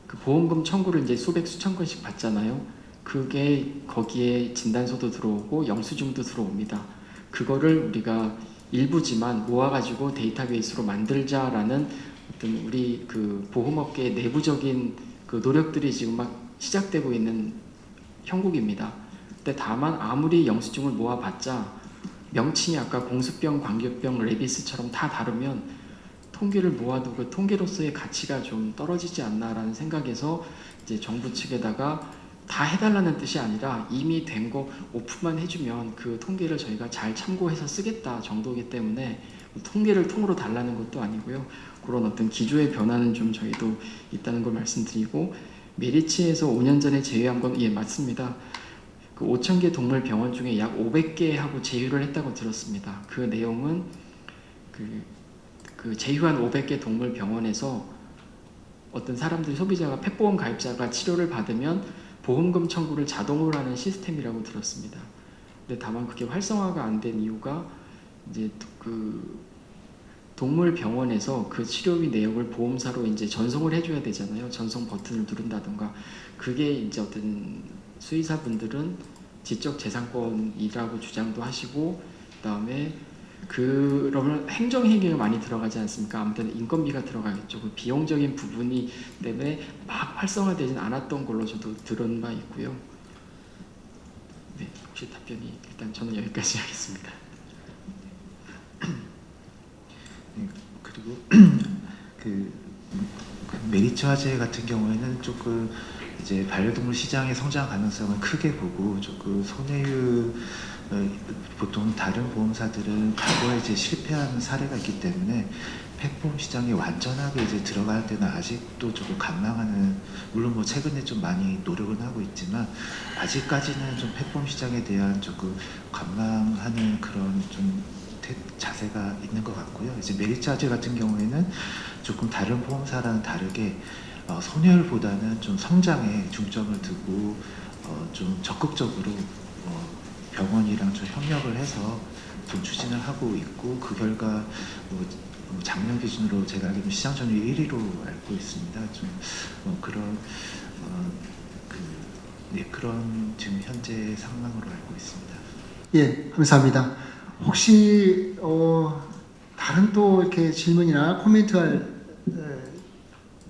그 보험금 청구를 이제 수천 건씩 받잖아요. 그게 거기에 진단서도 들어오고 영수증도 들어옵니다. 그거를 우리가 일부지만 모아가지고 데이터베이스로 만들자라는 어떤 우리 그 보험업계의 내부적인 그 노력들이 지금 막 시작되고 있는 형국입니다. 근데 다만 아무리 영수증을 모아봤자 명칭이 아까 공수병, 광견병, 레비스처럼 다 다르면 통계를 모아도 그 통계로서의 가치가 좀 떨어지지 않나라는 생각에서 이제 정부 측에다가 다 해달라는 뜻이 아니라 이미 된 거 오픈만 해주면 그 통계를 저희가 잘 참고해서 쓰겠다 정도이기 때문에 통계를 통으로 달라는 것도 아니고요. 그런 어떤 기조의 변화는 좀 저희도 있다는 걸 말씀드리고 메리츠에서 5년 전에 제외한 건 예 맞습니다. 그 5,000개 동물 병원 중에 약 500개하고 제휴를 했다고 들었습니다. 그 내용은 그 제휴한 500개 동물 병원에서 어떤 사람들 소비자가 펫보험 가입자가 치료를 받으면 보험금 청구를 자동으로 하는 시스템이라고 들었습니다. 근데 다만 그게 활성화가 안 된 이유가 이제 그 동물 병원에서 그 치료비 내역을 보험사로 이제 전송을 해줘야 되잖아요. 전송 버튼을 누른다던가 그게 이제 어떤 수의사분들은 지적재산권이라고 주장도 하시고 그다음에 그러면 행정행위가 많이 들어가지 않습니까? 아무튼 인건비가 들어가겠죠. 그 비용적인 부분이 때문에 막 활성화되진 않았던 걸로 저도 들은 바 있고요. 네, 혹시 답변이 일단 저는 여기까지 하겠습니다. 네, 그리고 그 메리츠 화재 같은 경우에는 조금 이제 반려동물 시장의 성장 가능성을 크게 보고 조금 손해율 보통 다른 보험사들은 과거에 이제 실패한 사례가 있기 때문에 펫보험 시장에 완전하게 이제 들어갈 때는 아직도 조금 관망하는 물론 뭐 최근에 좀 많이 노력은 하고 있지만 아직까지는 좀 펫보험 시장에 대한 조금 관망하는 그런 좀 자세가 있는 것 같고요. 이제 메리츠 화재 같은 경우에는 조금 다른 보험사랑은 다르게 손해율보다는 좀 성장에 중점을 두고 좀 적극적으로 병원이랑 좀 협력을 해서 좀 추진을 하고 있고 그 결과 작년 기준으로 제가 알기로는 시장 점유율 1위로 알고 있습니다. 좀 그런 그런 지금 현재 상황으로 알고 있습니다. 예, 감사합니다. 혹시 다른 또 이렇게 질문이나 코멘트할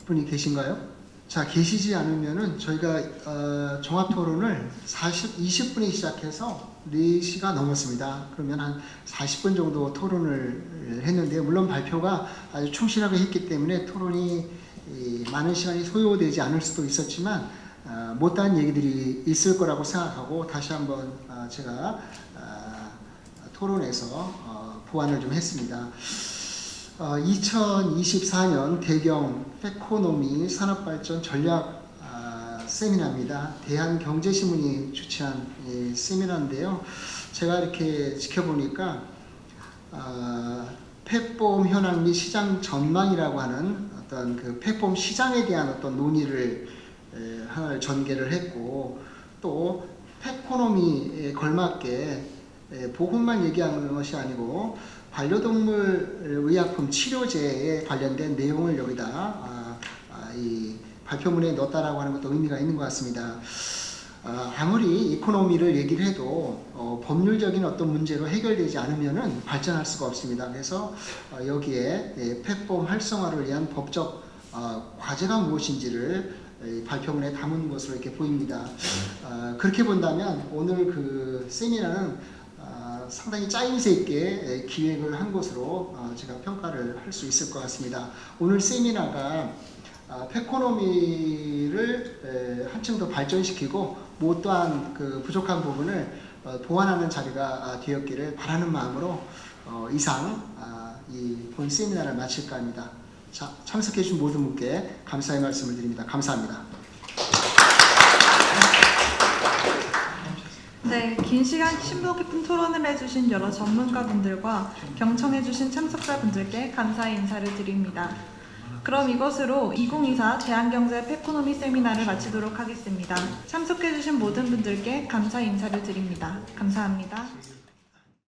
분이 계신가요? 자, 계시지 않으면은 저희가 종합 토론을 20분에 시작해서 4시가 넘었습니다. 그러면 한 40분 정도 토론을 했는데요. 물론 발표가 아주 충실하게 했기 때문에 토론이 많은 시간이 소요되지 않을 수도 있었지만 못다한 얘기들이 있을 거라고 생각하고 다시 한번 제가 토론에서 보완을 좀 했습니다. 2024년 대경 페코노미 산업발전 전략 세미나입니다. 대한경제신문이 주최한 세미나인데요. 제가 이렇게 지켜보니까 펫보험 현황 및 시장 전망이라고 하는 어떤 그 펫보험 시장에 대한 어떤 논의를 하나 전개를 했고 또 페코노미에 걸맞게 보험만 얘기하는 것이 아니고 반려동물 의약품 치료제에 관련된 내용을 여기다 이 발표문에 넣었다라고 하는 것도 의미가 있는 것 같습니다. 아무리 이코노미를 얘기를 해도 법률적인 어떤 문제로 해결되지 않으면은 발전할 수가 없습니다. 그래서 여기에 펫보험 활성화를 위한 법적 과제가 무엇인지를 이 발표문에 담은 것으로 이렇게 보입니다. 그렇게 본다면 오늘 그 세미나는 상당히 짜임새 있게 기획을 한 것으로 제가 평가를 할 수 있을 것 같습니다. 오늘 세미나가 페코노미를 한층 더 발전시키고 못다한 그 부족한 부분을 보완하는 자리가 되었기를 바라는 마음으로 이상 이 본 세미나를 마칠까 합니다. 자, 참석해 주신 모든 분께 감사의 말씀을 드립니다. 감사합니다. 네, 긴 시간 심도 깊은 토론을 해주신 여러 전문가분들과 경청해주신 참석자분들께 감사의 인사를 드립니다. 그럼 이것으로 2024 대한경제 페코노미 세미나를 마치도록 하겠습니다. 참석해주신 모든 분들께 감사 인사를 드립니다. 감사합니다.